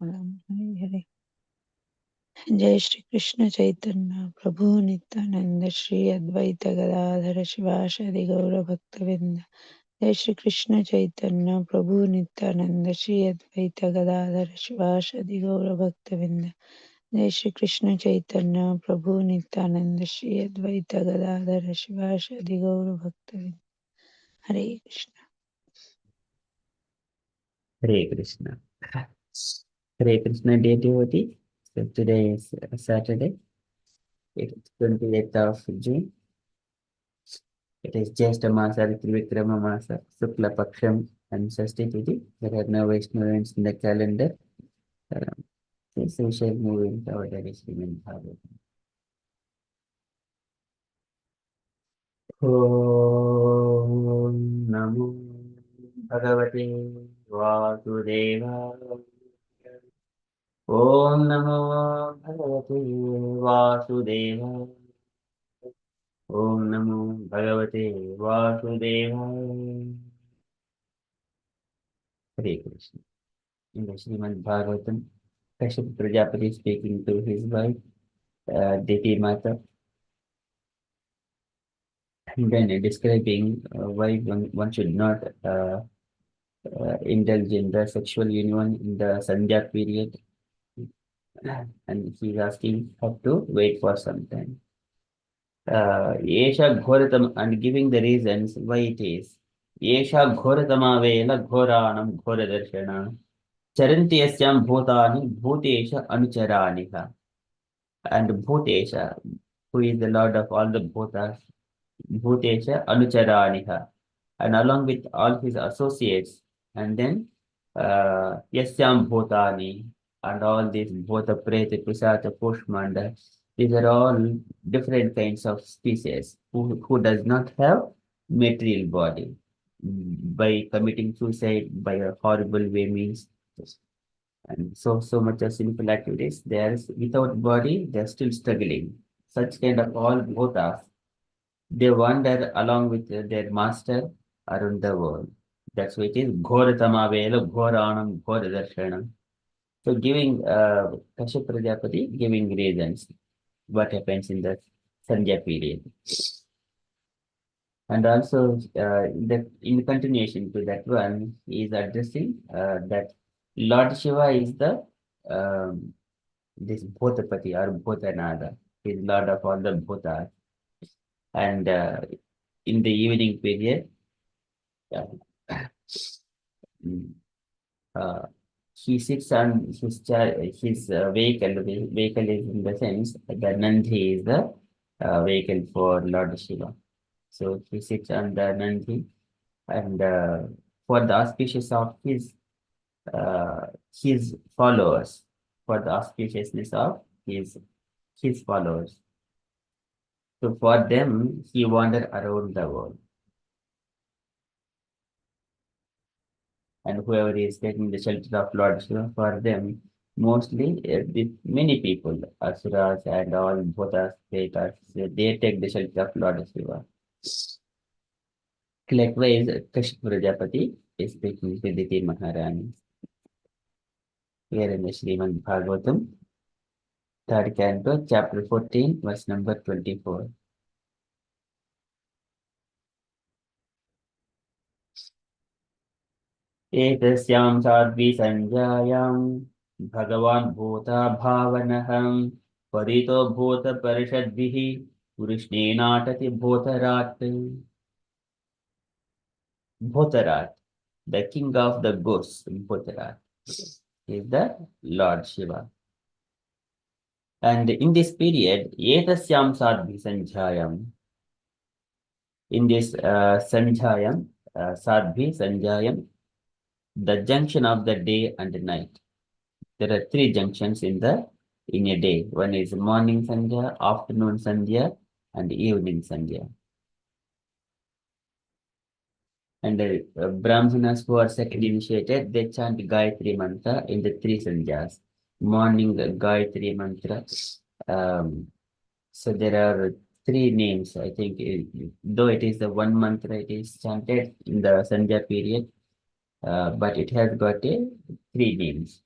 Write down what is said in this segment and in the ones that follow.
Hare Hare. Jai Shri Krishna Chaitanya Prabhu Nityananda Shri Advaita Gadadhara Shivashadi Gaura Bhaktavinda. Jai Shri Krishna Chaitanya Prabhu Nityananda Shri Advaita Gadadhara Shivashadi Gaura Bhaktavinda. Jai Shri Krishna Chaitanya Prabhu Nityananda Shri Advaita Gadadhara Shivashadi Gaura Bhaktavinda. Hare Krishna. Hare Krishna. Hare Krishna, dear devotee. So today is Saturday, it's 28th of June. It is Jyeshta Masa, Trivikrama Masa, Sukla Paksham, and Shashti Tithi. There are no Vaishnava events in the calendar. So we shall move into our daily Srimad Bhagavatam. Om Namo Bhagavate Vasudevaya. Om Namo Bhagavate Vasudevaya. Om Namo Bhagavate Vasudevaya. Hare Krishna. In the Srimad Bhagavatam, Kashyap Prajapati speaking to his wife, Diti Mata, and then describing why one should not indulge in the sexual union in the Sandhya period. And he's asking her to wait for some time. Yesha Ghoratam, and giving the reasons why it is. Yesha Ghoratama Vela Ghoranam Ghoradarshanam. Charanti yasyam bhutani bhutesha anucharaniha. And Bhutesha, who is the Lord of all the Bhutas, Bhutesha anucharaniha. And along with all his associates, and then yasyam bhutani, and all these Bhuta, Preta, Pisata, Pushmanda, these are all different kinds of species who does not have material body. By committing suicide by a horrible way means, and so much of simple activities, they are without body, they are still struggling. Such kind of all bhutas, they wander along with their master around the world. That's why it is Ghoratama Vela Ghoranam Ghoradarshanam. So giving Kashyap Prajapati giving reasons what happens in the Sandhya period. And also in continuation to that one, he is addressing that Lord Shiva is the this Bhutapati or Bhutanada. He is Lord of all the Bhutas. And in the evening period, uh, mm, uh, he sits on his vehicle. The vehicle is in the sense the Nandi is the vehicle for Lord Shiva. So he sits on the Nandi, and for the auspicious of his followers, for the auspiciousness of his followers. So for them, he wandered around the world. And whoever is taking the shelter of Lord Shiva, for them, mostly many people, Asuras and all Bhutas, Pretas, they take the shelter of Lord Shiva. Likewise, Kashyap Prajapati is speaking to Diti Maharani. Here in the Srimad Bhagavatam, third canto, chapter 14, verse number 24. एतस्यां Sadhvi संज्ञायां भगवान् भूता भावनहं परितो भूतपरिषद्भिः कृष्णेनाटति भूतरात्. Bhutarat, the king of the ghosts, Bhutarat, is the Lord Shiva. And in this period, Etasyam Sadhi Sanjayam, in this Sanjayam, Sadhi Sanjayam, the junction of the day and night. There are three junctions in a day. One is morning Sandhya, afternoon Sandhya, and evening Sandhya. And the Brahmanas who are second initiated, they chant Gayatri Mantra in the three Sandhyas. Morning Gayatri Mantra. So there are three names, I think, though it is the one mantra, it is chanted in the Sandhya period, but it has got three names.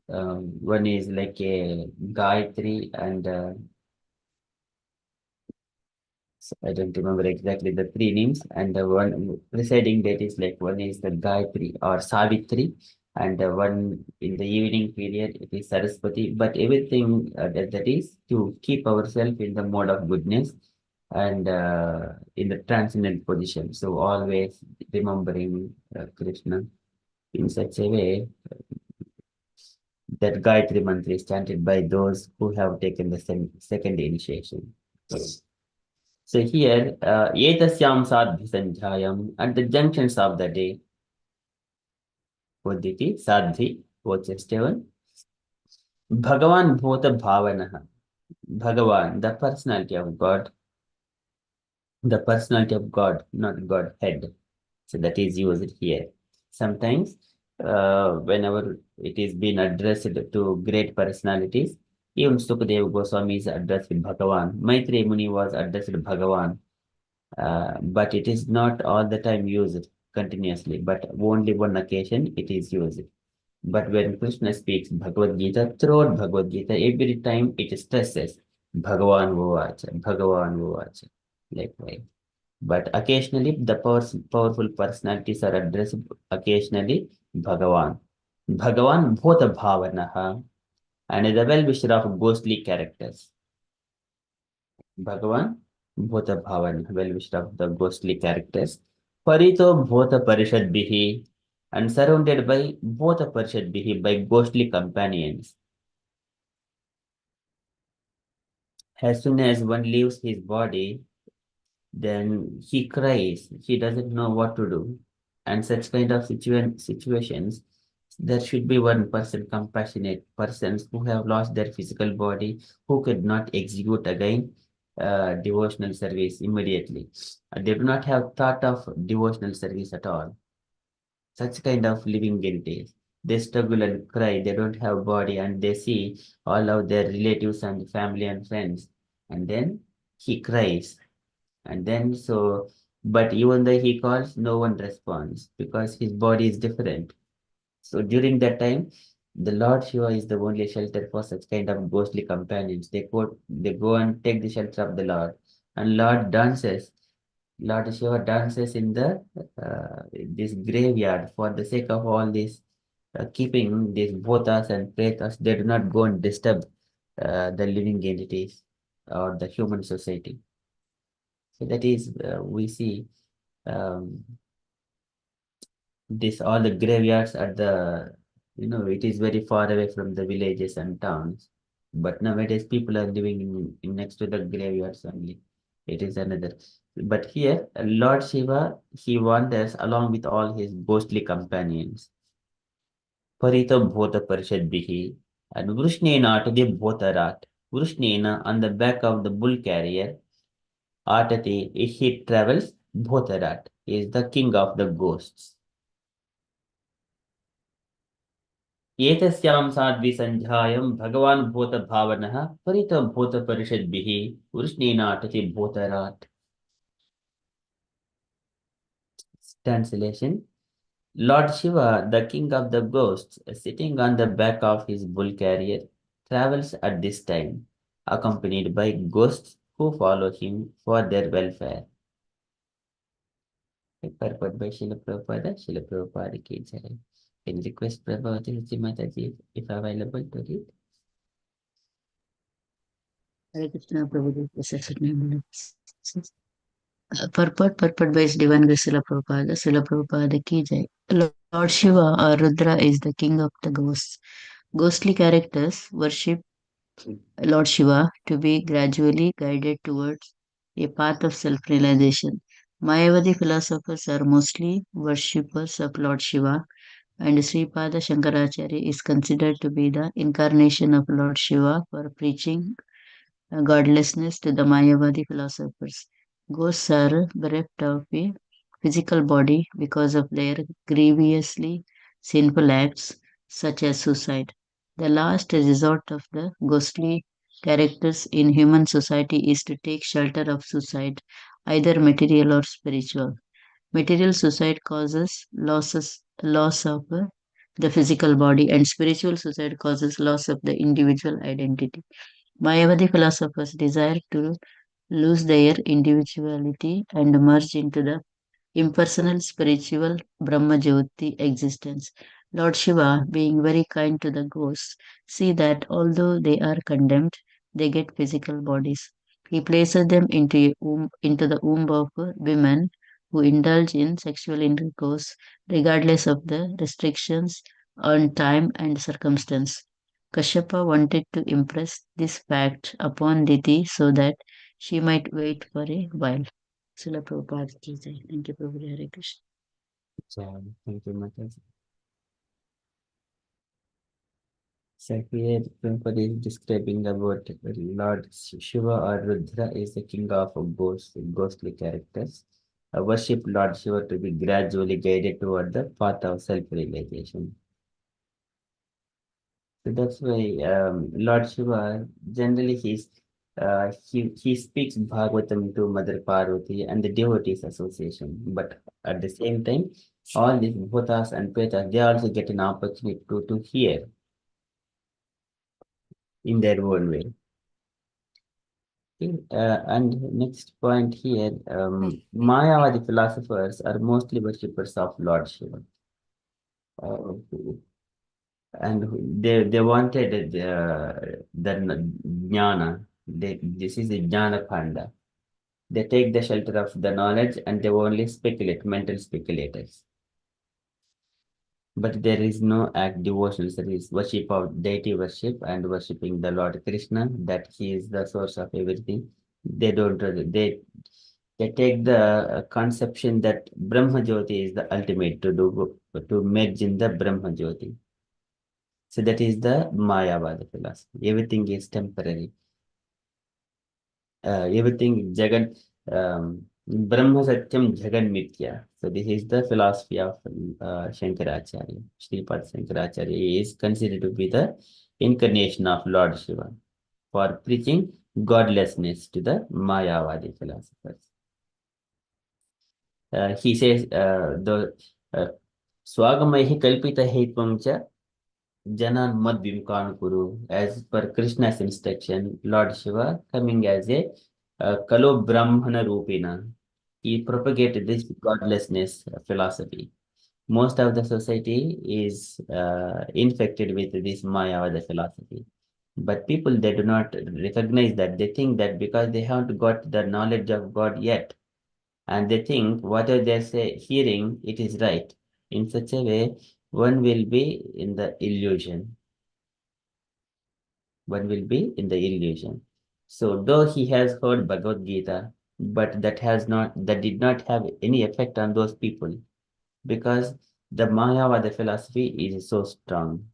One is like a Gayatri, and I don't remember exactly the three names. And the one preceding that is like one is the Gayatri or Savitri, and one in the evening period it is Saraswati. But everything that is to keep ourselves in the mode of goodness and in the transcendent position. So always remembering Krishna in such a way that Gayatri mantra is chanted by those who have taken the second initiation. So here, Etasyam Sadhi Sanjayam, at the junctions of the day, Udditi, Sadhi, Vochestevan, Bhagavan Bhota Bhavanaha, Bhagavan, the personality of God, not Godhead. So that is used here. Sometimes, whenever it is being addressed to great personalities, even Sukadeva Goswami is addressed with Bhagavan. Maitreya Muni was addressed with Bhagavan. But it is not all the time used continuously, but only one occasion it is used. But when Krishna speaks Bhagavad Gita, throughout Bhagavad Gita, every time it stresses Bhagavan Vovacha, Bhagavan Vovacha, like that. But occasionally the powerful personalities are addressed occasionally Bhagavan. Bhagavan Bhota Bhavanaha, and the well-wisher of ghostly characters. Bhagavan, Bhota Bhavan, well-wished of the ghostly characters. Parito Bhota Parishad Bihi, and surrounded by Bhota Parishad Bihi, by ghostly companions. As soon as one leaves his body, then he cries. He doesn't know what to do. And such kind of situations, there should be one person, compassionate persons who have lost their physical body, who could not execute again devotional service immediately. They do not have thought of devotional service at all. Such kind of living entities. They struggle and cry. They don't have body, and they see all of their relatives and family and friends. And then he cries, and then so, but even though he calls, no one responds because his body is different. So during that time, the Lord Shiva is the only shelter for such kind of ghostly companions. They go and take the shelter of the Lord, and Lord dances. Lord Shiva dances in the this graveyard for the sake of all this keeping these bhotas and pretas. They do not go and disturb the living entities or the human society. So that is we see um, this all the graveyards at the it is very far away from the villages and towns. But nowadays people are living in next to the graveyards only. It is another. But here Lord Shiva, he wanders along with all his ghostly companions. Parita Bhota Parishadbihi, and Vrushnena to the Bhotarat. Vrushnena on the back of the bull carrier. Atati, he travels. Bhotarat is the king of the ghosts. एतस्यां साध्विसन्ध्यायां भगवान् भूतभावनः परितभूतपरिषद्भिः वृष्णीनाटति भूतराट. Translation. Lord Shiva, the king of the ghosts, sitting on the back of his bull carrier, travels at this time, accompanied by ghosts who follow him for their welfare. Purport by Srila Prabhupada, Srila Prabhupada ki jai. Can request Prabhupada Mataji if available to read. Hare Krishna Prabhupada, Blessed Name. Purport by His Divine Grace Srila Prabhupada ki jai. Lord Shiva or Rudra is the king of the ghosts. Ghostly characters worship Lord Shiva to be gradually guided towards a path of self-realization. Mayavadi philosophers are mostly worshippers of Lord Shiva, and Sripada Shankaracharya is considered to be the incarnation of Lord Shiva for preaching godlessness to the Mayavadi philosophers. Ghosts are bereft of a physical body because of their grievously sinful acts, such as suicide. The last resort of the ghostly characters in human society is to take shelter of suicide, either material or spiritual. Material suicide causes loss of the physical body, and spiritual suicide causes loss of the individual identity. Mayavadi philosophers desire to lose their individuality and merge into the impersonal spiritual Brahma Jyoti existence. Lord Shiva, being very kind to the ghosts, see that although they are condemned, they get physical bodies. He places them into the womb of women who indulge in sexual intercourse regardless of the restrictions on time and circumstance. Kashyapa wanted to impress this fact upon Diti so that she might wait for a while. Srila Prabhupada ki jai. Thank you, Prabhu. Hare Krishna. So, thank you, Mataji. So here Prabhupada is describing about Lord Shiva or Rudra is the king of ghostly characters. Worship Lord Shiva to be gradually guided toward the path of self-realization. So that's why Lord Shiva generally he speaks Bhagavatam to Mother Parvati and the devotees association. But at the same time, all these bhutas and pretas they also get an opportunity to hear in their own way. Okay, and next point here, Mayavadi philosophers are mostly worshippers of Lord Shiva. Uh, and they wanted the jnana. This is a jnana khanda. They take the shelter of the knowledge and they only speculate, mental speculators. But there is no act devotion, there is worship of deity worship and worshipping the Lord Krishna, that he is the source of everything. They don't, they take the conception that Brahma Jyoti is the ultimate to merge in the Brahma Jyoti. So that is the Mayavada philosophy. Everything is temporary. Everything Jagan Brahma Satyam Jagan Mithya. So this is the philosophy of Shankaracharya. Sripad Shankaracharya is considered to be the incarnation of Lord Shiva for preaching godlessness to the Mayavadi philosophers. He says the Swagamaihi Kalpita Hetvam Cha Janan Mad Vimkan Kuru. As per Krishna's instruction, Lord Shiva coming as a Kalo Brahmana Rupina. He propagated this godlessness philosophy. Most of the society is infected with this Mayavada philosophy. But people, they do not recognize that. They think that because they haven't got the knowledge of God yet, and they think whatever they hearing, it is right. In such a way, one will be in the illusion. One will be in the illusion. So though he has heard Bhagavad Gita, but that did not have any effect on those people, because the Mayavada philosophy is so strong.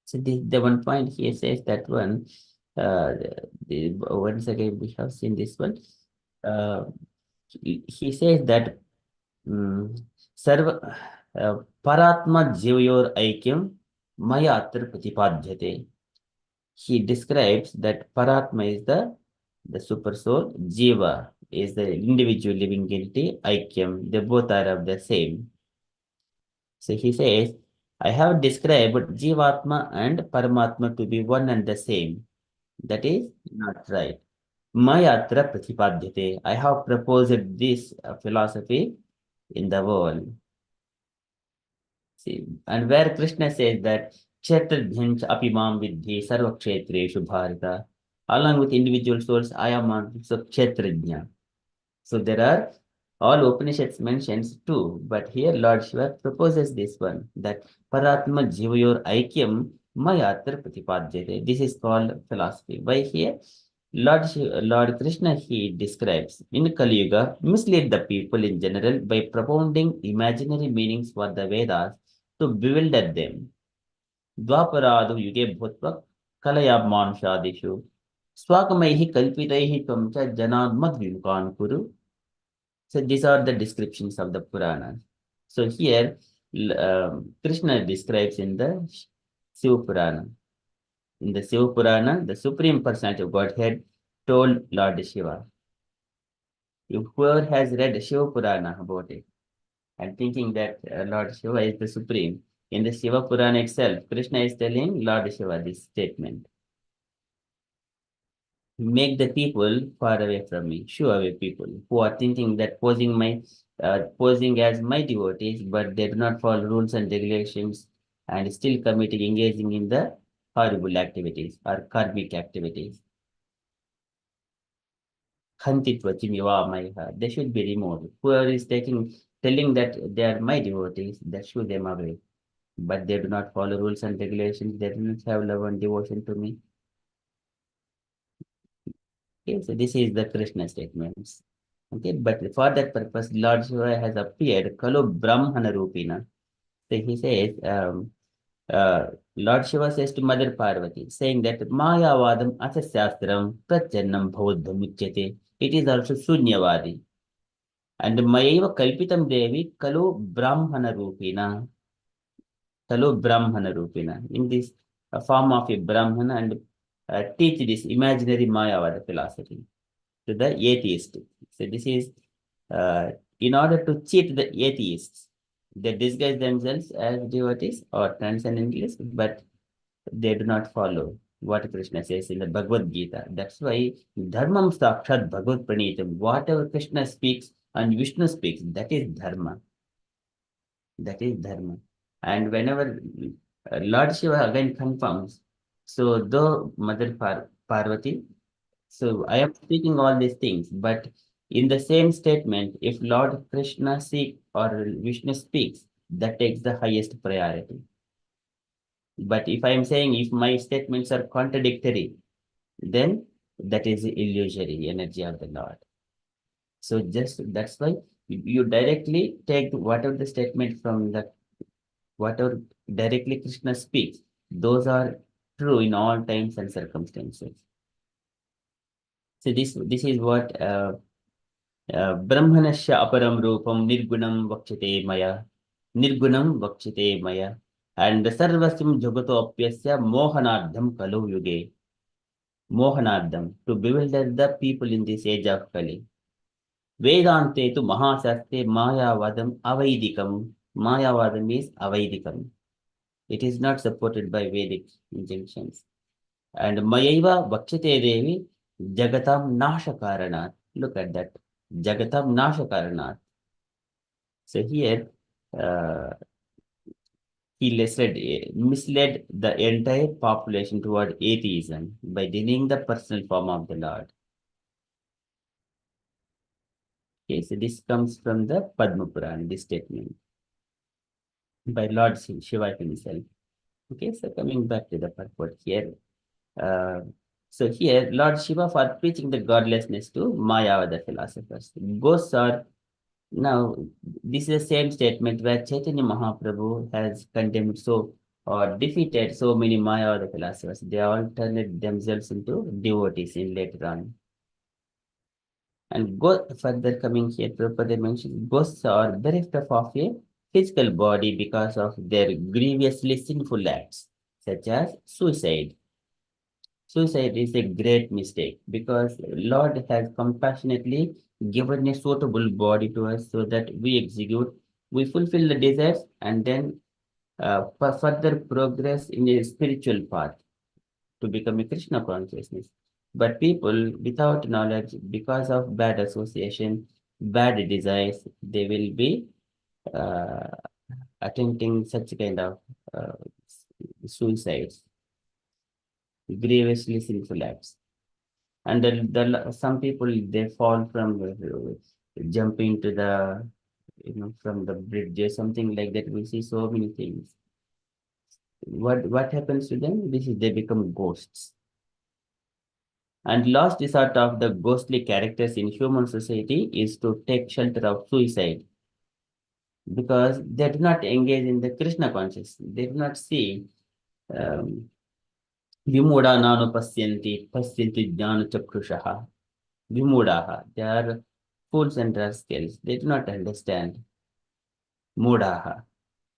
So the one point here says that one, once again we have seen this one. He says that Sarva Paratma Jivyor Aikyam Maya Atra Pratipadhyate. He describes that Paratma is the super soul, Jiva is the individual living entity, Aikyam, they both are of the same. So he says, I have described Jivatma and Paramatma to be one and the same. That is not right. Mayatra Pratipadhyate. I have proposed this philosophy in the world. See, and where Krishna says that Kshetradhyans apimam vidhi sarva kshetreshu bharata. Along with individual souls, I am on so Kshetradhya. So there are all Upanishads mentions too, but here Lord Shiva proposes this one, that Paratma Jivayor Aikyam Mayatra Pratipadyate. This is called philosophy. Why here? Lord Krishna, he describes in Kali Yuga, mislead the people in general by propounding imaginary meanings for the Vedas to bewilder them. Dvaparadu Yuge Bhutva Kalayab Manshadishu Swakamaihi Kalpitaihi Twamcha Janad Madvimukan Kuru. So these are the descriptions of the Puranas. So here, Krishna describes in the Shiva Purana. In the Shiva Purana, the Supreme Personality of Godhead told Lord Shiva. Whoever has read Shiva Purana about it, and thinking that Lord Shiva is the supreme. In the Shiva Purana itself, Krishna is telling Lord Shiva this statement. Make the people far away from me, shoo away people who are thinking that posing as my devotees, but they do not follow rules and regulations and still engaging in the horrible activities or karmic activities. They should be removed. Whoever is telling that they are my devotees, that shoo them away. But they do not follow rules and regulations. They do not have love and devotion to me. Okay, so this is the Krishna statements. Okay, but for that purpose, Lord Shiva has appeared Kalu Brahmana Rupina. So he says, Lord Shiva says to Mother Parvati, saying that Mayavadam Asasastram Prajannam Bhaudhamuchyate. It is also Sunyavadi. And Mayeva Kalpitam Devi Kalu Brahmana Rupina. Kalu Brahmana Rupina. In this form of a Brahmana and teach this imaginary Mayavada philosophy to the atheist. So this is in order to cheat the atheists. They disguise themselves as devotees or transcendentalists, but they do not follow what Krishna says in the Bhagavad Gita. That's why Dharmam Sakshat Bhagavad Pranitam. Whatever Krishna speaks and Vishnu speaks, that is Dharma. That is Dharma. And whenever Lord Shiva again confirms, so though Mother Parvati, so I am speaking all these things, but in the same statement, if Lord Krishna speaks or Vishnu speaks, that takes the highest priority. But if I am saying if my statements are contradictory, then that is the illusory energy of the Lord. So just that's why you directly take whatever the statement from the whatever directly Krishna speaks, those are true in all times and circumstances. So this is what Brahmanasya aparam rupam nirgunam vakshite maya. Nirgunam vakshite maya. And sarvasam jagato apyasya mohanardham kalu yuge. Mohanardham, to bewilder the people in this age of Kali. Vedante tu mahasasте mayavadam avaidikam. Mayavadam is avaidikam. It is not supported by Vedic injunctions. And mayaiva vakshite devi jagatam nashakaranat. Look at that. Jagatam nashakaranat. So here, uh, he misled the entire population toward atheism by denying the personal form of the Lord. Okay, so this comes from the Padma Purana, this statement by Lord Shiva himself. Okay, so coming back to the purport here. Uh, so here, Lord Shiva for preaching the godlessness to Mayavada philosophers. Ghosts are now, this is the same statement where Chaitanya Mahaprabhu has condemned or defeated so many Mayavada philosophers. They all turned themselves into devotees in later on. And go further coming here, Prabhupada mentioned ghosts are bereft of a physical body because of their grievously sinful acts, such as suicide. Suicide is a great mistake because Lord has compassionately given a suitable body to us so that we fulfill the desires and then further progress in a spiritual path to become a Krishna consciousness. But people without knowledge, because of bad association, bad desires, they will be uh, attempting such kind of uh, suicides, grievously sinful acts. And some people they fall from jumping to the from the bridge or something like that. We see so many things. What happens to them? This is they become ghosts. And last resort of the ghostly characters in human society is to take shelter of suicide because they do not engage in the Krishna consciousness. They do not see vimuda nanu pasyanti jnana chakrushaha. Vimudaha. They are fools and rascals. They do not understand. Mudaha.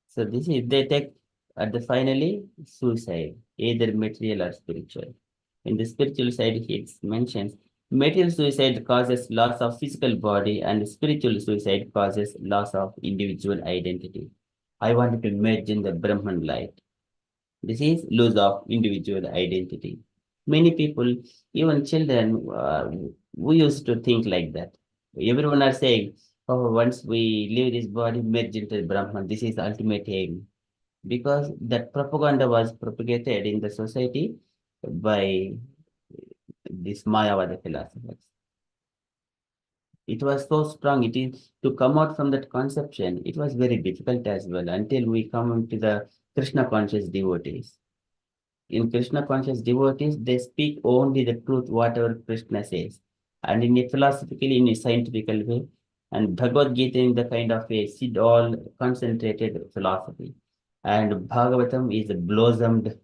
So this is they take at the finally suicide, either material or spiritual. In the spiritual side, it mentions Material suicide causes loss of physical body, and spiritual suicide causes loss of individual identity. I wanted to merge in the Brahman light. This is loss of individual identity. Many people, even children, we used to think like that. Everyone are saying, "Oh, once we leave this body, merge into Brahman. This is the ultimate aim." Because that propaganda was propagated in the society by this Mayavada philosophers. It was so strong. It is to come out from that conception. It was very difficult as well until we come to the Krishna conscious devotees. In Krishna conscious devotees, they speak only the truth, whatever Krishna says, and in a philosophically, in a scientifical way. And Bhagavad Gita in the kind of a seed all concentrated philosophy. And Bhagavatam is a blossomed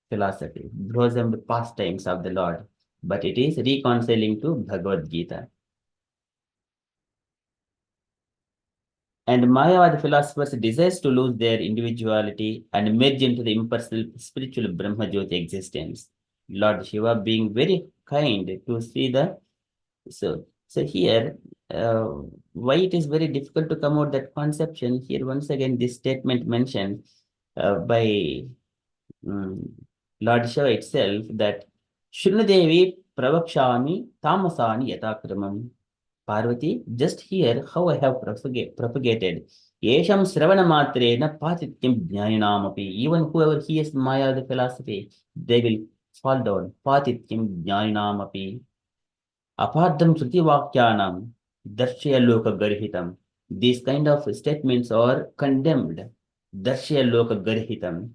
philosophy, blossomed pastimes of the Lord. But it is reconciling to Bhagavad Gita. And Mayavad philosophers desires to lose their individuality and merge into the impersonal spiritual Brahma Jyoti existence. Lord Shiva being very kind to see the so here why it is very difficult to come out that conception here once again this statement mentioned by um, Lord Shiva itself that Shrunadevi Pravakshami Tamasani Yatakramam. Parvati, just hear how I have propagated. Yesham Sravana Matrena Patityam Jnanamapi. Even whoever hears Maya, the philosophy, they will fall down. Patityam Jnanamapi. Apardam Sruti Vakyanam. Darshya Loka Garhitam. These kind of statements are condemned. Darshya Loka Garhitam.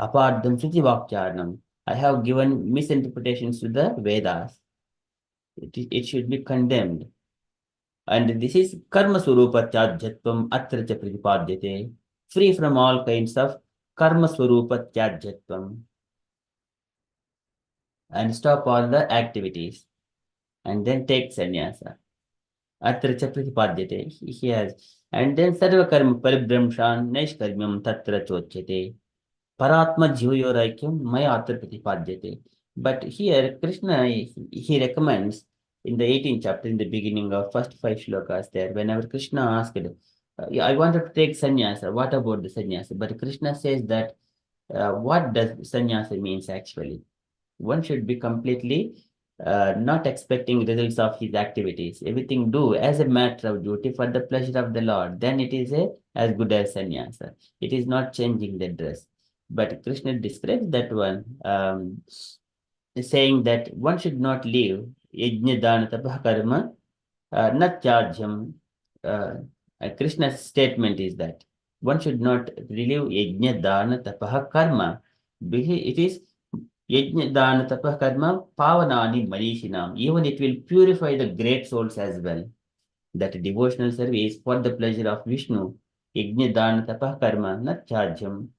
Apardam Sruti Vakyanam. I have given misinterpretations to the Vedas. It should be condemned. And this is karma swarupa tyajyatvam atra cha pratipadyate, free from all kinds of karma swarupa tyajyatvam, and stop all the activities and then take sannyasa. Atra cha pratipadyate, he has. And then sarva karma paribramshan naishkarmyam tatra chochyate. Paratma Jivayoraikyam Mayatra Pratipadyate. But here Krishna he recommends in the 18th chapter in the beginning of first five shlokas there, whenever Krishna asked, "Yeah, I wanted to take sannyasa, what about the sannyasa?" But Krishna says that what does sannyasa means actually? One should be completely not expecting results of his activities. Everything do as a matter of duty for the pleasure of the Lord. Then it is as good as sannyasa. It is not changing the dress. But Krishna describes that one, saying that one should not leave yajna dana tapah karma natyajyam. Krishna's statement is that one should not relieve yajna dana tapah karma. It is yajna dana tapah karma pavanani manishinam. Even it will purify the great souls as well. That devotional service for the pleasure of Vishnu. Yajna dana tapah karma natyajyam.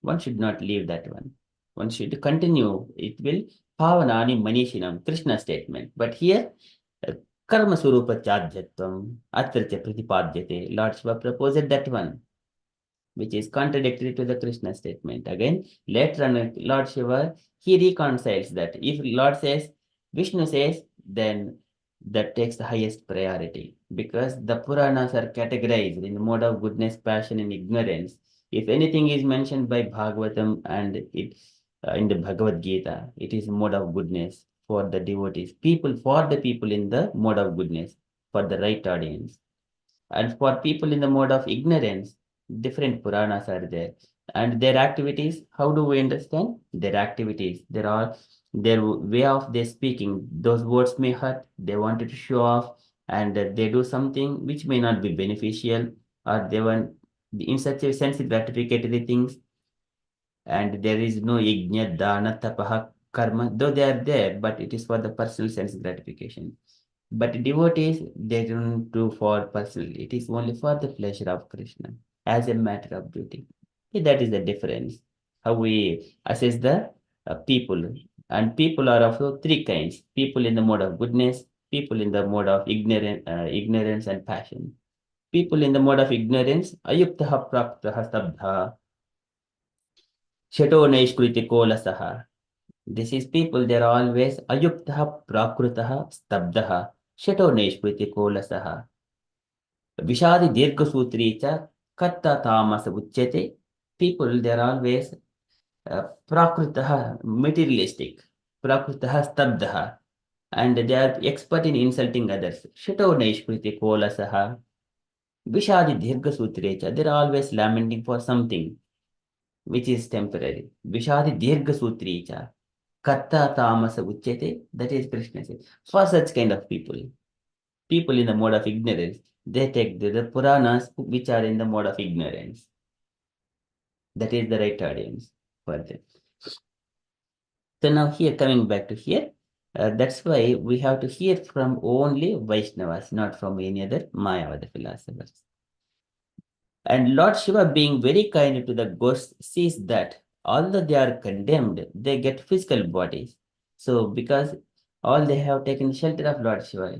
One should not leave that one. One should continue. It will pavanani manishinam, Krishna statement. But here, karma surupa chadhyatvam atra cha pratipadyate. Lord Shiva proposed that one, which is contradictory to the Krishna statement. Again, later on, Lord Shiva, he reconciles that. If Lord says, Vishnu says, then that takes the highest priority because the Puranas are categorized in the mode of goodness, passion, and ignorance. If anything is mentioned by Bhagavatam and it in the Bhagavad Gita, it is mode of goodness for the devotees, people for the people in the mode of goodness, for the right audience. And for people in the mode of ignorance, different Puranas are there. And their activities, how do we understand? Their activities, there are their way of their speaking. Those words may hurt, they wanted to show off, and they do something which may not be beneficial, or they want in such a sense gratificatory things, and there is no yajna, dana, tapaha, karma, though they are there, but it is for the personal sense gratification. But devotees, they don't do for personal. It is only for the pleasure of Krishna as a matter of duty. That is the difference. How we assess the people. And people are of three kinds. People in the mode of goodness, people in the mode of ignorance and passion. People in the mode of ignorance, ayuktaha praktaha stabdha, shato naishkriti kolasaha. This is people, they're always ayuktah prakrutah stabdah shato neshpriti kolasaha vishadi dirghasutri cha katta tamas uchyate. People, they're always prakrutah, materialistic, prakrutah stabdah, and they are expert in insulting others. Shato neshpriti kolasaha vishadi dirghasutri, they're always lamenting for something which is temporary. Vishadi dirghasutri cha katta tamasa uchyate, that is Krishna says. For such kind of people in the mode of ignorance, they take the Puranas which are in the mode of ignorance. That is the right audience for them. So now here, coming back to here, that's why we have to hear from only Vaishnavas, not from any other Mayavada philosophers. And Lord Shiva, being very kind to the ghosts, sees that although they are condemned, they get physical bodies. So because all they have taken shelter of Lord Shiva,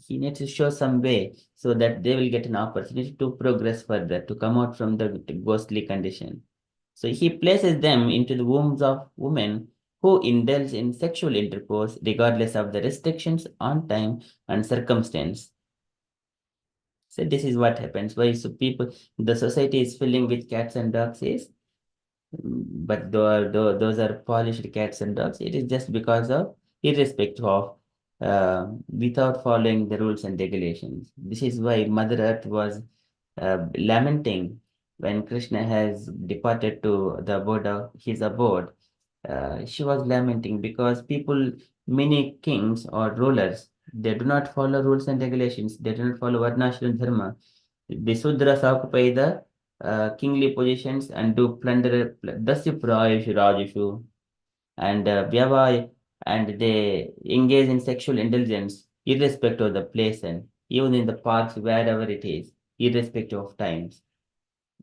he needs to show some way so that they will get an opportunity to progress further, to come out from the ghostly condition. So he places them into the wombs of women who indulge in sexual intercourse regardless of the restrictions on time and circumstance. So this is what happens. Why so people, the society is filling with cats and dogs is, but those are polished cats and dogs. It is just because of irrespective of without following the rules and regulations. This is why Mother Earth was lamenting when Krishna has departed to the abode of his abode. She was lamenting because people, many kings or rulers, they do not follow rules and regulations. They do not follow Varnashram Dharma. The Sudras occupy the kingly positions and do plunder, dasya prayashu rajashu, and vyavai, and they engage in sexual indulgence irrespective of the place and even in the parks, wherever it is, irrespective of times.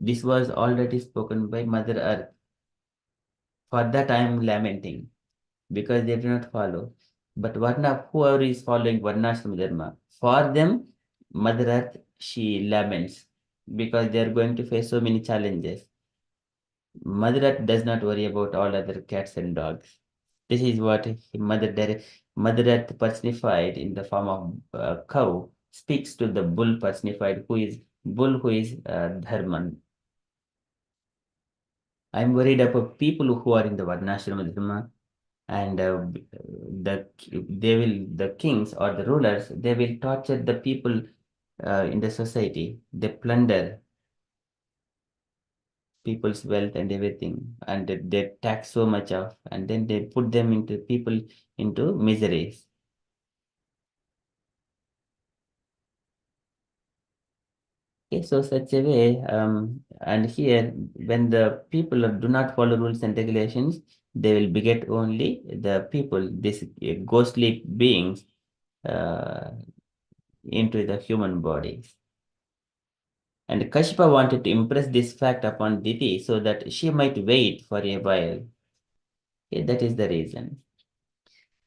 This was already spoken by Mother Earth. For that I am lamenting, because they do not follow. But whoever is following Varnashram Dharma, for them, Mother Earth, she laments because they are going to face so many challenges. Mother Earth does not worry about all other cats and dogs. This is what Mother Earth personified in the form of cow speaks to the bull personified, who is Dharman. I'm worried about people who are in the Varnashram Dharma, and the kings or the rulers, they will torture the people in the society. They plunder people's wealth and everything, and they tax so much of, and then they put them into people into miseries. Okay, so such a way, and here when the people do not follow rules and regulations, they will beget only the people, these ghostly beings, uh, into the human bodies. And Kashpa wanted to impress this fact upon Diti so that she might wait for a while. Okay, that is the reason.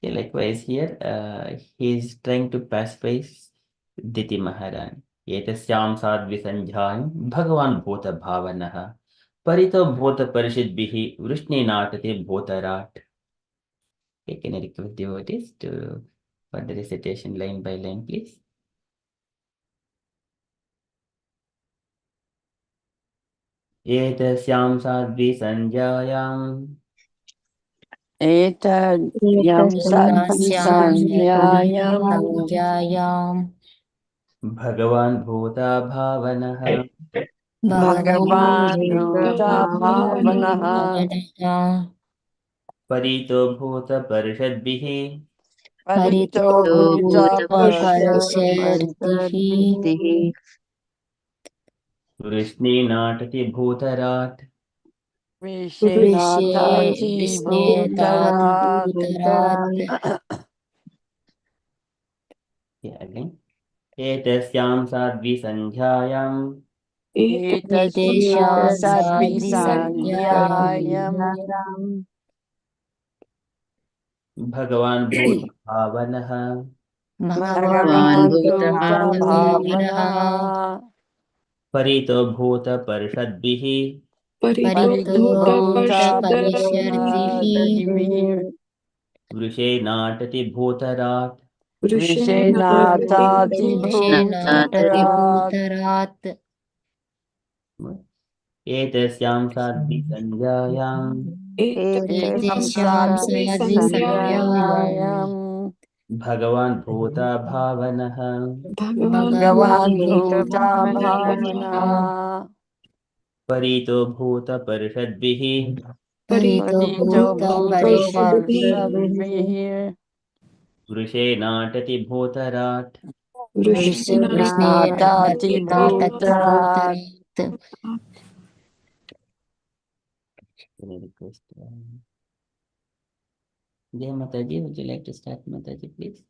Okay, likewise here, he is trying to pacify Diti Maharan. Etasyam sadvisanjhayam Bhagavan bhota bhavanaha Parito bhota parishidbihi Vrishni natate bhotarat. Okay, can I request devotees to for the recitation line by line, please? Etasyam sadvisanjhayam एतद्यं एतस्यां सद्विसञ्ज्ञायम् संज्ञायां Bhagavan bhota bhavanah भगवान् भगवान् भूता भावनः भावनः Parito bhuta parishadbihi परितो परितो भूता भूतपरिशर्तिः परिषद्भिः Vrishni natati bhutarat. वृषे विषेनाथाति भूतरात् विस्नेताधिभूतरात् Yeah, again. Etasyam sadvisandhyayam एतस्यां एतेषां सद्विसञ्ज्ञायम् Bhagavan bhuta bhavanah भगवान् भगवान् भूता भूतभावनः भावनः Parito bhuta parishadbihi परितो परिभूता भूतपरिशर्तिः परिषद्भिः वृषेनाटति भूतरात् वृषेणाताति नाटति भूतरात् भूतरात् एतस्यां साध्विसंज्ञायाम् एतेषां एतेषां साध्विसंज्ञायां साध्विसंज्ञायां भगवान् भूता भावनः भगवान् भगवान् भूता भूतभावनः भावनः परीतो भूतपरिषद्भिः परितो परितो भूतपरिषद्भिः भूतपरिषद्भिः वृषेनाटति भूतराट् वृषेणाताति वृषेणाटाति भूतरात् भूतरात् Dear Mataji, would you like to start, Mataji, please?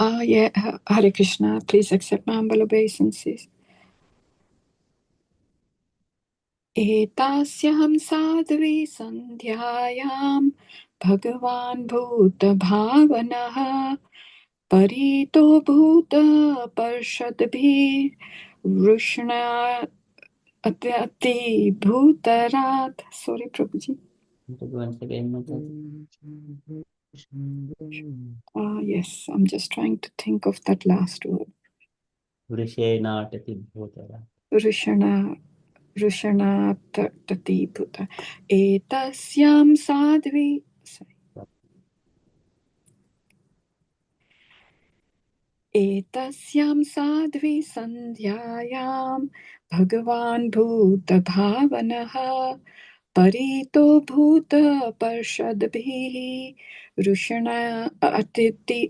Yeah, Hare Krishna, please accept my humble obeisances. एतास्यां Sadhvi सन्ध्यायां भगवान् भूतभावनः परीतो भूतपर्षद्भिर्वृष्णा अति भूतरात्. Sorry, Prabhuji. Once again, Mataji. Yes, I'm just trying to think of that last word. Vrishenatati bhutara. Vrishnatati bhuta. Etasyam sadvi. एतस्यां Sadhvi सन्ध्यायां भगवान् भूतभावनः परीतो भूतपर्षद्भिः रुषणा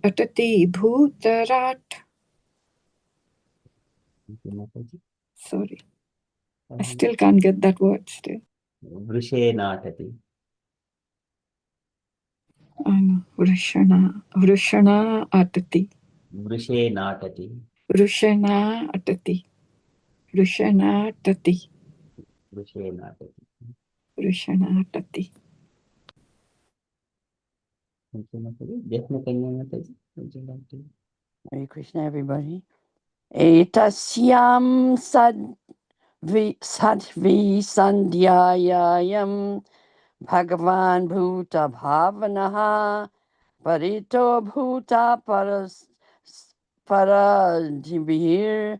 अटति भूतराट्. Sorry, I still can't get that word still. Vrishenatati. I know. Vrushana atati. Vrishenatati. Vrushana atati. Vrushana atati. Vrishenatati. Vrushana atati. Thank you, Mataji. Definitely, Mataji. Would you like to? Hare Krishna, everybody. Etasyam sadvi sandhyayam Bhagavan bhuta bhavanaha parito bhuta paradibhir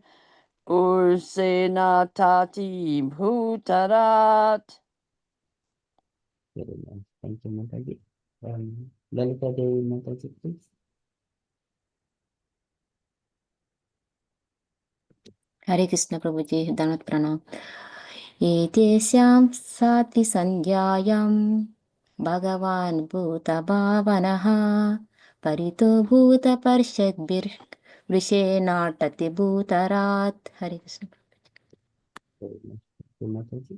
ursenatati bhutarat. Very nice. Thank you, Mataji. Lalita Devi, Mataji, please. हरे कृष्ण प्रभु जी दंडवत प्रणाम एतेषां सात्वि संज्ञायां भगवान् भूतभावनः परितो भूतपर्षद्भिर्वृषेणाटति भूतरात्. हरे Krishna. Very nice. Thank you, Mataji.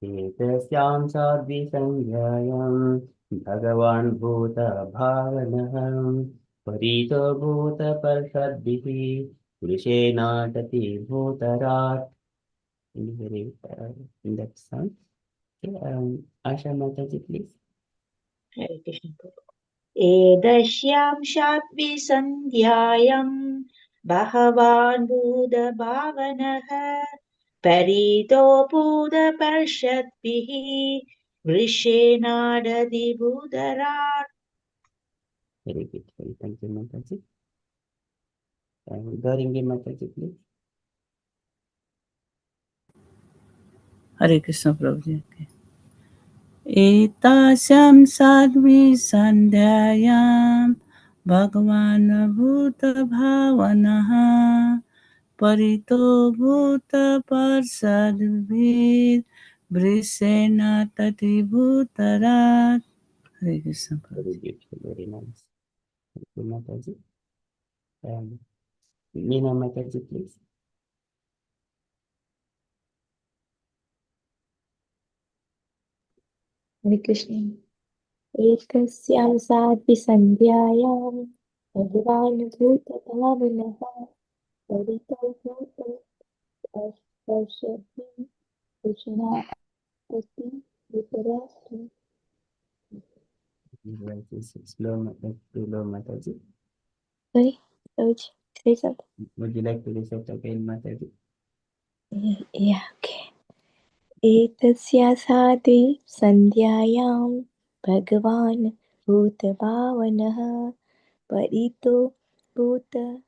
एतस्यां साध्विसंज्ञायां भगवान् भूतभावनः परीतो भूतपर्षद्भिः वृषेणाटति भूतराट्. In that song. Okay, Asha Mataji, please. हरे कृष्ण एतस्यां साध्वी सन्ध्यायां भगवान् भूतभावनः परीतो भूतपर्षद्भिः वृषेणादति भूतराट्. Very good. Thank you, Mataji. Garingi Mataji, please. Hare Krishna, Prabhuji. Okay. Etasyam sadvi sandhyayam Bhagavan bhuta bhavanaha parito bhuta parsadvir brisena tati bhutarat. Hare Krishna, Very Prabhuji. beautiful, very nice. Thank you, Mataji. Meena Mataji, please. हरे कृष्ण एकस्यां साध्वि सन्ध्यायां भगवान् भूतभावनः परितो भूतपर्षद्भिः वृषणावति भूतरात्. Slow Mataji. Sorry, Roj, say something. Would you like to recite again, Mataji? Yeah, okay. एतस्या Sadhvi सन्ध्यायां भगवान् भूतभावनः परितो भूतपर्षद्भिः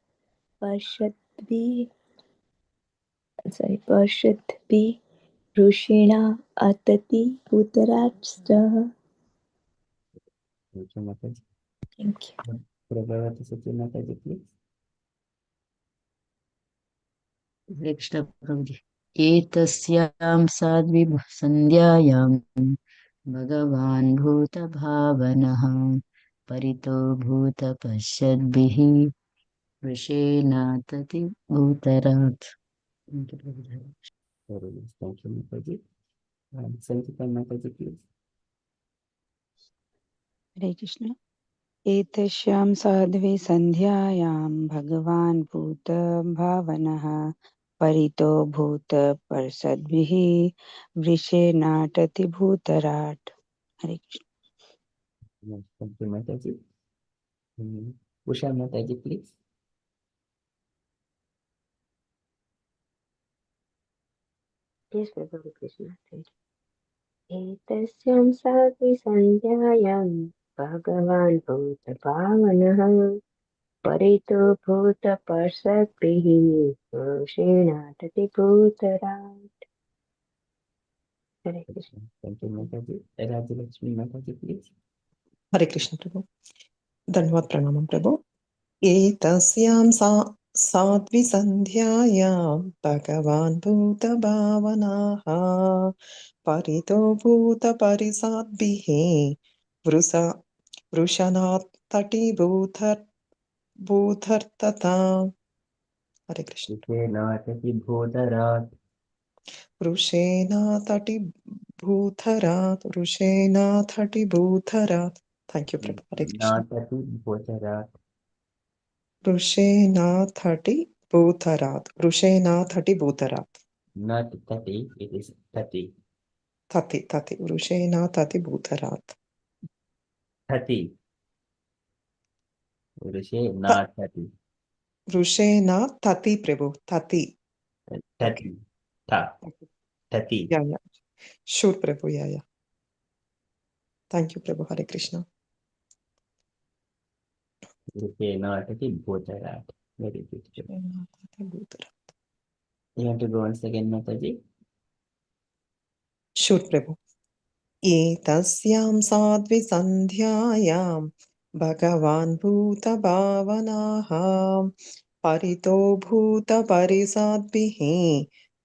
ऋषिणा अतति भूतराष्ट्रः. Thank you, Mataji. Thank you. Prabhavati Sati Mataji, please. Hare Krishna Prabhuji. एतस्यां Sadhvi सन्ध्यायां भगवान् भूतभावनः परितो भूतपश्यद्भिः वृषेणातति भूतरात्. Thank you, Prabhuji. Very nice. Thank you, Mataji. Samhita Mataji, please. हरे कृष्ण एतस्यां साध्वे सन्ध्यायां भगवान् भूतभावनः परितो भूतपर्षद्भिः वृषेणाटति भूतराट् हरे Krishna Yes, thank you, Mataji. Usha Mataji, please. Yes, Hare Krishna. Thank you. एतस्यां Sadhvi सन्ध्यायां भगवान् भूतभावनः परितो भूतपर्षद्भिः ऋषीणाटति भूतराट्. हरे Krishna. Thank you, Mataji. Rajalakshmi Mataji, please. हरे कृष्ण प्रभु धन्यवाद प्रणामं प्रभु एतस्यां साध्विसन्ध्यायां भगवान् भूतभावनाः परितो भूतपरिसाद्भिः वृषा वृषणात् तटिभूतर्तथा हरे कृष्ण Vishwenatati Bhodarat. वृषेणातटिभूतरात् थैंक यू प्रभु हरे कृष्ण Natati Bhodarat. वृषेणातटिभूतरात् Not Tati, it is Tati. तति वृषेणातटिभूतरात् Tati. Urushe not Tati. वृषेणातति प्रभु तति Tati. Ta. Tati. या शूर प्रभु या थैंक यू प्रभु हरे Krishna Vishwenatati Bhodarat. Very good. वृषेणातटिभूतरात् You want to go once again, Mataji? शूर प्रभु एतस्यां साध्विसन्ध्यायां भगवान् भूतभावनाः परितो भूतपरिसाद्भिः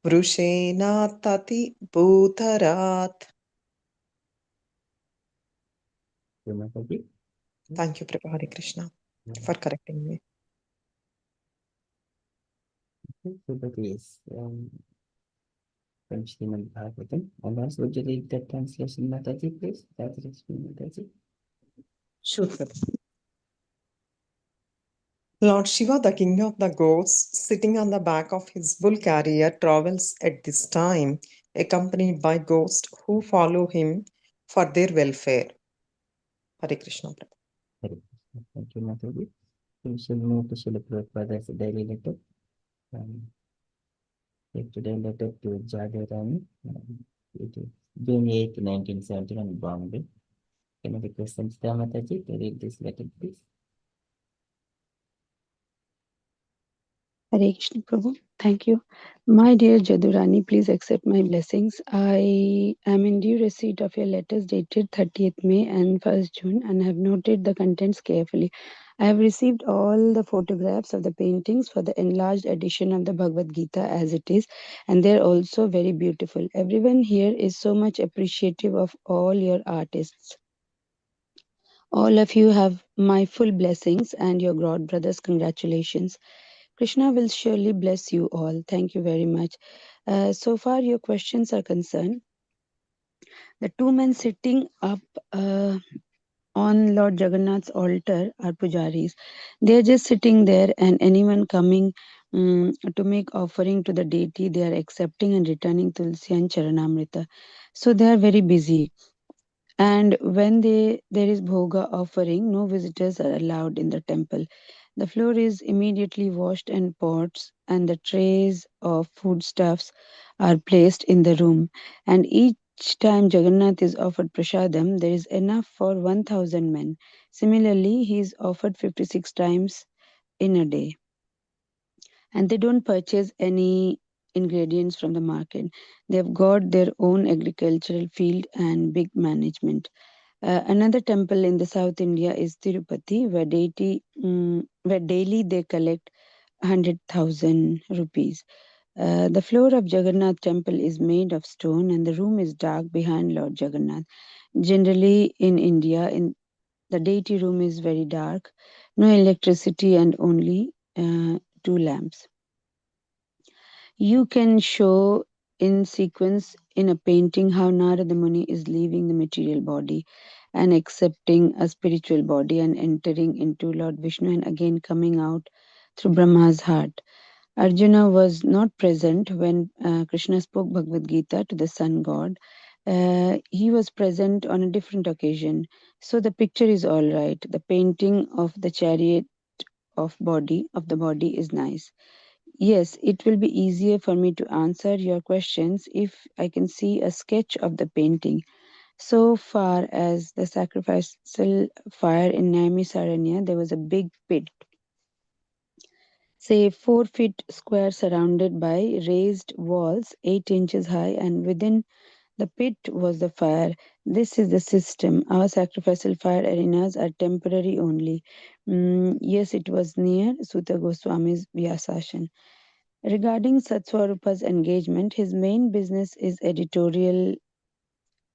वृषेणातति भूतरात् Mataji? थैंक यू प्रभु हरे Krishna for correcting me So that is from Srimad Bhagavatam. And also, would you read the translation, Mataji, please? Rajalakshmi Mataji. Sure, Prabhu. Lord Shiva, the king of the ghosts, sitting on the back of his bull carrier, travels at this time, accompanied by ghosts who follow him for their welfare. Hare Krishna, Prabhu. Hare Krishna. Thank you, Mataji. We shall move to Srila Prabhupada's daily letter. Take today's letter to Jadurani. It is June 8, 1971, Bombay. Can I request Samhita Mataji to read this letter, please? Hare Krishna Prabhu. Thank you. My dear Jadurani, please accept my blessings. I am in due receipt of your letters dated 30th May and 1st June and have noted the contents carefully. I have received all the photographs of the paintings for the enlarged edition of the Bhagavad Gita as it is, and they're also very beautiful. Everyone here is so much appreciative of all your artists. All of you have my full blessings and your God brothers' congratulations. Krishna will surely bless you all. Thank you very much. So far, your questions are concerned. The two men sitting up on Lord Jagannath's altar are pujaris. They are just sitting there, and anyone coming to make offering to the deity, they are accepting and returning Tulsi and Charanamrita. So they are very busy. And when there is bhoga offering, no visitors are allowed in the temple. The floor is immediately washed and pots and the trays of foodstuffs are placed in the room. And each time Jagannath is offered prasadam, there is enough for 1000 men. Similarly, he is offered 56 times in a day. And they don't purchase any ingredients from the market. They've got their own agricultural field and big management. Another temple in the South India is Tirupati, where daily they collect 100,000 rupees. The floor of Jagannath temple is made of stone and the room is dark behind Lord Jagannath. Generally in India, in the deity room is very dark, no electricity and only two lamps. You can show in sequence in a painting how Narada Muni is leaving the material body and accepting a spiritual body and entering into Lord Vishnu and again coming out through Brahma's heart. Arjuna was not present when Krishna spoke Bhagavad Gita to the sun god. He was present on a different occasion. So the picture is all right. The painting of the chariot of the body is nice. Yes, it will be easier for me to answer your questions if I can see a sketch of the painting. So far as the sacrificial fire in Naimisaranya, there was a big pit, say 4 feet square, surrounded by raised walls 8 inches high, and within the pit was the fire. This is the system. Our sacrificial fire arenas are temporary only. Yes, it was near Sutta Goswami's Vyasashan. Regarding Satswarupa's engagement, his main business is editorial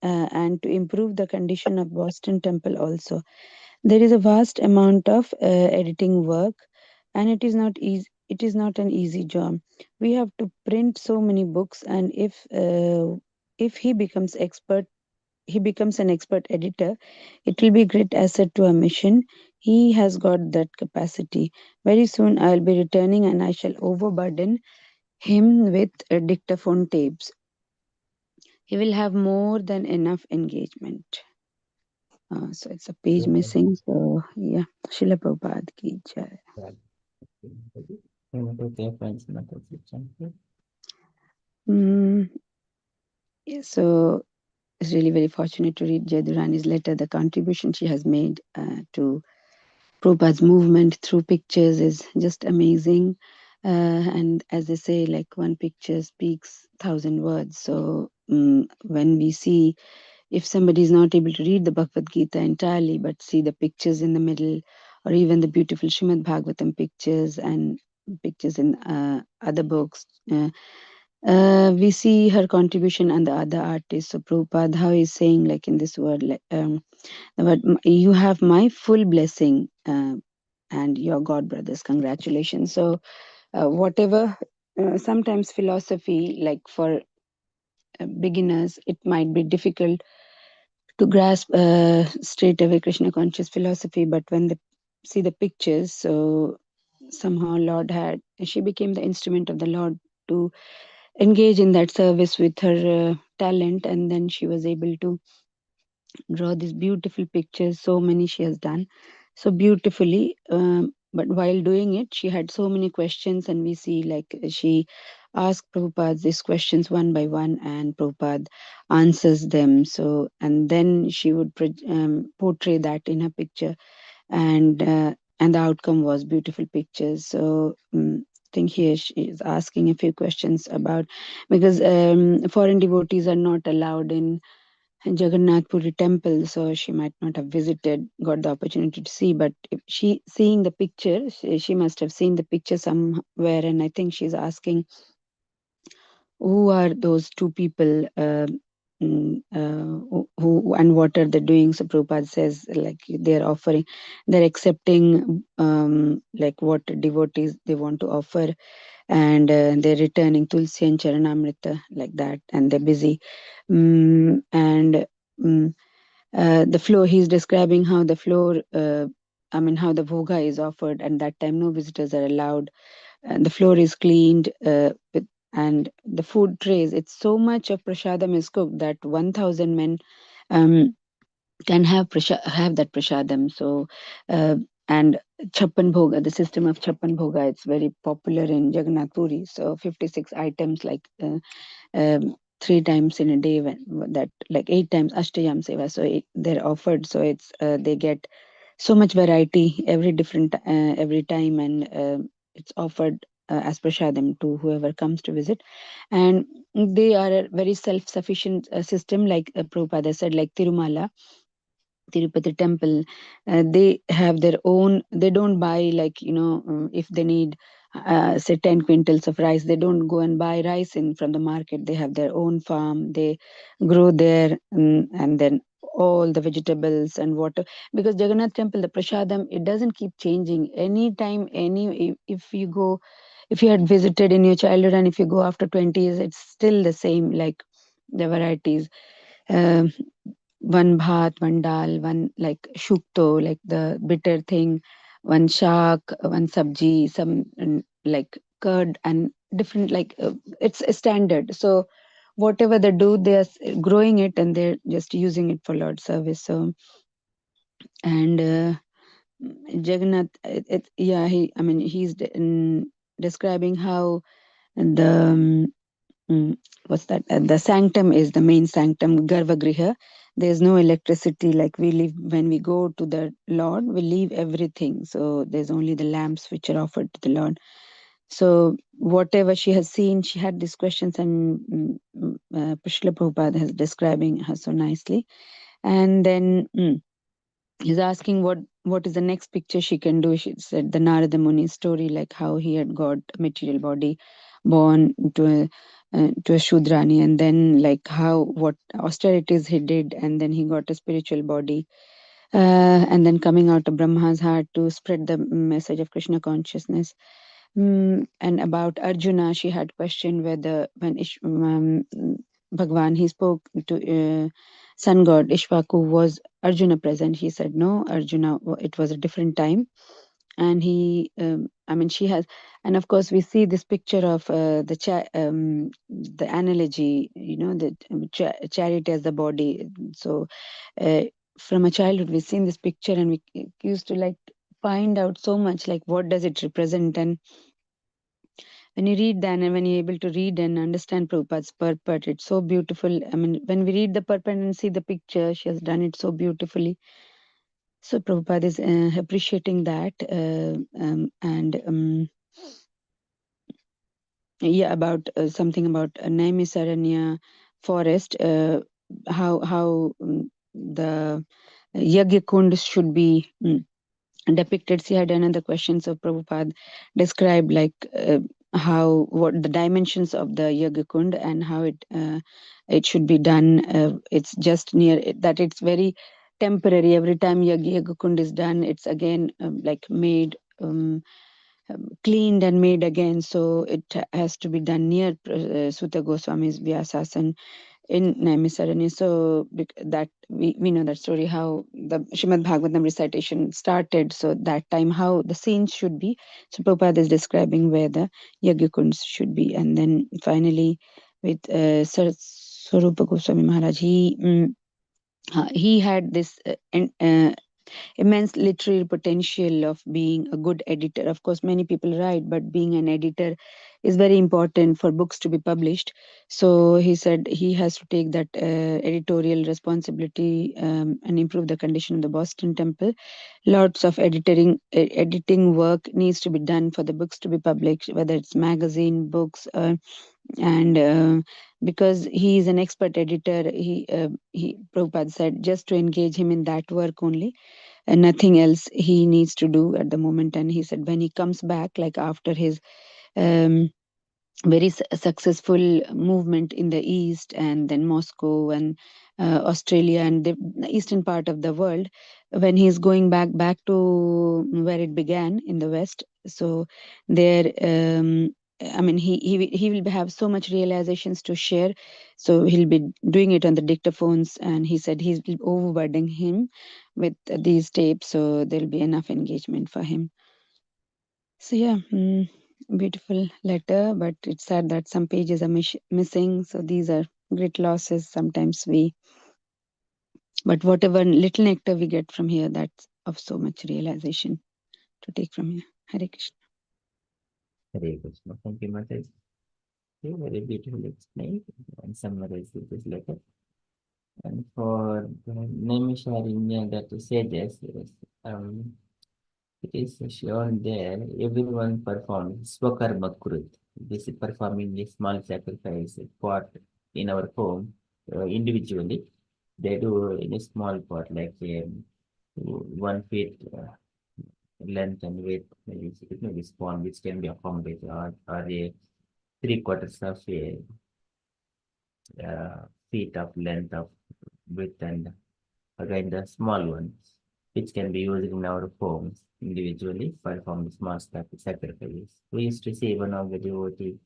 and to improve the condition of Boston Temple also. There is a vast amount of editing work and it is not easy. It is not an easy job. We have to print so many books, and if he becomes an expert editor, it will be a great asset to our mission. He has got that capacity. Very soon I will be returning and I shall overburden him with dictaphone tapes. He will have more than enough engagement. So it's a page missing. So yeah, Srila Prabhupada ki jai. Yeah, so it's really very fortunate to read Jadurani's letter. The contribution she has made to Prabhupada's movement through pictures is just amazing. And as they say, like one picture speaks 1,000 words. So when we see, if somebody is not able to read the Bhagavad Gita entirely, but see the pictures in the middle, or even the beautiful Srimad Bhagavatam pictures and pictures in other books, we see her contribution and the other artists. So Prabhupada, how he's saying, like in this word, the word, you have my full blessing and your God brothers, congratulations. So whatever, sometimes philosophy, like for beginners, it might be difficult to grasp straight away Krishna conscious philosophy, but when they see the pictures, so somehow she became the instrument of the Lord to engage in that service with her talent, and then she was able to draw these beautiful pictures. So many she has done so beautifully, but while doing it, she had so many questions, and we see like she asked Prabhupada these questions one by one, and Prabhupada answers them. So, and then she would portray that in her picture, and the outcome was beautiful pictures. So I think here she is asking a few questions about, because foreign devotees are not allowed in Jagannath Puri temple, so she might not have got the opportunity to see. But if seeing the picture, she must have seen the picture somewhere, and I think she's asking, who are those two people, who and what are they doing? So Prabhupada says, like they're accepting, like what devotees they want to offer, and they're returning Tulsi and Charanamrita like that, and they're busy, and. The floor, he's describing how the floor, how the bhoga is offered, and that time no visitors are allowed, and the floor is cleaned and the food trays, it's so much of prasadam is cooked that 1000 men um, can have that prasadam. So and Chappan Bhoga, the system of Chappan Bhoga, it's very popular in Jagannath Puri. So 56 items, like 3 times in a day, when that, like 8 times Ashtayam Seva. So they're offered. So it's they get so much variety every different every time, and it's offered as prasadam to whoever comes to visit. And they are a very self-sufficient system, like Prabhupada said, like Tirumala, Tirupati temple. They have their own, they don't buy, like, if they need say 10 quintals of rice, they don't go and buy rice in from the market. They have their own farm, they grow there, and then all the vegetables and water. Because Jagannath temple, the prasadam, it doesn't keep changing anytime. If you go, if you had visited in your childhood, and if you go after 20 years, it's still the same, like the varieties. Um, One bhat, one dal, one like shukto, like the bitter thing, one shak, one sabji, some like curd, and different, like it's a standard. So whatever they do, they're growing it and they're just using it for Lord service. So, and Jagannath, yeah, he's describing how the what's that? The sanctum is the main sanctum, Garvagriha. There's no electricity, like we live when we go to the Lord, we leave everything. So there's only the lamps which are offered to the Lord. So whatever she has seen, she had these questions, and Prishla Prabhupada is describing her so nicely. And then he's asking what is the next picture she can do. She said the Narada Muni story, like how he had got a material body, born to a Shudrani, and then like how what austerities he did, and then he got a spiritual body, and then coming out of Brahma's heart to spread the message of Krishna consciousness. And about Arjuna, she had questioned whether when Bhagwan, he spoke to sun god Ishvaku, was Arjuna present. He said no, Arjuna, it was a different time. And he, she has, and of course we see this picture of the analogy, the chariot as the body. So uh, from a childhood we've seen this picture, and we used to like find out so much, like what does it represent. And when you read that, and when you're able to read and understand Prabhupada's purport, it's so beautiful. When we read the purport and see the picture, she has done it so beautifully. So Prabhupada is appreciating that. Yeah, about something about Naimisaranya forest, how the Yagya Kund should be depicted. She had another question. So Prabhupada described like how, what the dimensions of the Yagya Kund, and how it should be done. It's just near that, it's very temporary. Every time Yagya Kund is done, it's again like made cleaned and made again. So it has to be done near Sutta Goswami's Vyasasan in Naimisaranya. So that we know that story, how the Srimad Bhagavatam recitation started. So that time, how the scenes should be. So Prabhupada is describing where the Yagyakunds should be. And then finally, with Swarupa Goswami Maharaj, he had this immense literary potential of being a good editor. Of course, many people write, but being an editor is very important for books to be published. So he said he has to take that editorial responsibility and improve the condition of the Boston Temple. Lots of editing work needs to be done for the books to be published, whether it's magazine, books, and because he is an expert editor, he Prabhupada said just to engage him in that work only, and nothing else he needs to do at the moment. And he said when he comes back, like after his um, very successful movement in the East, and then Moscow and Australia and the eastern part of the world, when he's going back to where it began in the West. So there, he will have so much realizations to share. So he'll be doing it on the dictaphones, and he said he's overburdening him with these tapes, so there'll be enough engagement for him. So yeah, beautiful letter, but it's sad that some pages are missing. So these are great losses. Sometimes but whatever little nectar we get from here, that's of so much realization. to take from here. Hare Krishna. Hare Krishna. Thank you, Mataji. Okay, very beautifully explained and summarized this letter. And for the Naimisharanya that sages, it is shown there, everyone performs Swakarma Krut. This is performing a small sacrifice pot in our home individually. They do in a small pot, like 1 feet length and width. Maybe it may be spawn, which can be accommodated, or a 3/4 of a feet of length of width, and again the small ones, which can be used in our homes individually, perform small sacrifices. We used to see one of the devotee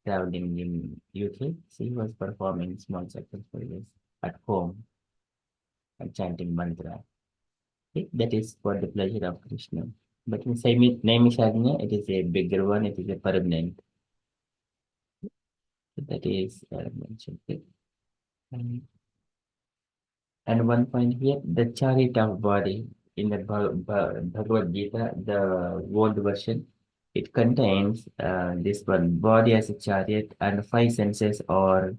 traveling in UK. She was performing small sacrifices at home and chanting mantra. Okay, that is for the pleasure of Krishna. But in Naimisharanya, it is a bigger one. It is a permanent. That is mentioned. Okay. And one point here, the chariot of body in the Bhagavad Gita, the old version, it contains this one body as a chariot, and 5 senses are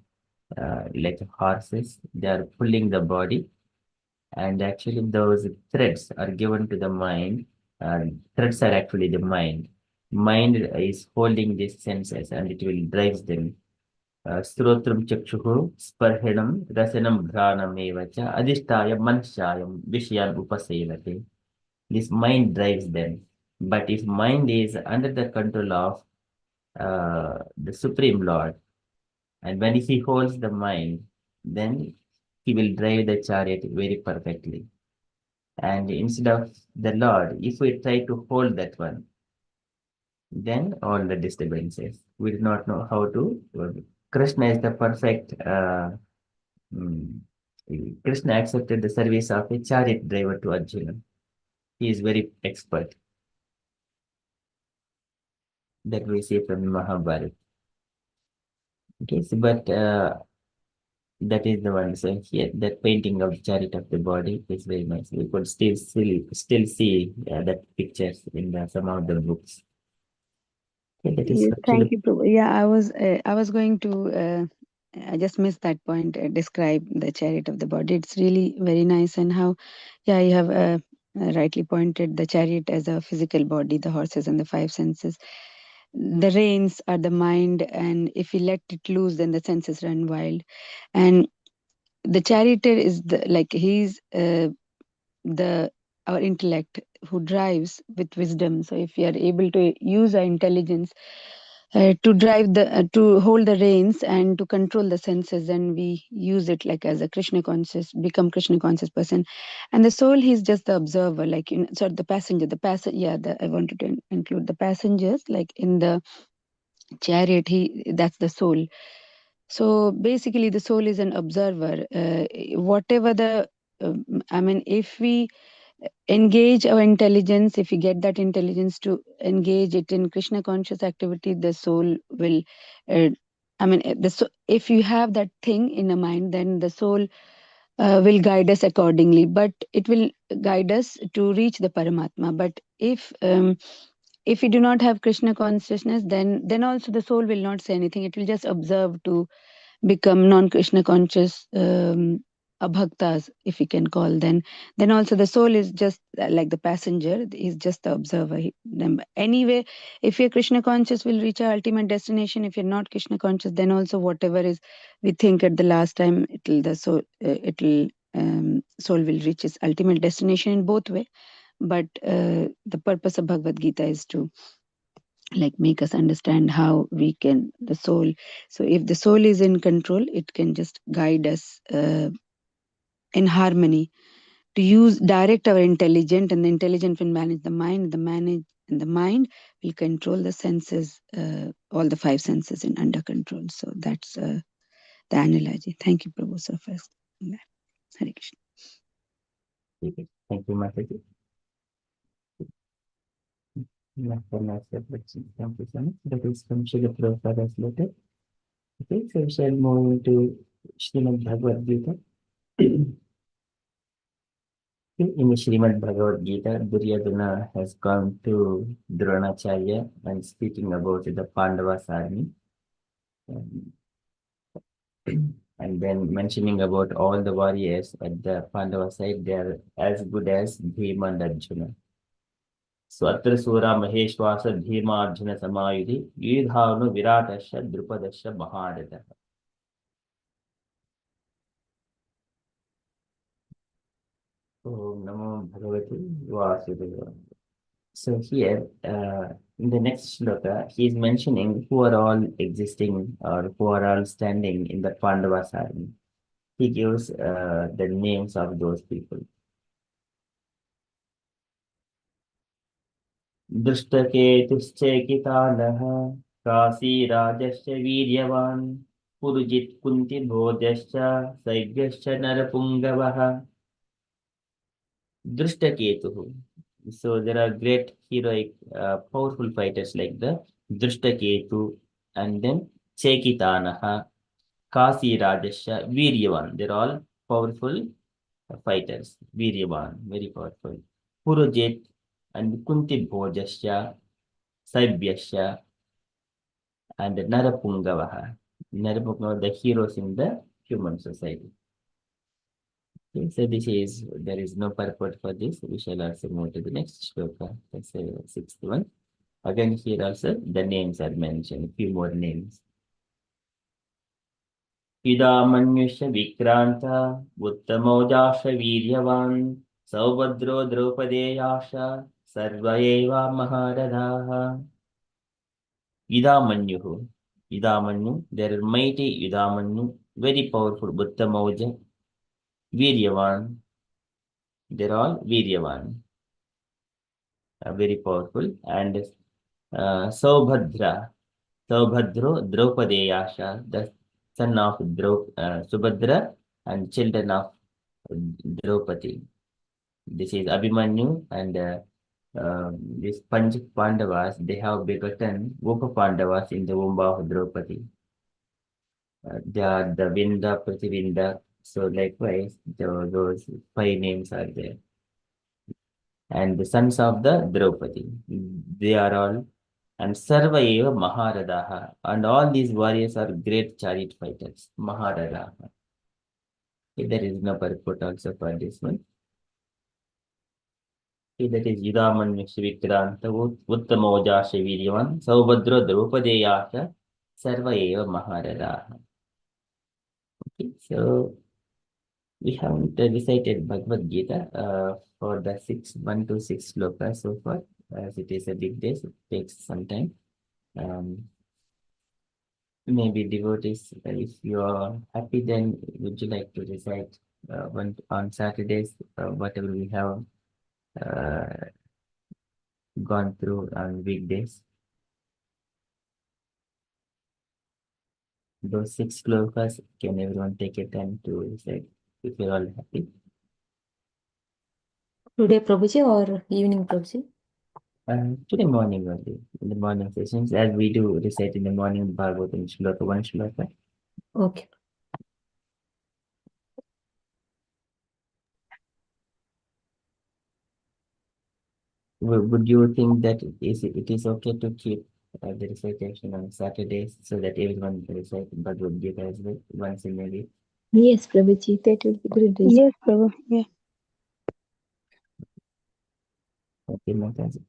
like horses. They are pulling the body, and actually those threads are given to the mind. Threads are actually the mind. Mind is holding these senses, and it will drive them. Srotram chakshuhu sparhenam rasanam ghranam cha adhisthaya manashayam vishyan upasevate. This mind drives them. But if mind is under the control of the Supreme Lord, and when he holds the mind, then he will drive the chariot very perfectly. And instead of the Lord, if we try to hold that one, then all the disturbances. We do not know how to. Krishna is the perfect. Mm, Krishna accepted the service of a chariot driver to Arjuna. He is very expert. That we see from Mahabharata. Okay, so, but that is the one. So here, that painting of chariot of the body is very nice. We could still see that pictures in some of the books. Okay, that is Yes, thank actually. you, Prabhu. Yeah, I was going to. I just missed that point. Describe the chariot of the body. It's really very nice, and how, yeah, you have rightly pointed the chariot as a physical body, the horses and the 5 senses. The reins are the mind, and if we let it loose, then the senses run wild. And the charioteer is he's the our intellect who drives with wisdom. So if we are able to use our intelligence to drive to hold the reins and to control the senses, then we use it like as a Krishna conscious, become Krishna conscious person. And the soul, he's just the observer, like sorry, the passenger. I wanted to include the passengers, like in the chariot. That's the soul. So basically, the soul is an observer. Whatever if we engage our intelligence, if we get that intelligence to engage it in Krishna conscious activity, the soul will. Uh, if you have that thing in a mind, then the soul will guide us accordingly. But it will guide us to reach the Paramatma. But if we do not have Krishna consciousness, then also the soul will not say anything. It will just observe to become non-Krishna conscious abhaktas, if we can call. Then also the soul is just like the passenger, is just the observer. Anyway, if you're Krishna conscious, will reach our ultimate destination. If you're not Krishna conscious, then also whatever is we think at the last time, soul will reach its ultimate destination in both way. But the purpose of Bhagavad Gita is to make us understand how we can the soul. So if the soul is in control, it can just guide us in harmony to use direct our intelligent, and the intelligent will manage the mind, the mind will control the senses, all the 5 senses in under control. So that's the analogy. Thank you, Prabhu, sir, for that. Hare Krishna. Thank you, Mataji. Yeah, for nice reflection. Thank you so much. That is from Srila Prabhupada's letter. Okay, so we shall move into Srimad Bhagavad Gita. In Srimad Bhagavad Gita, Duryodhana has gone to Dronacharya and speaking about the Pandavas army. Um, and then mentioning about all the warriors at the Pandava side, they are as good as Bhima and Arjuna. स्वत्र सूरा महेश्वास Bhimarjun समायुधि युधानु विराटश्च द्रुपदश्च महारथः. Om Namo Bhagavate Vasudevaya. So here, in the next shloka, he is mentioning who are all existing or who are all standing in the Pandavas army. He gives the names of those people. दृष्टकेतुश्चेकितानः काशीराजश्च वीर्यवान् Purujit कुन्तिभोजश्च सैभ्यश्च नरपुङ्गवः. Drishtaketu. So there are great heroic, powerful fighters like the Drishtaketu and then Chekitanaha, Kasi Rajasha, Viryavan. They're all powerful fighters. Viryavan, very powerful. Purujit and Kunti Bhojasya, Saibhyasya, and Narapungavaha. Narapungavaha, the heroes in the human society. Okay, so there is no purport for this. We shall also move to the next shloka. That's the sixth one. Again, here also the names are mentioned, few more names. Idamanyusha Vikranta, Uttamojasha Viryavan, Saubhadro Draupadeyasha, Sarvaeva Maharadaha. Idamanyuhu. Idamanyu, they are mighty Idamanyu, very powerful Uttamoja, Viryavan, they're all Viryavan. Very powerful. And Saubhadra, Saubhadro Draupadeyasha, the son of Subhadra and children of Draupadi. This is Abhimanyu and these Panch Pandavas, they have begotten Upa Pandavas in the womb of Draupadi. They are the Vinda, Prativinda. So likewise, those five names are there. And the sons of the Draupadi, they are all, and Sarva eva Maharadaha, and all these warriors are great chariot fighters, Maharadaha. Okay, there is no purport also for this one. Okay, that is Yudaman Vikranta, Uttamo Viryavan, Saubhadra Draupadeyasha, Sarva eva Maharadaha. Okay, so we haven't recited Bhagavad Gita for the 1 to 6 slokas so far, as it is a big day, so it takes some time. Maybe devotees, if you are happy, then would you like to recite on Saturdays, whatever we have gone through on weekdays? Those 6 slokas, can everyone take a time to recite if you're all happy? Today, Prabhuji, or evening, Prabhuji? Today morning only, in the morning sessions, as we do recite in the morning Bhagavatam shloka, 1 shloka. Okay. Would you think that it is okay to keep the recitation on Saturdays so that everyone can recite Bhagavad Gita as well once in a week? Yes, Prabhuji, that will be great. Yes, Prabhu. Yeah. Okay, Mataji.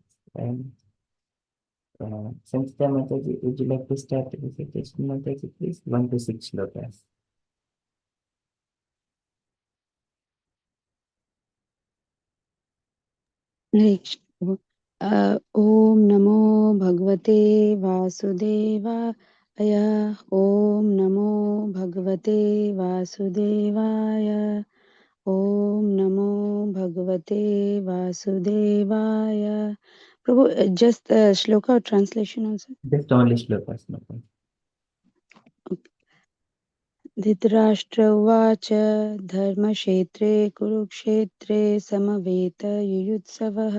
Samhita Mataji, would you like to start the recitation, Mataji, please? 1 to 6 shlokas. Next. Om Namo Bhagavate Vasudevaya. Om Namo Bhagavate Vasudevaya. Om Namo Bhagavate Vasudevaya. Prabhu, just shloka or translation also? Just only shlokas, Mataji. Dhritarashtra उवाच धर्मक्षेत्रे कुरुक्षेत्रे समवेतयुयुत्सवः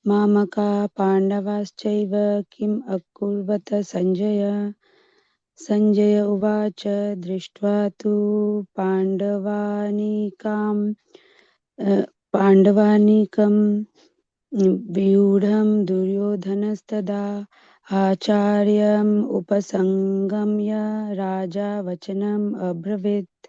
मामका पाण्डवाश्चैव किम् अकुर्वत सञ्जय सञ्जय उवाच दृष्ट्वा तु पाण्डवानीकां पाण्डवानीकं व्यूढं दुर्योधनस्तदा आचार्यम् उपसंगम्य राजा वचनम् अब्रवीत्।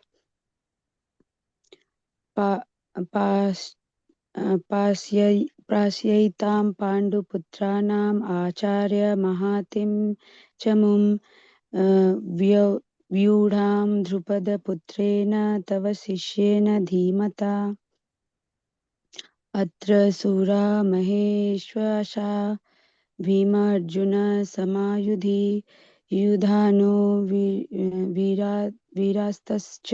पास्यैतां पाण्डुपुत्राणाम् आचार्य महातिं च मुं व्यूढां द्रुपदपुत्रेण तव शिष्येन धीमता। अत्र सूरा महेश्वशा भीमार्जुनसमायुधि युधानो वीरास्तश्च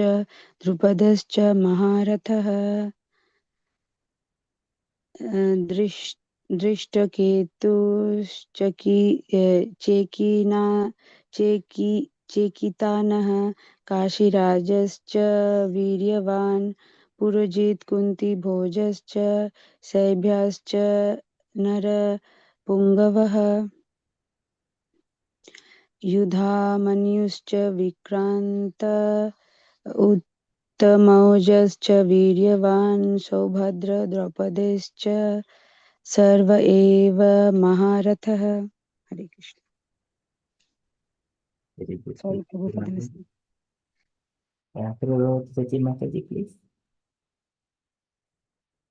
द्रुपदश्च महारथः। चेकितानः काशीराजश्च वीर्यवान् पुरोजित् कुन्तीभोजश्च सैभ्यश्च नरपुङ्गवः युधामन्युश्च विक्रान्त उत्तमौजश्च वीर्यवान् सौभद्र द्रौपदश्च सर्व एव महारथः। Hare Krishna. Very good. Sorry, Prabhupada listening. Sachi Mataji, please.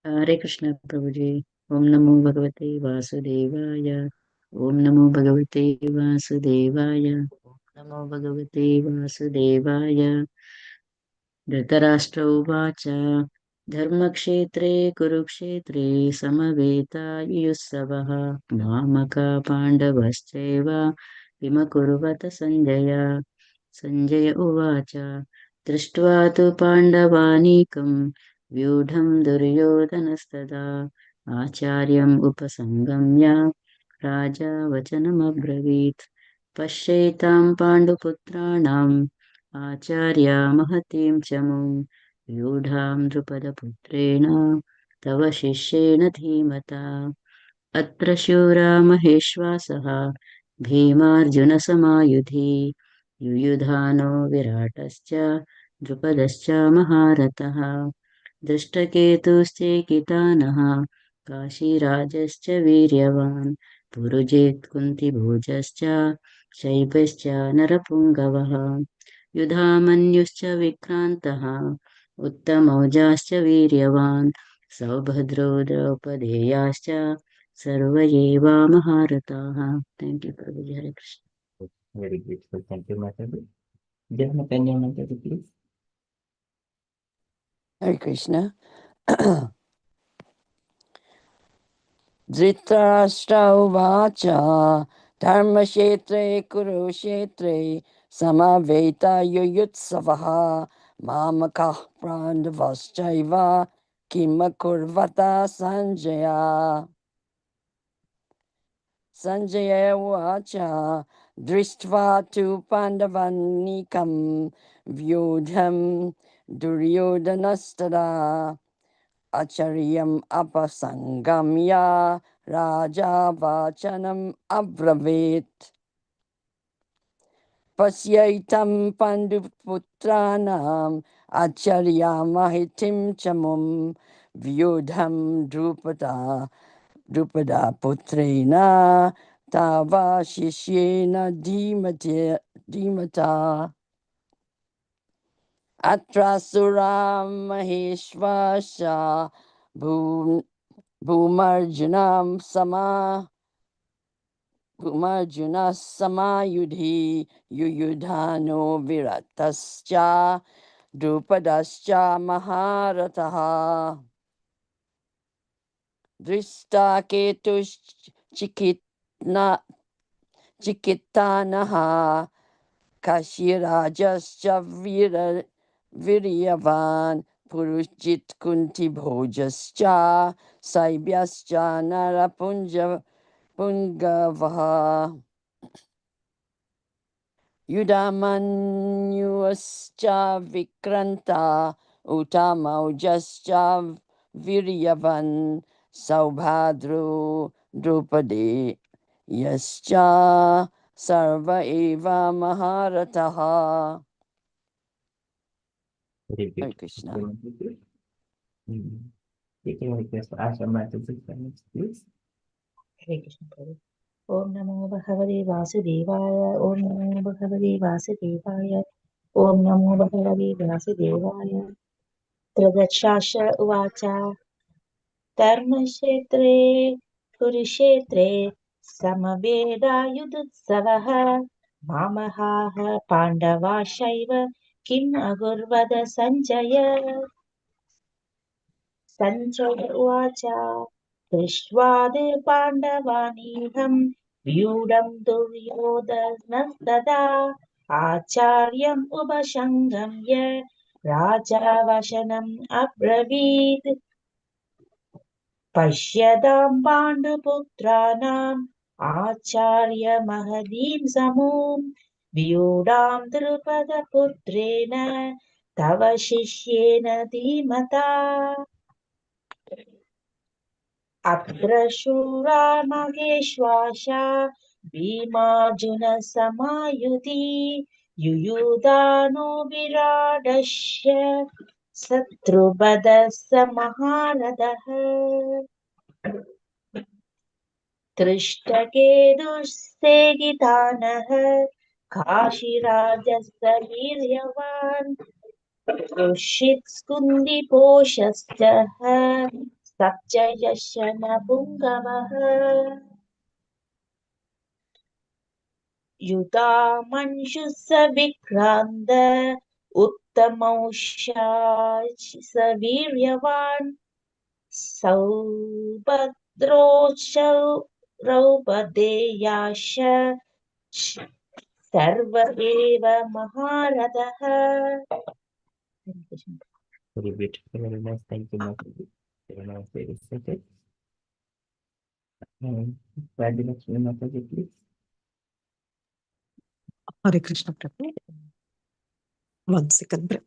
Hare Krishna Prabhuji. Om Namo Bhagavate Vasudevaya. Om Namo Bhagavate Vasudevaya. Om Namo Bhagavate Vasudevaya. Dhritarashtra उवाच धर्मक्षेत्रे कुरुक्षेत्रे समवेतायुत्सवः मामका पाण्डवश्चैव किमकुर्वत सञ्जय। सञ्जय उवाच दृष्ट्वा तु पाण्डवानीकं व्यूढं दुर्योधनस्तदा आचार्यम् उपसंगम्य राजा वचनमब्रवीत्। पश्यैतां पाण्डुपुत्राणाम् आचार्या महतीं च मुं व्यूढां द्रुपदपुत्रेण तव शिष्येण धीमता। अत्र शूरा महेश्वासः भीमार्जुनसमायुधि युयुधानो विराटश्च द्रुपदश्च महारथः। दृष्टकेतुश्चेकितानः काशीराजश्च वीर्यवान् पुरुजित् कुन्तिभोजश्च शैब्यश्च नरपुङ्गवः युधामन्युश्च विक्रान्तः उत्तमौजाश्च वीर्यवान् सौभद्रो द्रौपदेयाश्च सर्व एव महारथाः। Thank you, Prabhuji. Hare Krishna. Very grateful. Thank you, Mataji. Jhanakanya Mataji, please. Hare Krishna. Dhritarashtra uvacha dharmashetre kurukshetre samaveta yuyutsavaha mamakah pandavaschaiva kimakurvata sanjaya. Sanjaya uvacha drishtva tu pandavanikam vyudham duryodhanastada acharyam apasangamya raja vachanam abravit. Pasyaitam panduputranam acharya mahitim chamum vyudham drupada putrena tava shishyena dhimata. Atrasuram maheshvasha Bhumarjunam samayudhi yuyudhano viratascha drupadascha maharataha. Drista ketush chikitanaha kashirajascha viryavan puruchit kunti bhojascha saibhyascha narapungavaha yudamanyuscha vikranta utamaujascha viryavan saubhadro drupade yascha sarva eva maharataha. Very Hare good. Krishna. Mm. Taking a request for Ashram Master 6 minutes, please. Hare Krishna Prabhu. Om Namo Bhagavate Vasudevaya. Om Namo Bhagavate Vasudevaya. Om Namo Bhagavate Vasudevaya. Tridakshasha Uvacha. Dharmashetre Kurukshetre Samaveda Mamahaha Pandavashaiva Kim Agurvada Sanjaya Sanjaya Uvacha Drishtvad Pandavaniham Vyudam Duryodhanastada Acharyam Ubashangamya Raja Vashanam Abravit Pashyadam Panduputraणाम् Acharya Mahadim Samum Vyudam Drupadaputreణ Tava Shishyena Dhimata Atra Shura Maheshwasha Bhimajuna Samayuti Yuyudano Viradasya Satrubhadasa Maharadaha दृष्टकेतुस्तेगितानः काशीराजस्य वीर्यवान् ऋषित्स्कुन्दिपोषश्च सप्तयशनपुङ्गवः युतामंशुः स विक्रान्त उत्तमौषाः स वीर्यवान् सौभद्रोऽसौ रौपदेयाश सर्व एव महारथः Very beautiful, very nice. Thank you, Mataji. Very nice, very recited. Radhilakshmi Mataji, please. Hare Krishna Prabhu. 1 second. Break.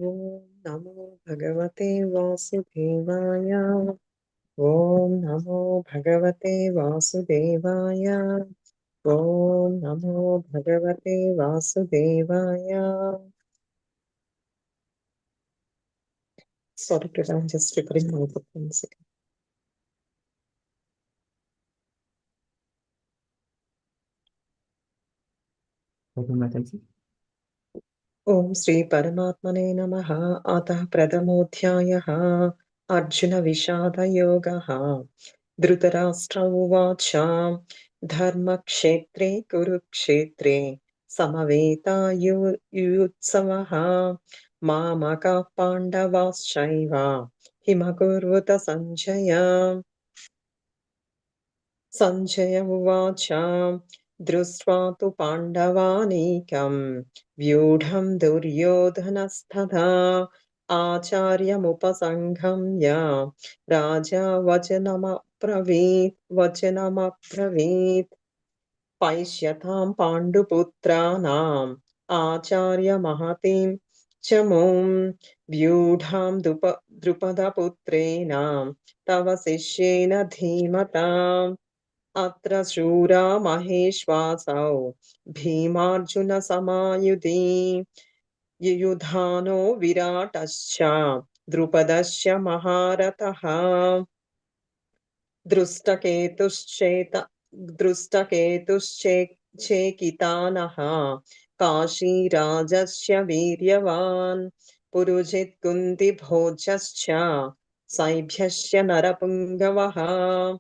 Om Namo Bhagavate Vasudevaya. Om Namo Bhagavate Vasudevaya. Om Namo Bhagavate Vasudevaya. Sorry, Prabhu, I'm just preparing my book. 1 second. Radhi Mataji. Om Sri Paramatmane Namaha. Atah Pradhamodhyayah. Arjuna Vishada Yogaha. Dhritarashtra Uvacha. Dharma Kshetre Kurukshetre. Samaveta Yutsavaha. Mamaka Pandavaschaiva. Himakurvuta Sanjaya. Sanjaya Uvacha Drusva tu Pandavanekam Vyudham Duryodhanasthatha Acharyamupasanghamya Raja Vachanamapravit Paishyatam Panduputranam Acharya Mahatim Chamum Vyudham Drupadaputrenam Tava Sishyena Dhimatam Atra Shura Maheshwasau Bhimarjuna Samayudi Yuyudhano Viratascha Drupadasya Maharataha Drustaketuschekitanaha Kashi Rajasya Viryavan Purujit Kundi Bhojascha Saibhyasya Narapungavaha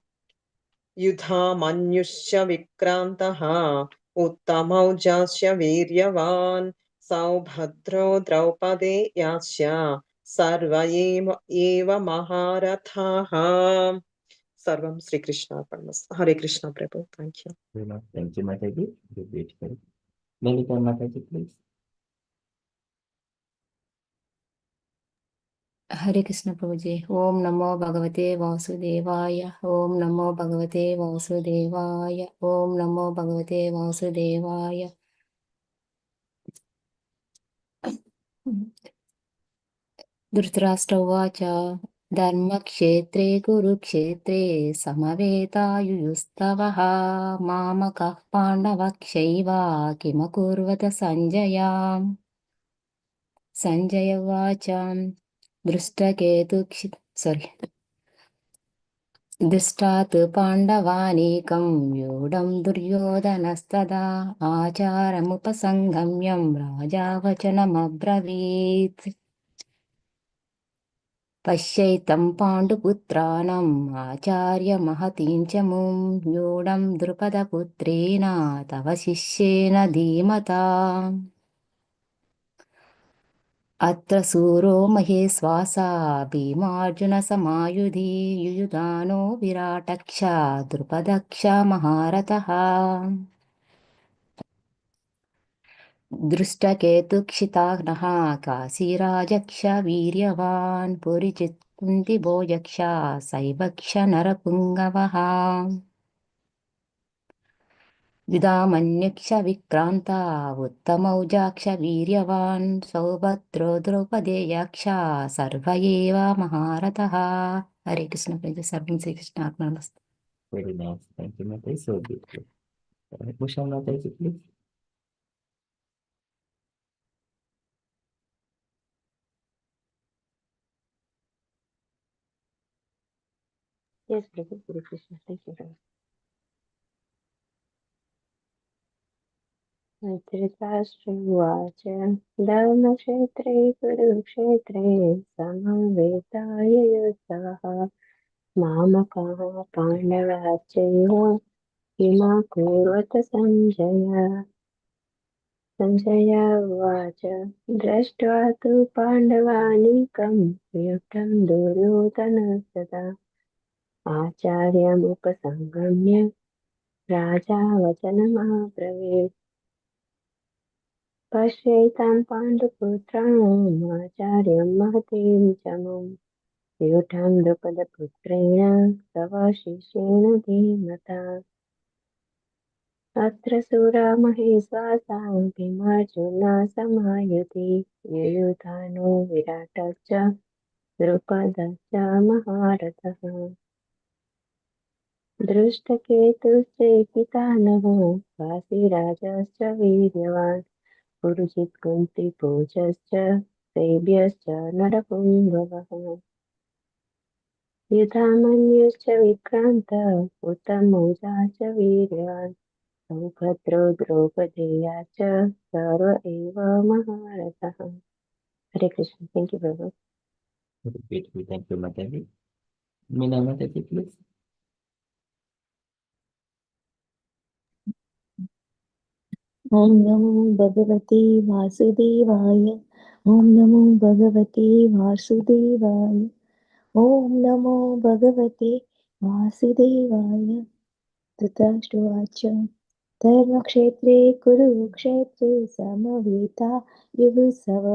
Yudhamanyusya Vikrantaha Uttamaujasya Viryavan Saubhadro Draupade Sarva eva Maharathaha. Sarvam Sri Krishna Parmas. Hare Krishna Prabhu. Thank you. Very nice. Thank you, Mataji. Very beautiful. Lalita Mataji, please. Hare Krishna Prabhuji. Om Namo Bhagavate Vasudevaya. Om Namo Bhagavate Vasudevaya. Om Namo Bhagavate Vasudevaya. Dhritarashtra Uvacha धर्मक्षेत्रे कुरुक्षेत्रे समवेतायुयुस्तवः मामकः पाण्डवक्षैव किमकुर्वत सञ्जय सञ्जय उवाच दृष्टात् पाण्डवानीकं व्यूढं दुर्योधनस्तदा आचारमुपसङ्गम्यं राजा वचनमब्रवीत् पश्यैतं पाण्डुपुत्राणाम् आचार्यमहतीं च मुं व्यूढं द्रुपदपुत्रेण तव शिष्येन धीमता अत्र सूरो महेश्वासा भीमार्जुनसमायुधि युयुधानो विराटक्ष द्रुपदक्ष महारथः दृष्टकेतुक्षिताग्नः काशीराजक्ष वीर्यवान् पुरिचित्कुन्तिभोजक्ष सैवक्ष नरपुङ्गवः युधामन्यक्ष विक्रान्ता उत्तमौजाक्ष वीर्यवान् सौभद्रो द्रौपदेयाक्ष सर्व एव महारथः हरे कृष्ण प्रिय सर्वं श्रीकृष्णार्पणमस्तु Very nice. Thank you, Mataji. So beautiful. Bhushan Mataji, please. Yes, Prabhu, Hare Krishna. Thank you, Prabhu. धृतराष्ट्रमुवाच धर्मक्षेत्रे कुरुक्षेत्रे समवेतायुयुत्सवः मामकाः पाण्डवाश्चैव किमकुर्वत सञ्जय उवाच दृष्ट्वा तु पाण्डवानीकं युक्तं दुर्योधनस्तदा आचार्यमुपसङ्गम्य राजा वचनमब्रवीत् पश्यैतां पाण्डुपुत्राणाम् आचार्यं महतीं च मुं व्यूढं द्रुपदपुत्रेण तव शिष्येण धीमता अत्र सुरा महेश्वासा भीमार्जुना समायुधि युयुधानो विराटश्च द्रुपदश्च महारथः दृष्टकेतुश्चैकितानः काशीराजश्च वीर्यवान् पुरुषित् कुन्तिभोजश्च सेव्यश्च नरपुङ्गवः युधामन्युश्च विक्रान्त उत्तमौजा च वीर्यवान् सौभद्रो द्रौपदेया च सर्व एव महारथः हरे कृष्ण थैंक यू प्रभु Very beautiful. Thank you, Mataji. Meena Mataji, please. ॐ नमो भगवते वासुदेवाय ॐ नमो भगवते वासुदेवाय ॐ नमो भगवते वासुदेवाय धृतराष्ट्रोवाच धर्मक्षेत्रे कुरुक्षेत्रे समवेता युयुत्सव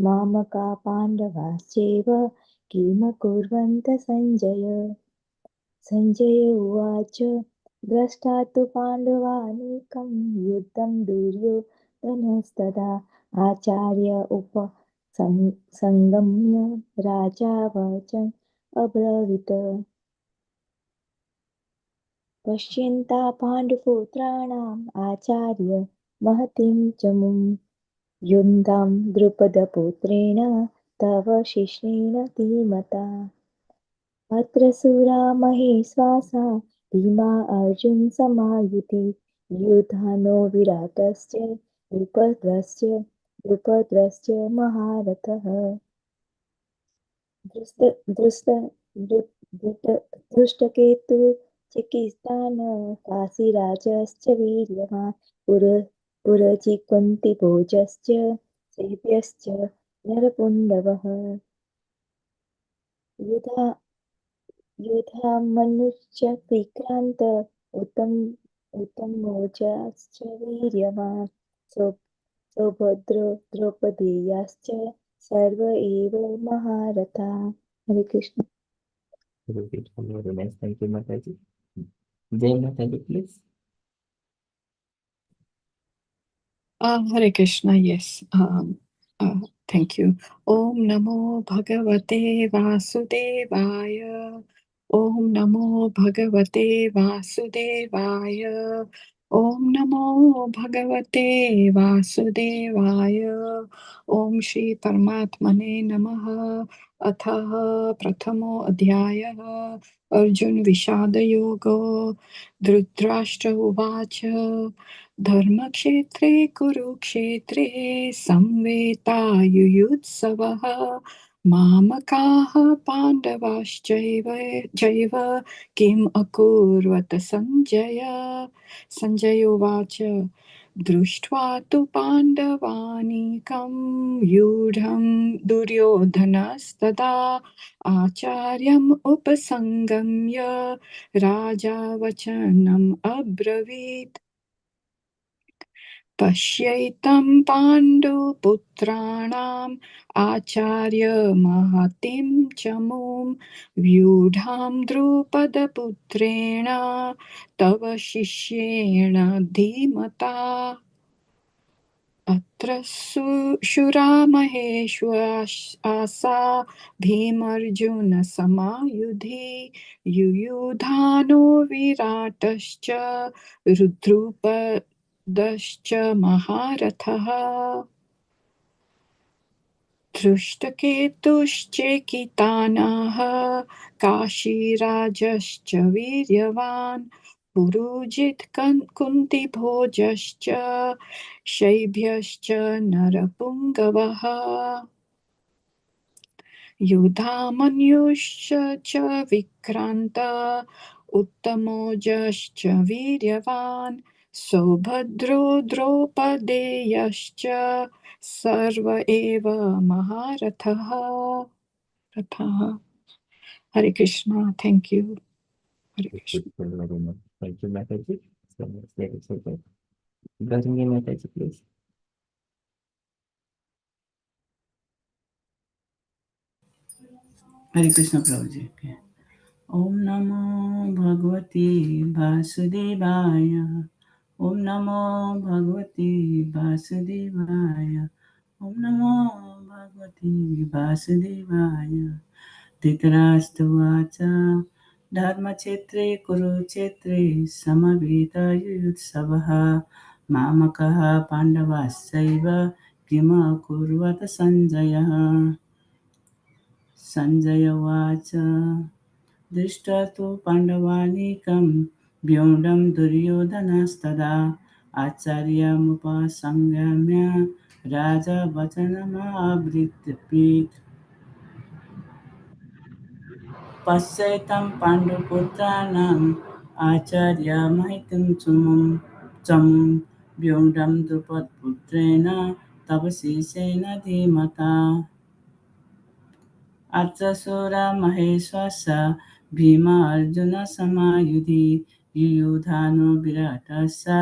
मामका पाण्डवाश्चैव किमकुर्वन्त सञ्जय उवाच द्रष्टा तु पाण्डवानीकं युद्धं दुर्योधनस्तदा आचार्य उपसंगम्य राजा वचन् अब्रवीत् पश्यन्ता पाण्डुपुत्राणाम् आचार्य महतीं च मुं युन्धां द्रुपदपुत्रेण तव शिष्येण धीमता अत्र सुरा महेश्वासा भीमा अर्जुन समायुधि युधानो विराटश्च द्रुपदश्च महारथः दृष्टकेतु चिकित्सान काशीराजश्च वीर्यवान् पुरजिकुन्तिभोजश्च सेव्यश्च नरपुण्डवः युधामनुश्च विक्रान्त उत्तमौजाश्च वीर्यवान् सौभद्रो द्रौपदेयाश्च सर्व एव महारथा हरे Krishna Very beautiful. Very nice. Thank you, Mataji. Jai Mataji, please. Hare Krishna, yes. Thank you. Om Namo Bhagavate Vasudevaya. Om Namo Bhagavate Vasudevaya. Om Namo Bhagavate Vasudevaya. Om Shri Paramatmane Namaha. Atha Prathamo Adhyayah. Arjun Vishada Yogo. Dhritarashtra Uvacha. Dharmakshetre Kurukshetre Samvetaayuyutsavaha Mamakaha Pandavaschaiva Kim Akurvata Sanjaya Sanjaya Uvacha Drushtva tu Pandavanikam Yudham Duryodhanastada Acharyam Upasangamya Raja Vachanam Abravit पश्यैतं पाण्डुपुत्राणाम् आचार्य महतिं च मूं व्यूढां द्रुपदपुत्रेण तव शिष्येण धीमता अत्र शूरा महेश्वासा भीमर्जुनसमायुधि युयुधानो विराटश्च रुद्रुपदश्च महारथः धृष्टकेतुश्चेकितानः काशीराजश्च वीर्यवान् पुरुजित् कुन्तिभोजश्च शैभ्यश्च नरपुङ्गवः युधामन्युश्च च विक्रान्त उत्तमोजश्च वीर्यवान् सौभद्रो द्रौपदेयश्च सर्व एव महारथः रथः Hare Krishna. Thank you. Hare Krishna. Thank you, Mataji. So let's get it started. Gauri Mataji, please. Hare Krishna Prabhuji. Okay. Om Namo Bhagavate Vasudevaya. Om Namo Bhagavate Vasudevaya. Om Namo Bhagavate Vasudevaya. Dhritarashtravacha Dharmachetre Kuruchetre Samaveta Yutsavaha Mamakaha Pandavasaiva Kima Kurvata Sanjaya Sanjaya Vacha दृष्ट्वा तु पाण्डवानीकं व्योढं दुर्योधनस्तदा आचार्यमुपसंगम्य राजा वचनमावृत्तीत् पश्यैतं पाण्डुपुत्राणाम् आचार्यमहितं चमुं व्योढं द्रुपदपुत्रेण तव शेषेण धीमता अत्रशूरा महेश्वासा भीमा अर्जुनसमायुधि युयुधानो विराटस्य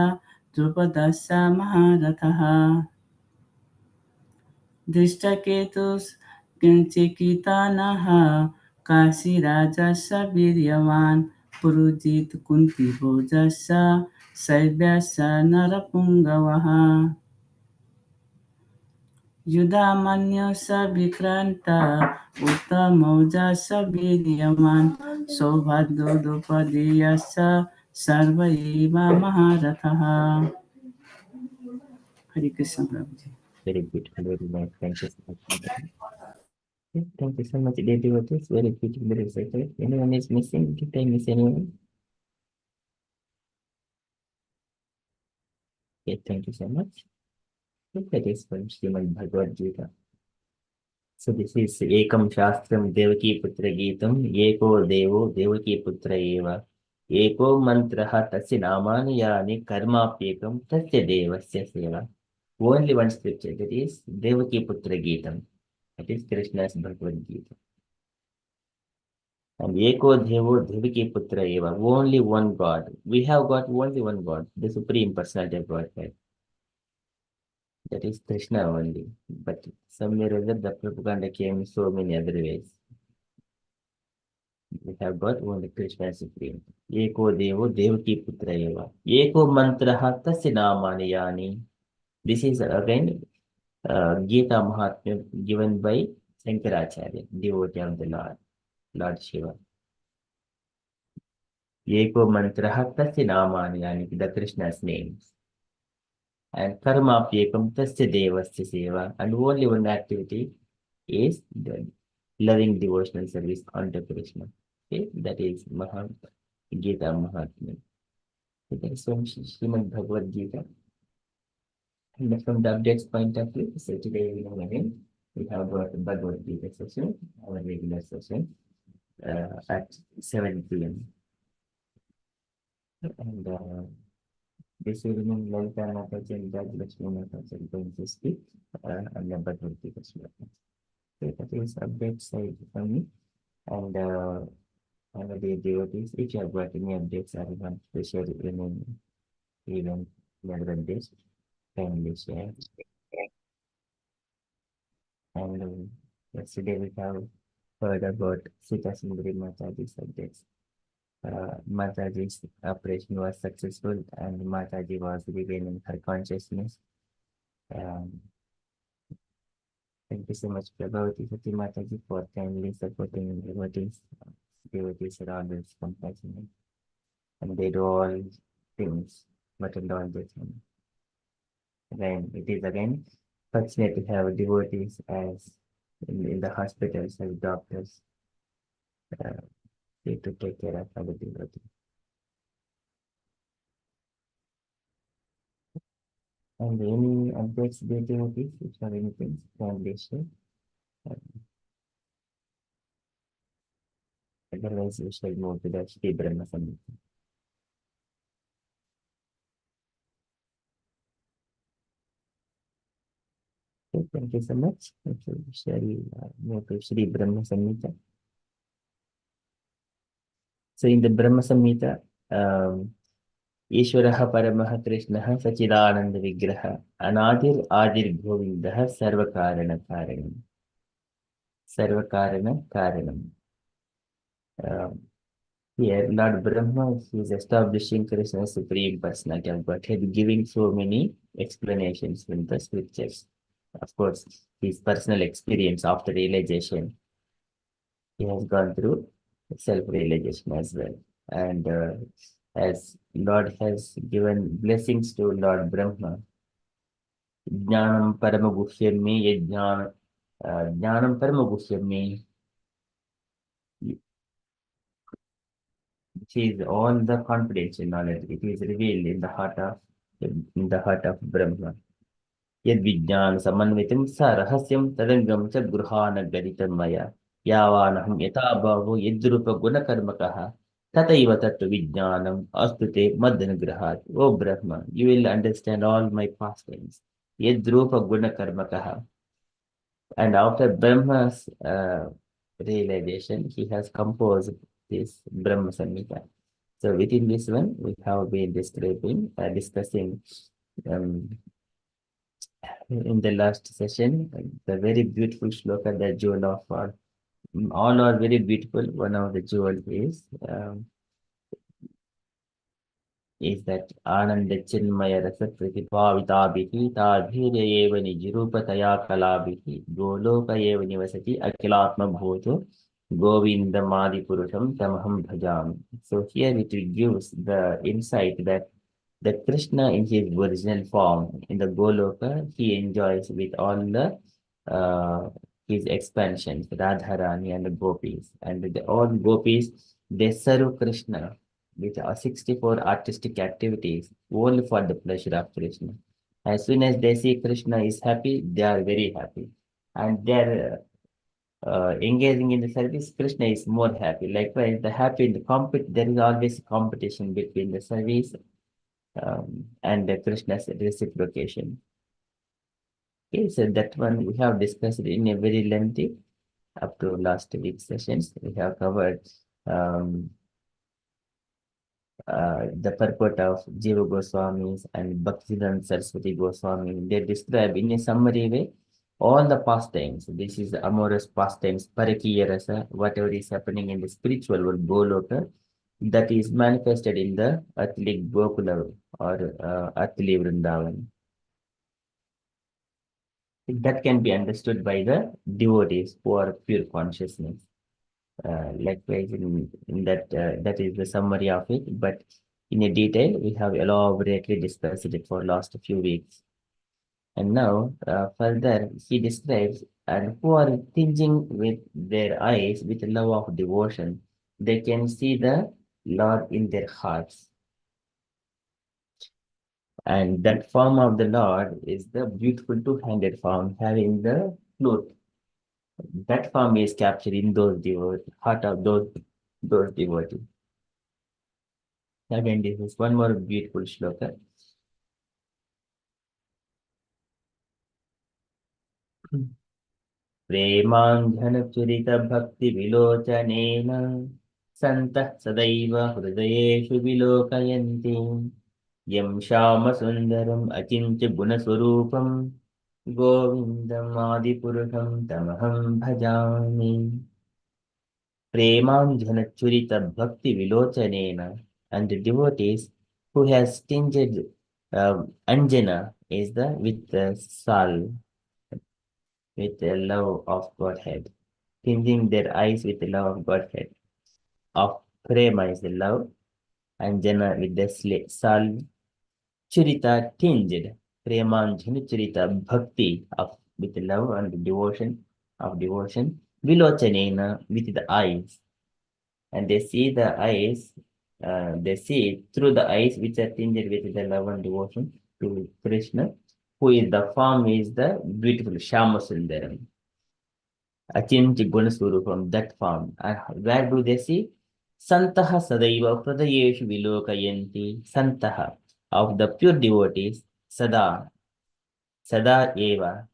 द्रुपदस्य महारथः दृष्टकेतुश्चेकितानः काशीराजस्य वीर्यवान् पुरुजित् कुन्तिभोजस्य शैब्यस्य नरपुङ्गवः युधामन्युश्च विक्रान्त उत्तमौजाश्च वीर्यवान् सौभद्रो द्रौपदेयश्च सर्व एव महारथः हरे कृष्ण प्रभु जी Very beautiful, very nice. Thank you so much, Mataji. Okay, thank you so much, dear devotees. Very beautiful recited. Anyone is missing? Did I miss anyone? Okay, thank you so much. Look at this from Srimad Bhagavad Gita. So this is Ekam Shastram Devaki Putra Geetam Eko Devo Devaki Putra Eva Eko Mantraha Tasya Namani Yani Karmapyekam Tasya Devasya Seva. Only one scripture, that is Devaki Putra Geetam. That is Krishna's Bhagavad Gita. And Eko Devo Devaki Putra Eva. Only one God. We have got only one God, the Supreme Personality of Godhead. That is Krishna only. But somewhere or other, the propaganda came so many other ways. We have got only Krishna Supreme. Eko Devo Devaki Putra Eva. Eko Mantraha Tasya Namani Yani. This is again Gita Mahatmya given by Shankaracharya, devotee of the Lord Shiva. Eko mantraha tasya namani, yani the Krishna's names. And karma apyekam tasya devasya seva. And only one activity is the loving devotional service unto Krishna. Okay, that is Gita Mahatmya. Okay, so Srimad Bhagavad Gita. And from the updates point of view, so today we know again, we have got the Bhagavad Gita session, our regular session, at 7 p.m. And this evening, Lalita Mataji and Judge Lakshmi Mataji are going to speak on the Bhagavad Gita Shlaka. So that is updates from me. And all the devotees, if you have got any updates or want to share any event relevant days, kindly share. And yesterday we have heard about Sita Sundari Mataji's updates. Mataji's operation was successful and Mataji was regaining her consciousness. Thank you so much, Prabhavati Sati Mataji, for kindly supporting devotees. Devotees are always compassionate and they do all things, but in all the time. Then it is again fortunate to have devotees as in the hospitals as doctors to take care of other devotees. And any updates, devotees, if you have anything, kindly share. Otherwise, we shall move to the Shri Brahma Samhita. Okay, thank you so much. Okay, we shall move to Shri Brahma Samhita. So in the Brahma Samhita, Ishwaraha Paramaha Krishnaha Sachidananda Vigraha Anadir Adir Govindaha Sarvakarana Karanam. Sarvakarana Karanam. Here, Lord Brahma is establishing Krishna's supreme personality of Godhead, giving so many explanations in the scriptures. Of course, his personal experience after realization, he has gone through self-realization as well. And as Lord has given blessings to Lord Brahma, Jnanam Paramaguhyami, Jnanam Paramaguhyami, which is all the confidential knowledge. It is revealed in the heart of Brahma. Yad Vijnana Samanvitam Sa Rahasyam Tadangam Cha Gruhana Gaditam Maya Yavanaham Yata Bhavo Yadrupa Gunakarmakaha Tataiva Tattva Vijnanam Astute Madanagrahat. O Brahma, you will understand all my pastimes. Yadrupa Gunakarmakaha. And after Brahma's realization, he has composed this Brahma Samhita. So within this one, we have been discussing in the last session the very beautiful shloka, the jewel of all are very beautiful. One of the jewel is that Ananda Chinmaya Rasa Pratibhavitabihi Tadhirya Eva Nijrupataya Kalabihi Goloka Eva Nivasati Akilatma Bhoto Govinda Madi Purusham Tamaham Bhajam. So here it gives the insight that the Krishna in his original form in the Goloka, he enjoys with all the his expansions, Radharani and the Gopis. And all Gopis, they serve Krishna with 64 artistic activities only for the pleasure of Krishna. As soon as they see Krishna is happy, they are very happy. And they are engaging in the service, Krishna is more happy. Likewise, the happy in the there is always competition between the service and the Krishna's reciprocation. Okay, so that one we have discussed in a very lengthy up to last week's sessions. We have covered the purport of Jiva Goswamis and Bhaktivedanta Saraswati Goswami. They describe in a summary way all the pastimes. This is the amorous pastimes, Parakiya Rasa, whatever is happening in the spiritual world, Goloka, that is manifested in the Earthly Gokula or Earthly Vrindavan. that can be understood by the devotees who are pure consciousness. Likewise, in that is the summary of it. But in a detail, we have elaborately discussed it for last few weeks. And now, further, he describes, and who are tinging with their eyes with love of devotion, they can see the Lord in their hearts. And that form of the Lord is the beautiful two-handed form having the flute. That form is captured in those devotees, heart of those devotees. Again, this is one more beautiful shloka. प्रेमाञ्जनचुरितभक्तिविलोचनेन सन्तः सदैव हृदयेषु विलोकयन्ति यं श्यामसुन्दरम् अचिन्त्यगुणस्वरूपं गोविन्दम् आदिपुरुषं तमहं भजामि प्रेमाञ्जनचुरितभक्तिविलोचनेन. And the devotees who has tinged Anjana is the with the sal, with the love of Godhead, tinging their eyes with the love of Godhead. Of Prema is the love, Anjana with the sal, Churita tinged, Premanjana Churita bhakti of with the love and the devotion of devotion, Vilochanena with the eyes, and they see the eyes, they see through the eyes which are tinged with the love and devotion to Krishna, who is the form is the beautiful Shama Sundaram. Achinti Gunaswarupam, that form. Where do they see? Santaha Sadaiva Pradayeshu Vilokayanti. Santaha of the pure devotees, Sada, Sada Eva,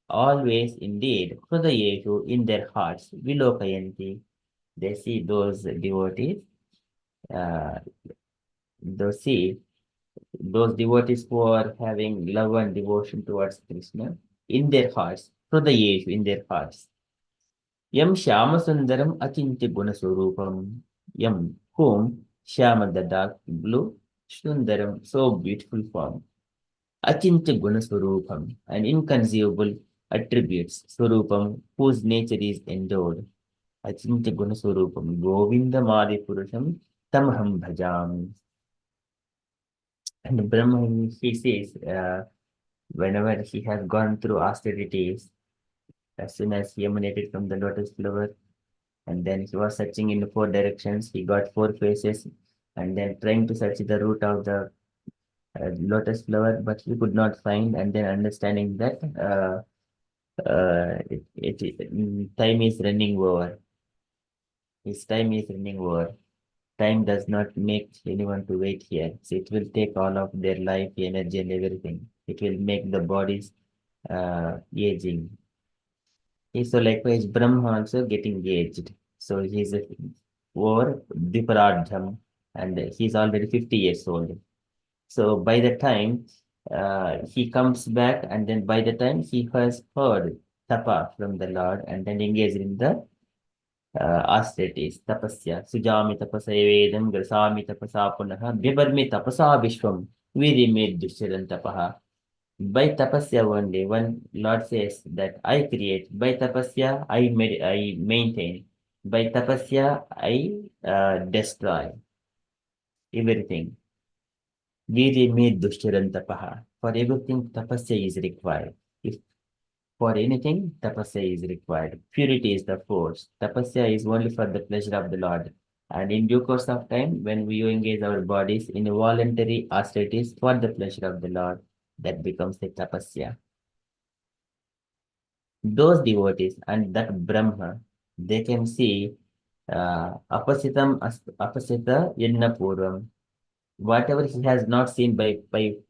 always indeed, Pradayeshu in their hearts, Vilokayanti. They see those devotees, those devotees who are having love and devotion towards Krishna in their hearts, Pradayeshu in their hearts. Yam Shama Sundaram Achinti Gunaswarupam. Yam, whom Shama the dark blue, Sundaram, so beautiful form. Achinti Gunaswarupam, an inconceivable attributes, Swarupam, whose nature is endowed. Achinti Gunaswarupam, Govinda Madi Purusham, Tamaham Bhajami. And Brahma, he says, whenever he has gone through austerities, as soon as he emanated from the lotus flower, and then he was searching in the four directions, he got four faces, and then trying to search the root of the lotus flower, but he could not find, and then understanding that time is running over. His time is running over. Time does not make anyone to wait here. So it will take all of their life, energy, and everything. It will make the bodies aging. So likewise, Brahma also getting aged. So he's over Diparadham, and he's already 50 years old. So by the time he comes back, and then by the time he has heard tapa from the Lord, and then engaged in the austerities, tapasya, sujami tapasa evedam, grasami tapasa punaha, bibarmi tapasa vishwam, virime dushiran tapaha. By tapasya only, one Lord says that I create. By tapasya, I maintain. By tapasya, I destroy everything. Virime dushiran tapaha. For everything, tapasya is required. If for anything, tapasya is required. Purity is the force. Tapasya is only for the pleasure of the Lord. And in due course of time, when we engage our bodies in voluntary austerities for the pleasure of the Lord, that becomes the tapasya. Those devotees and that Brahma, they can see apasitam apasita yenna purvam. Whatever he has not seen by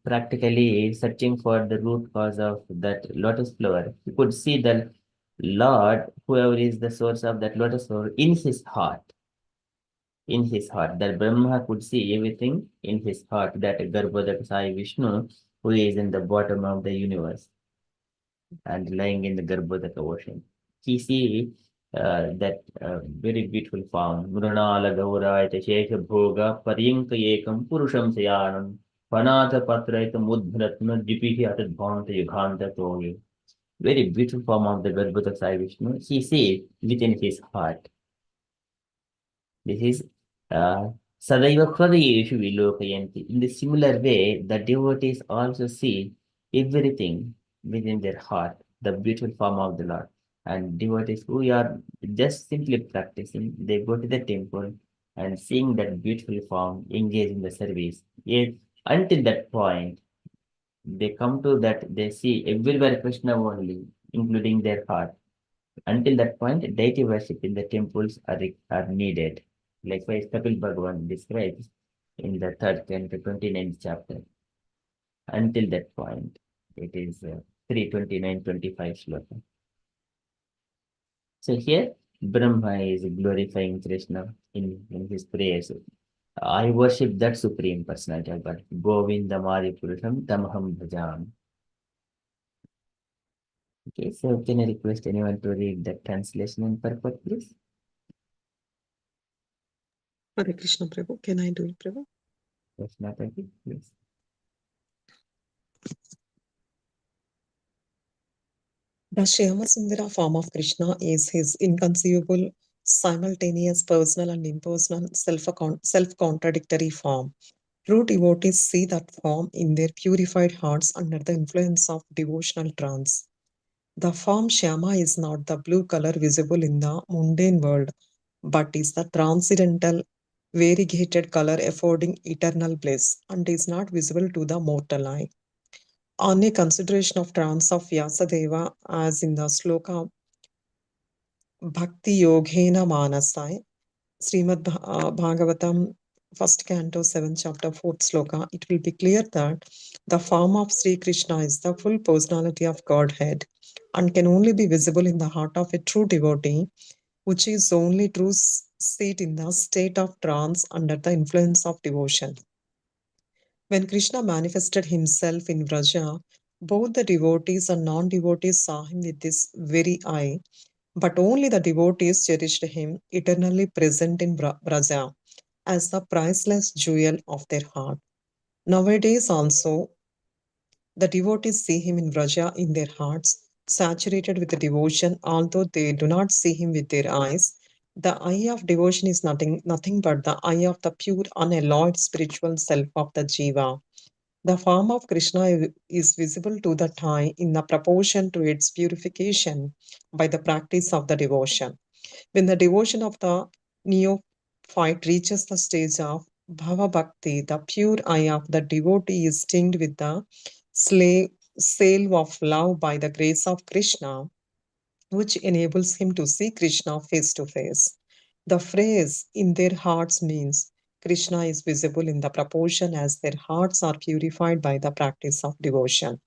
practically searching for the root cause of that lotus flower, he could see the Lord, whoever is the source of that lotus flower, in his heart. In his heart. That Brahma could see everything in his heart, that Garbhodak Sai Vishnu, who is in the bottom of the universe and lying in the Garbhodaka ocean. He see that very beautiful form. Mrunala Gaurayata Shekha Bhoga Parinka Ekam Purusham Sayanam Panatha Patraita Mudbharatna Dipihi Atadbhanta Yughanta Togi. very beautiful form of the Garbhuta Sai Vishnu. He says within his heart. This is Sadaiva Hradayeshu Vilokayanti. In the similar way, the devotees also see everything within their heart, the beautiful form of the Lord. And devotees who are just simply practicing, they go to the temple and seeing that beautiful form, engage in the service. Yet, until that point, they come to that, they see everywhere Krishna only, including their heart. Until that point, deity worship in the temples are needed. Likewise, Kapil Bhagavan describes in the third canto, 29th chapter. Until that point, it is 329-25 sloka. So here, Brahma is glorifying Krishna in his prayers. I worship that Supreme Personality of God. Govinda Mari Purusham Tamaham Bhajam. Okay, so can I request anyone to read the translation and purport, please? Hare Krishna, Prabhu. Can I do it, Prabhu? Yes, Mataji, please. The Shyamasundara form of Krishna is his inconceivable, simultaneous, personal and impersonal, self-contradictory form. True devotees see that form in their purified hearts under the influence of devotional trance. The form Shyama is not the blue color visible in the mundane world, but is the transcendental, variegated color affording eternal bliss and is not visible to the mortal eye. On a consideration of trance of Vyasadeva, as in the sloka Bhakti Yogena Manasai, Srimad Bhagavatam, first canto, 7th chapter, 4th sloka, it will be clear that the form of Sri Krishna is the full personality of Godhead and can only be visible in the heart of a true devotee, which is only true seat in the state of trance under the influence of devotion. When Krishna manifested himself in Vraja, both the devotees and non-devotees saw him with this very eye, but only the devotees cherished him, eternally present in Vraja, as the priceless jewel of their heart. Nowadays also, the devotees see him in Vraja in their hearts, saturated with devotion, although they do not see him with their eyes. The eye of devotion is nothing but the eye of the pure, unalloyed spiritual self of the Jiva. The form of Krishna is visible to the eye in the proportion to its purification by the practice of the devotion. When the devotion of the neophyte reaches the stage of Bhava Bhakti, the pure eye of the devotee is tinged with the slave, salve of love by the grace of Krishna, which enables him to see Krishna face to face. The phrase in their hearts means Krishna is visible in the proportion as their hearts are purified by the practice of devotion.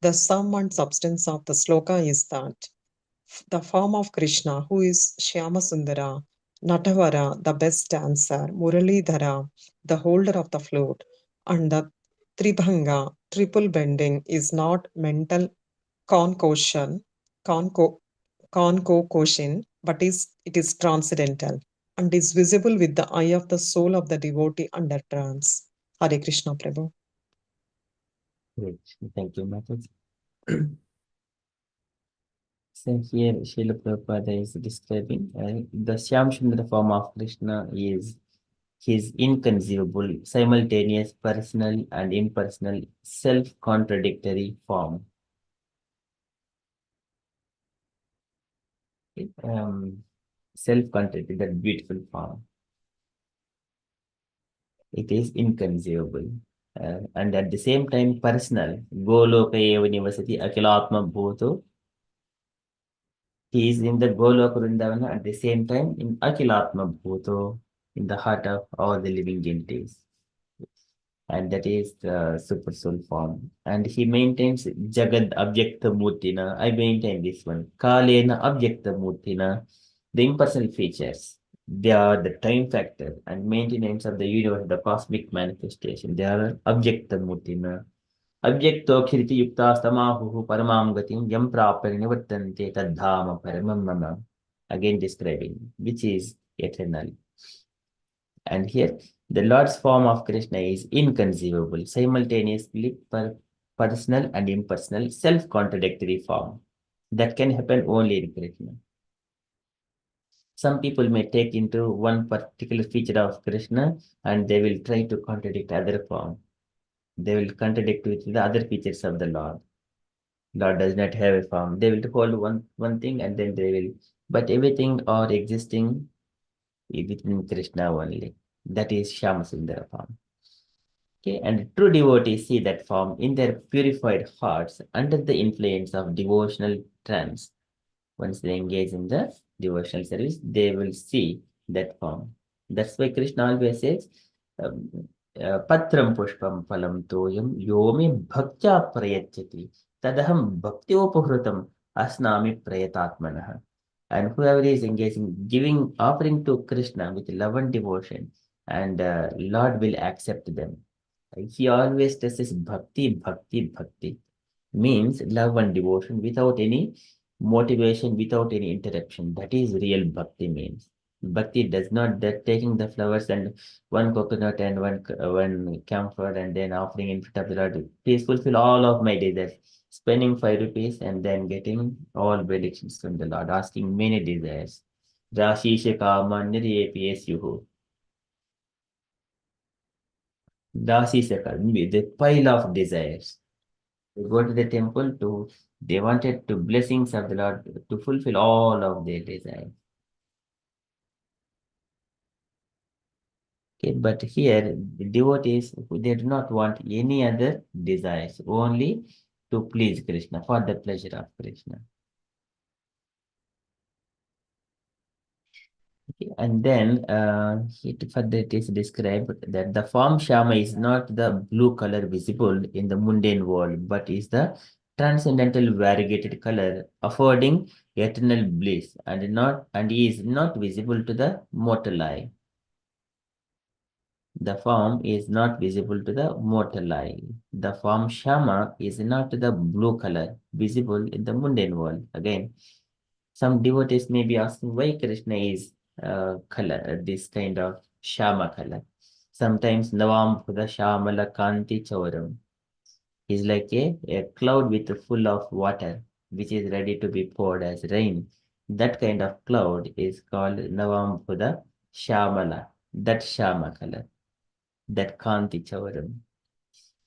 The sum and substance of the sloka is that the form of Krishna, who is Shyamasundara, Natavara, the best dancer, Muralidhara, the holder of the flute, and the Tribhanga, triple bending, is not mental concoction, conco, concoction, but it is transcendental and is visible with the eye of the soul of the devotee under trance. Hare Krishna, Prabhu. Great. Thank you, Mataji. So here, Srila Prabhupada is describing the Shyam form of Krishna is his inconceivable, simultaneous, personal and impersonal, self-contradictory form. Self-contradictory, that beautiful form. It is inconceivable. And at the same time, personal. Goloka eva nivasati akilatma bhuto. He is in the Goloka Vrindavana at the same time in Akilatma Bhuto, in the heart of all the living entities. And that is the super soul form. And he maintains Jagad Abhyakta Murtina. I maintain this one. Kalena Abhyakta Murtina. The impersonal features. They are the time factor and maintenance of the universe, the cosmic manifestation. They are Abhyakta Murtina. अव्यक्तोऽखिलति युक्तास्तमाहुः परमां गतिं यं प्राप्य निवर्तन्ते तद्धाम परमं मम. Again describing which is eternal. And here the Lord's form of Krishna is inconceivable, simultaneously personal and impersonal, self-contradictory form. That can happen only in Krishna. Some people may take into one particular feature of Krishna and they will try to contradict other form. They will contradict with the other features of the Lord. Lord does not have a form. They will hold one thing and then they will, but everything are existing within Krishna only. That is Shama Sundara form. Okay, and true devotees see that form in their purified hearts under the influence of devotional trance. Once they engage in the devotional service, they will see that form. That's why Krishna always says, um, Patram Pushpam Phalam Toyam Yomi Bhaktya Prayachati Tadaham Bhaktyopuhrutam Asnami Prayatatmanaha. And whoever is engaging, giving, offering to Krishna with love and devotion, and Lord will accept them. He always stresses bhakti, bhakti, bhakti. Means love and devotion without any motivation, without any interruption. That is real bhakti means. Bhakti does not that taking the flowers and one coconut and one camphor and then offering in front of the Lord. Please fulfill all of my desires. Spending 5 rupees and then getting all benedictions from the Lord, asking many desires. Rashisha kama niryepiyesyuhu. Rashisha kama, the pile of desires. They go to the temple to, they wanted to blessings of the Lord to fulfill all of their desires. Okay, but here the devotees, they do not want any other desires, only to please Krishna, for the pleasure of Krishna. Okay, and then further it is described that the form Shama is not the blue color visible in the mundane world, but is the transcendental variegated color affording eternal bliss and is not visible to the mortal eye. The form is not visible to the mortal eye. The form Shama is not the blue color visible in the mundane world. Again, some devotees may be asking why Krishna is color, this kind of Shama color. Sometimes Navam Bhuda Shamala Kanti Chauram is like a cloud with full of water, which is ready to be poured as rain. That kind of cloud is called Navam Bhuda Shamala, that Shama color, that Kanti Chauram.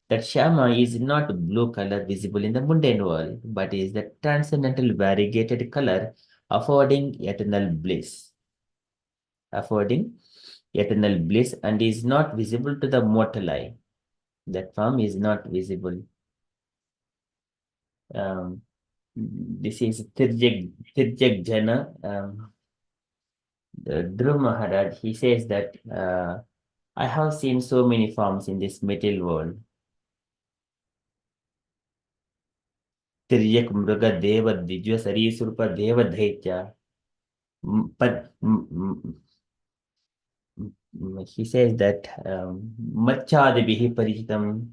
That Shama is not blue color visible in the mundane world, but is the transcendental variegated color affording eternal bliss. Affording eternal bliss and is not visible to the mortal eye. That form is not visible. This is Tirjak Jana. Dhruv Maharaj, he says that I have seen so many forms in this material world. Tirjak Mruga Deva Dijwa Sarisurpa Deva Dhaitya. But he says that Machadibihi Parichitam.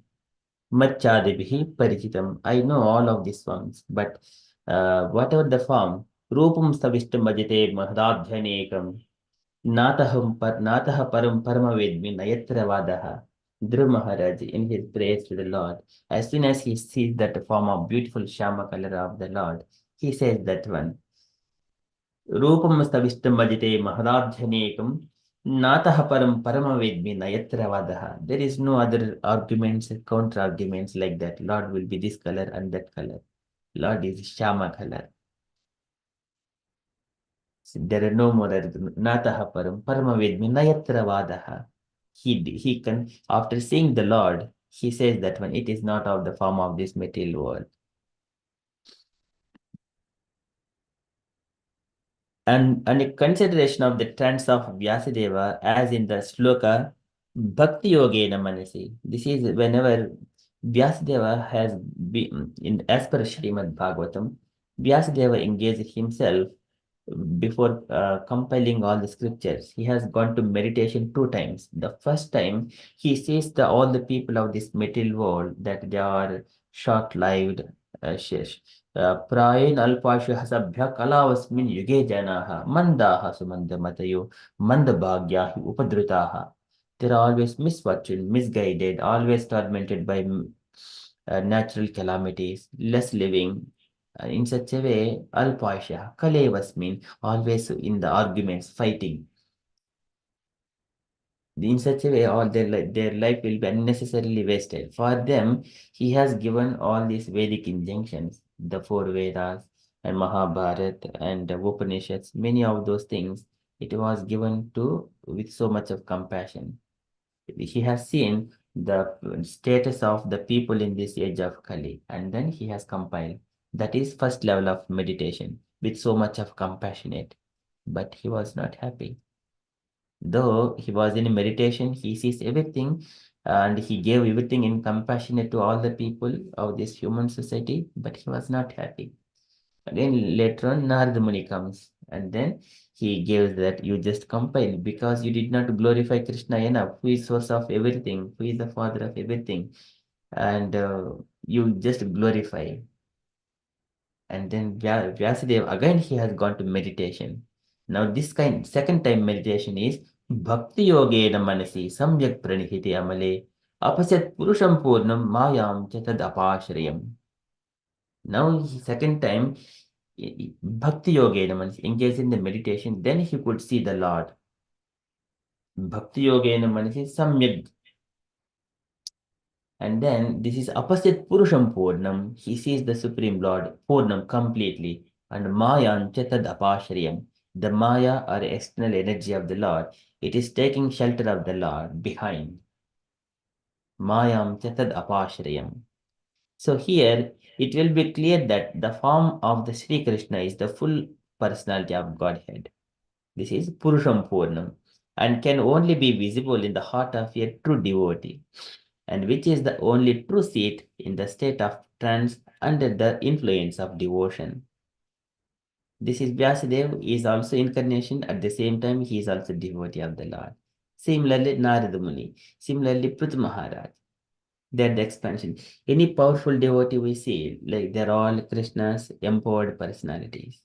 Machadibihi Parichitam. I know all of these forms, but whatever the form, Rupam Savishtam Bhajate Mahadadhyanekam. Nataham Nataha Param Paramavedmi Nayatra Vadaha. Dhruv Maharaj in his praise to the Lord, as soon as he sees that form of beautiful Shama color of the Lord, he says that one. Rupam Stavistam Bhajate Mahadadhyanekam. Nataha Param Paramavedmi Nayatra Vadaha. There is no other arguments, counter arguments like that. Lord will be this color and that color. Lord is Shama color. There are no more Nataha Param Paramavedmi Nayatra Vadaha. He can, after seeing the Lord, he says that when it is not of the form of this material world. And a consideration of the trends of Vyasadeva as in the sloka Bhakti Yogena Manasi. This is whenever Vyasadeva has been, as per Srimad Bhagavatam, Vyasadeva engaged himself before compiling all the scriptures. He has gone to meditation 2 times. The first time, he sees all the people of this material world that they are short-lived, Prayen alpashu hasabhya kalavasmin yuge janaha mandaha sumandamatayo mandabhagyahi upadrutaha. They are always misfortune, misguided, always tormented by natural calamities, less living, In such a way, Alpaisha, Kalevasmin, always in the arguments, fighting. In such a way, all their life will be unnecessarily wasted. For them, he has given all these Vedic injunctions, the four Vedas and Mahabharata and the Upanishads, many of those things. It was given to with so much of compassion. He has seen the status of the people in this age of Kali, and then he has compiled. That is first level of meditation with so much of compassionate. But he was not happy. Though he was in meditation, he sees everything and he gave everything in compassionate to all the people of this human society, but he was not happy. Again, later on, Narada Muni comes and then he gives that you just compile because you did not glorify Krishna enough, who is source of everything, who is the father of everything, and you just glorify. And then Vyasadeva, again, he has gone to meditation. Now, this kind, second time meditation is Bhakti Yogena Manasi Samyak Pranihiti Amale Apasat Purusham Purnam Mayam Chatad Apashrayam. Now, second time, Bhakti Yogena Manasi, engaged in the meditation, then he could see the Lord. Bhakti Yogena Manasi Samyak. And then this is Apasit Purusham Purnam. He sees the Supreme Lord Purnam completely. And Mayan Chetad Apashriyam. The Maya or external energy of the Lord. It is taking shelter of the Lord behind. Mayam Chetad Apashriyam. So here it will be clear that the form of the Sri Krishna is the full personality of Godhead. This is Purusham Purnam and can only be visible in the heart of a true devotee, and which is the only true seat in the state of trance under the influence of devotion. This is Vyasadeva is also incarnation, at the same time he is also devotee of the Lord. Similarly, Narada Muni, similarly Prithu Maharaj. They're the expansion. Any powerful devotee we see, like they're all Krishna's empowered personalities.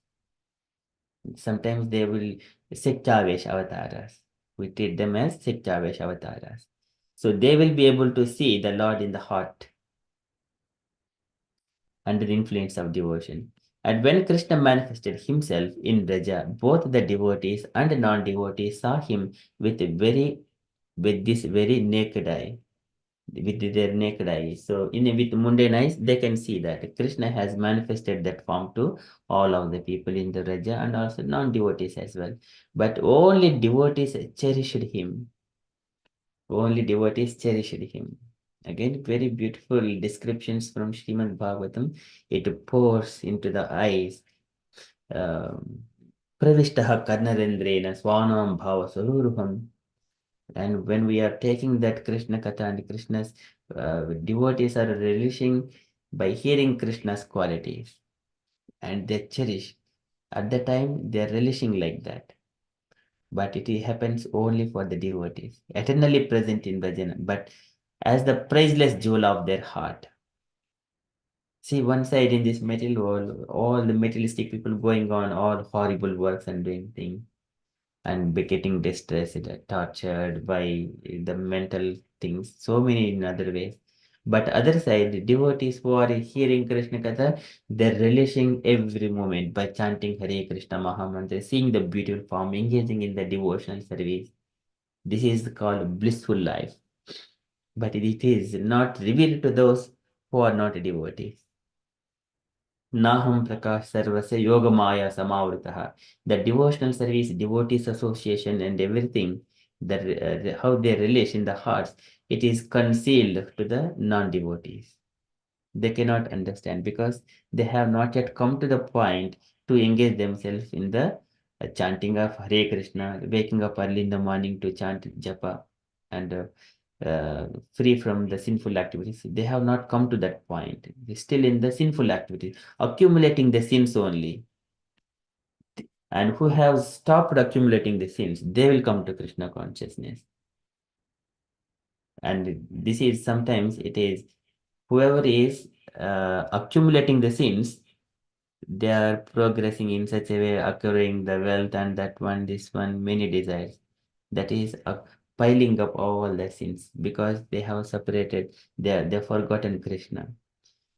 Sometimes they will Sikchavesh avatars. We treat them as Sikchavesh avatars. So they will be able to see the Lord in the heart under the influence of devotion. And when Krishna manifested himself in Raja, both the devotees and non-devotees saw him with this very naked eye, with their naked eyes. So with mundane eyes, they can see that Krishna has manifested that form to all of the people in the Raja and also non-devotees as well. But only devotees cherished him. Only devotees cherished him. Again, very beautiful descriptions from Srimad Bhagavatam. It pours into the eyes. Pravishtaha karnarendrena swanam bhava saruruham. And when we are taking that Krishna Katha and Krishna's devotees are relishing by hearing Krishna's qualities and they cherish. At the time, they are relishing like that. But it happens only for the devotees, eternally present in bhajana, but as the priceless jewel of their heart. See, one side in this material world, all the materialistic people going on all horrible works and doing things and be getting distressed, tortured by the mental things, so many in other ways. But other side, devotees who are hearing Krishna Katha, they're relishing every moment by chanting Hare Krishna Mahamantra, seeing the beautiful form, engaging in the devotional service. This is called blissful life. But it is not revealed to those who are not devotees. Naham Prakash Sarvasya Yoga Maya Samavritaha. The devotional service, devotees association, and everything, that how they relate in the hearts, it is concealed to the non-devotees. They cannot understand because they have not yet come to the point to engage themselves in the chanting of Hare Krishna, waking up early in the morning to chant japa and free from the sinful activities. They have not come to that point. They're still in the sinful activities, accumulating the sins only. And who have stopped accumulating the sins, they will come to Krishna consciousness. And this is sometimes it is whoever is accumulating the sins, they are progressing in such a way, acquiring the wealth and that one, this one, many desires. That is piling up all the sins because they have separated, they forgotten Krishna.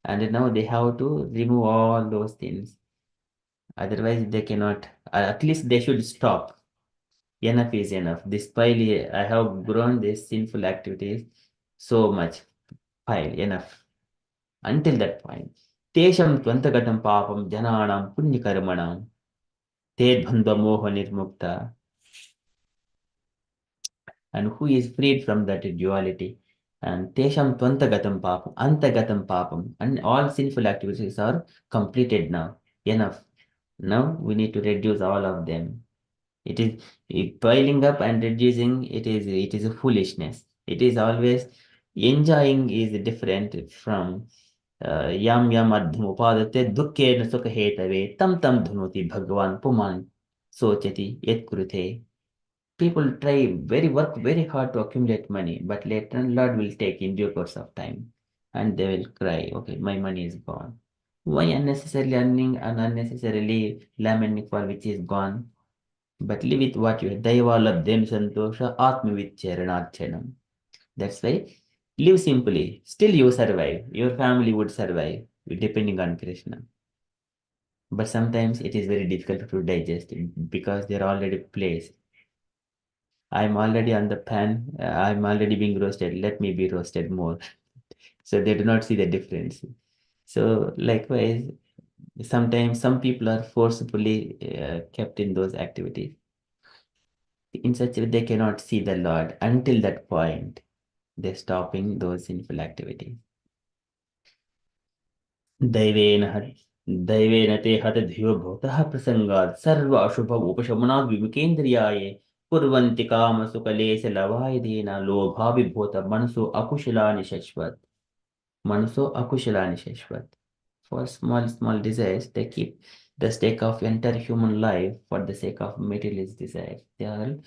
And now they have to remove all those things. Otherwise, they cannot, at least they should stop. Enough is enough. This pile, I have grown these sinful activities so much. Pile, enough. Until that point. Tesham tvantagatam papam jananam punyakarmanam tedbhandva moha nirmukta. And who is freed from that duality? And tesham tvantagatam papam, antagatam papam. And all sinful activities are completed now. Enough. Now we need to reduce all of them. It is piling up and reducing. It is a foolishness. It is always enjoying is different from yam yam adham upadate dukke na sukha hetave tam tam dhunoti bhagwan puman sochati yet kurute. People work very hard to accumulate money, but later on Lord will take in due course of time, and they will cry, okay, my money is gone. Why unnecessarily earning and unnecessarily lamenting for which is gone? But live with what you have. Daiva labdhem santosha atmaviccharanachanam. That's why live simply. Still you survive. Your family would survive depending on Krishna. But sometimes it is very difficult to digest it because they're already placed. I'm already on the pan. I'm already being roasted. Let me be roasted more. So they do not see the difference. So likewise, sometimes some people are forcibly kept in those activities. In such a way, they cannot see the Lord until that point. They're stopping those sinful activities. दैवेन दैवेन ते हतधियो भूतः प्रसंगात् सर्व अशुभ उपशमनात् विमुखेन्द्रियाय कुर्वन्ति काम सुकलेश लवायदेन लोभाभिभूत मनसो अकुशलानि शश्वत् मनसो अकुशलानि शश्वत्. For small desires, they keep the stake of entire human life for the sake of materialist desires. They are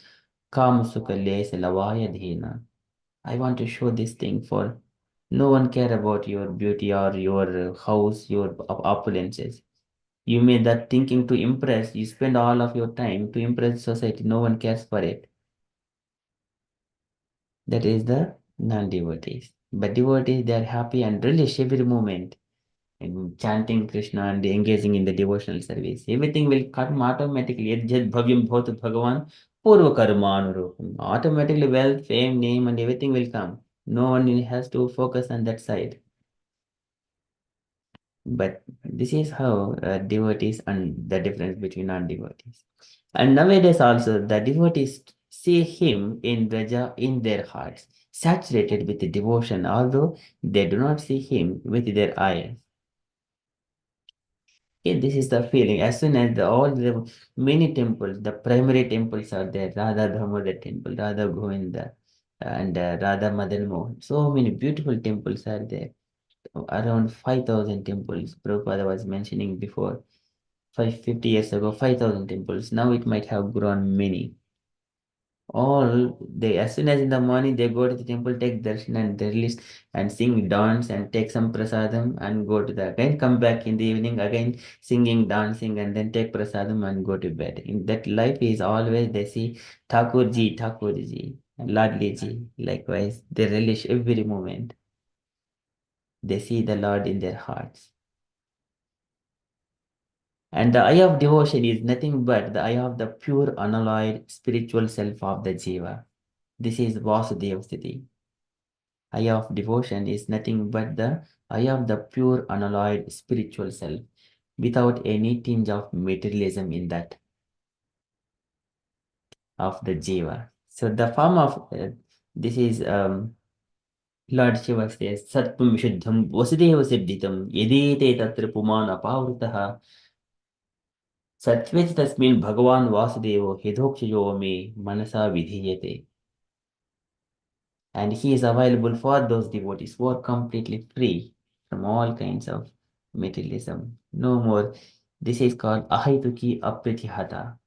काम सुकलेश लवायदेन. I want to show this thing for no one care about your beauty or your house, your opulences. You made that thinking to impress, you spend all of your time to impress society, no one cares for it. That is the non-devotees. But devotees, they are happy and relish every moment in chanting Krishna and engaging in the devotional service. Everything will come automatically. Yad bhavyam bhavatu bhagavan purva karmanurupam. Automatically wealth, fame, name and everything will come. No one has to focus on that side. But this is how devotees and the difference between non-devotees. And nowadays also the devotees see him in Raja in their hearts, saturated with devotion, although they do not see him with their eyes. Okay, this is the feeling. As soon as all the many temples, the primary temples are there, Radha Damodar temple, Radha Govinda, and Radha Madan Mohan. So many beautiful temples are there. Around 5,000 temples. Prabhupada was mentioning before. 550 years ago, 5,000 temples. Now it might have grown many. All they, as soon as in the morning they go to the temple, take darshan and they release and sing, dance and take some prasadam and go to the again come back in the evening again singing, dancing and then take prasadam and go to bed. In that life is always they see Thakurji, Thakurji, Ladliji. Likewise, they relish every moment. They see the Lord in their hearts. And the eye of devotion is nothing but the eye of the pure, unalloyed spiritual self of the Jiva. This is Vasudeva Sthiti. Eye of devotion is nothing but the eye of the pure, unalloyed spiritual self, without any tinge of materialism in that, of the Jiva. So the form of this is Lord Shiva says, Satpam Vishuddham Vasudeva Siddhitam Yedite Tatra Puman Apavritah Satveच तस्मिन् भगवान वासुदेव हितोक्षयो मे मनसा vidhiyate. And he is available for those devotees who are completely free from all kinds of materialism. No more. This is called ahituki apritihata.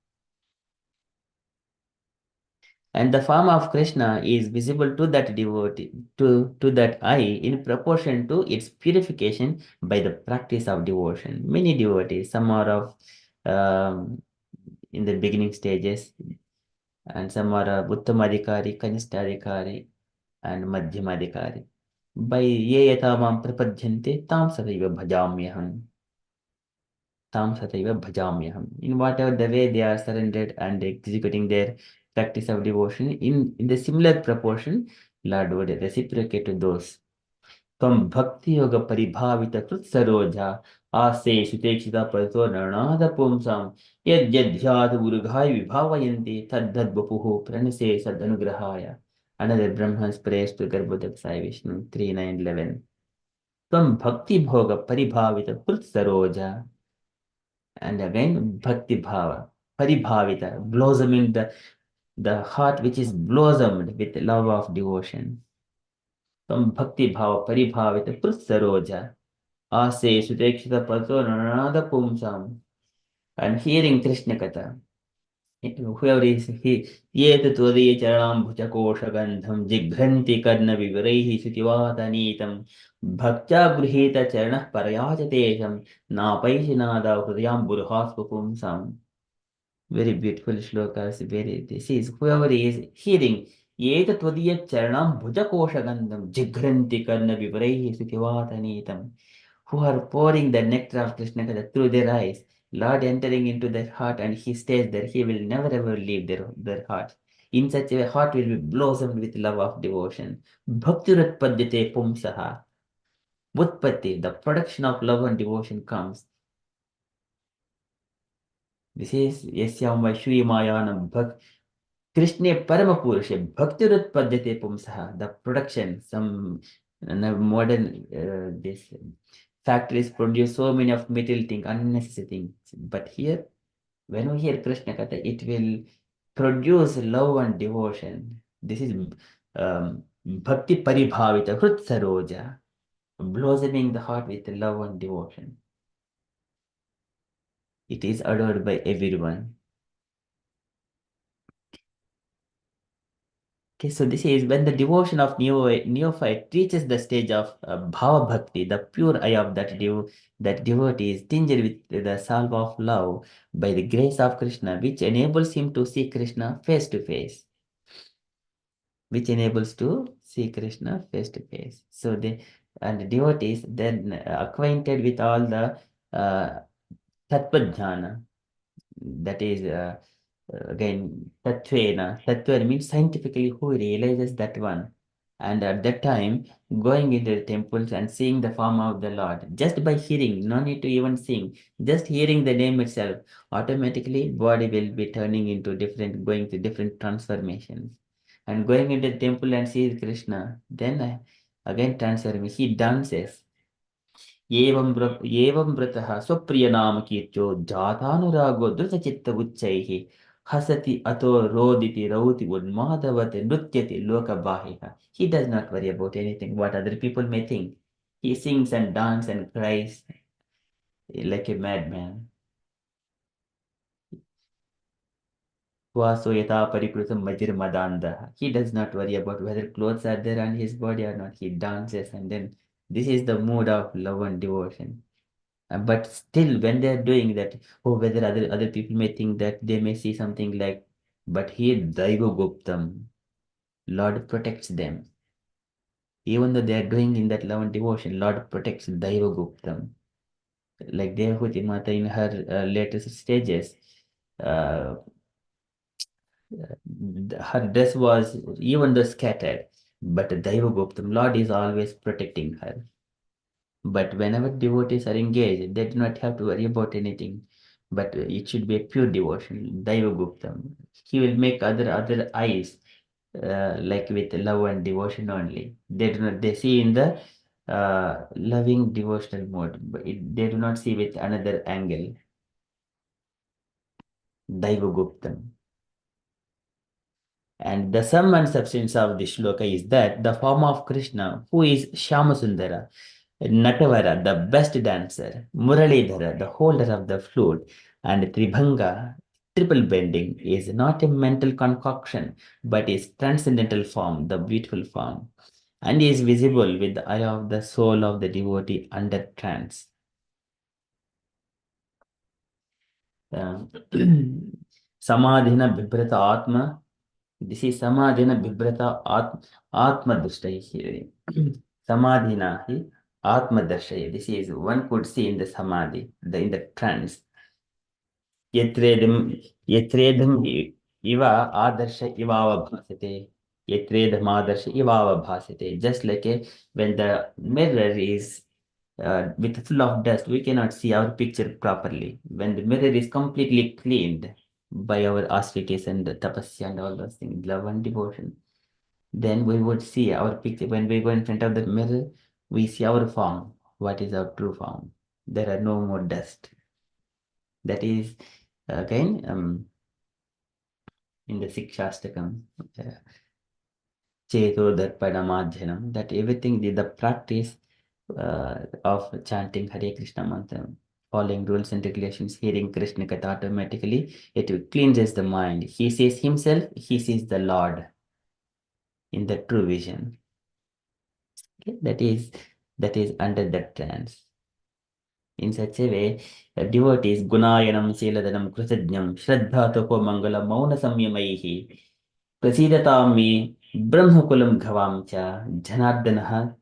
And the form of Krishna is visible to that devotee, to that eye in proportion to its purification by the practice of devotion. Many devotees, some are of in the beginning stages, and some are Uttamadikari, Kanistadikari, and Madhyamadikari. by ye yata mam prapadyante tam sataiva bhajamyaham. Tam sataiva bhajamyaham. In whatever the way they are surrendered and executing their practice of devotion, in the similar proportion, Lord would reciprocate to those. Tvam bhakti yoga paribhavita krut saroja ase sutekshita parto narnada pumsam yad yadhyat urghai vibhavayanti tad dad vapuhu pranase sad anugrahaya. Another Brahman's praise to Garbhodak Sai Vishnu 3.9.11. Tvam bhakti bhoga paribhavita krut saroja. And again bhakti bhava paribhavita, blossoming the heart which is blossomed with love of devotion. Tvam bhakti bhava paribhavita krut saroja. Ase Sutekshita Pato Nanada Pumsam. And hearing Krishna Katha, whoever is he, Yet Tvadi Charanam Bhujakosha Gandham Jigranti Karna Vivarehi Sutivata Nitam Bhakta Gruhita Charana Parayajatesham Napaisinada Hridayam Burhaspa Pumsam. Very beautiful shlokas. This is whoever is hearing. Yet Tvadiya Charanam Bhujakosha Gandham Jigranti Karna Vivarehi Sutivata Nitam. Who are pouring the nectar of Krishna through their eyes, Lord entering into their heart, and he stays there. He will never ever leave their heart. In such a way, heart will be blossomed with love of devotion. Bhaktiratpadyate pumsaha. Utpatti, the production of love and devotion comes. This is Yasyam Vaishuyamayanam Bhakt. Krishna Paramapurusha Bhaktiratpadyate pumsaha. The production, some modern this factories produce so many of material things, unnecessary things. But here, when we hear Krishna Katha, it will produce love and devotion. This is Bhakti Paribhavita, Hrut Saroja, blossoming the heart with love and devotion. It is adored by everyone. Okay, so this is when the devotion of neophyte reaches the stage of bhava bhakti, the pure eye of that devotee is tinged with the salve of love by the grace of Krishna, which enables him to see Krishna face to face. So the devotees then acquainted with all the tattva that is again tattva means scientifically who realizes that one, and at that time going into the temples and seeing the form of the Lord just by hearing, no need to even sing, just hearing the name itself, automatically body will be turning into going to different transformations, and going into the temple and sees Krishna, then again transformation, he dances. एवं व्रतः स्वप्रियनाम कीर्त्यो जातानुरागो द्रुतचित्त उच्चैः हसति अतो रोदिति रौति उन्मादवत् नृत्यति लोकबाह्यः. He does not worry about anything what other people may think. He sings and dances and cries like a madman. Vaso yata parikrutam majir madandah. He does not worry about whether clothes are there on his body or not. He dances, and then this is the mood of love and devotion. But still, when they are doing that, whether other people may think that they may see something like, but here Daiva Guptam, Lord protects them. Even though they are doing in that love and devotion, Lord protects Daiva Guptam. Like Devahuti Mata in her latest stages, her dress was even though scattered, but Daiva Guptam, Lord is always protecting her. But whenever devotees are engaged, they do not have to worry about anything. But it should be a pure devotion, Daiva Guptam. He will make other eyes like with love and devotion only. They see in the loving devotional mode, but they do not see with another angle. Daiva Guptam. And the sum and substance of this shloka is that the form of Krishna, who is Shyamasundara, Natavara, the best dancer, Muralidhara, the holder of the flute, and Tribhanga, triple bending, is not a mental concoction, but is transcendental form, the beautiful form, and is visible with the eye of the soul of the devotee under trance. Samadhina Bhibrata Atma. This is Samadhina Bhibrata Atma Dushtaihi. Samadhina hi Atmadarshaya. This is one could see in the Samadhi, in the trance. Yatredham iva adarsha ivava bhasate. Yatredham adarsha ivava bhasate. Just like when the mirror is with full of dust, we cannot see our picture properly. When the mirror is completely cleaned by our austerities and tapasya and all those things, love and devotion, then we would see our picture. When we go in front of the mirror, we see our form. What is our true form? There are no more dust. That is again in the Sikshastakam, Cheto Darpanamadhyanam, that everything, the practice of chanting Hare Krishna mantra, following rules and regulations, hearing Krishna Katha automatically, it cleanses the mind. He sees himself, he sees the Lord in the true vision. Okay? That is under that trance. In such a way, devotees Gunayanam Seladanam Krusajnam Shraddha Topo Mangala Mauna Samyamaihi Prasidataam me Brahmakulam Ghavam cha Janardanah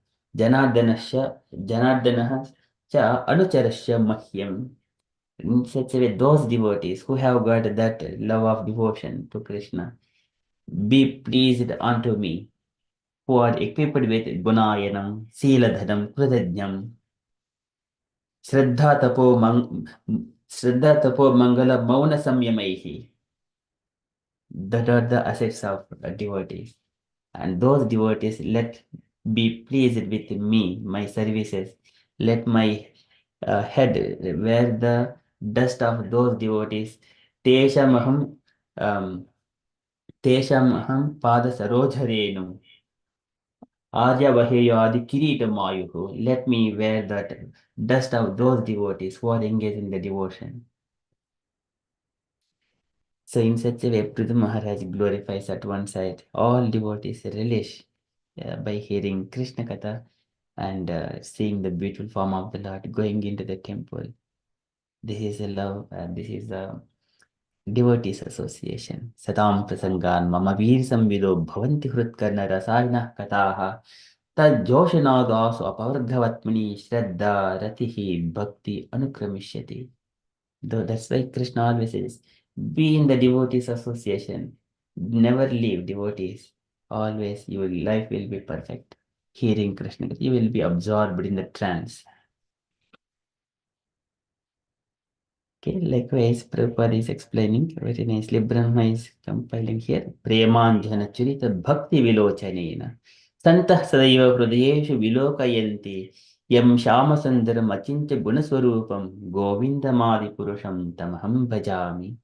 cha Anucharasya Mahyam. In such a way, those devotees who have got that love of devotion to Krishna, be pleased unto me, who are equipped with Gunayanam, Siladhanam, Krudajnam, Shraddha Tapo Mangala Mauna Samyamaihi. That are the assets of devotees. And those devotees, let be pleased with me, my services. Let my head wear the dust of those devotees. Teshamaham pada sarojharenu. Arya Vaheyadi Kiritamayuhu. Let me wear that dust of those devotees who are engaged in the devotion. So in such a way, Prithu Maharaj glorifies at one side all devotees relish by hearing Krishna Katha and seeing the beautiful form of the Lord going into the temple. This is a love, this is a devotees association. Satam prasangan mama veer samvido bhavanti hrutkarna rasayana kataha tad joshanadasu apavardhavatmani shraddha ratihi bhakti anukramishati. That's why Krishna always says, be in the devotees association. Never leave devotees. Always your life will be perfect. Hearing Krishna, you will be absorbed in the trance. Okay, likewise, Prabhupada is explaining very nicely. Brahma is compiling here. Premanjana churita bhakti vilochanena. Santah sadaiva hridayeshu vilokayanti. Yam shama sundaram achincha gunaswarupam. Govindamadi purusham tamaham bhajami.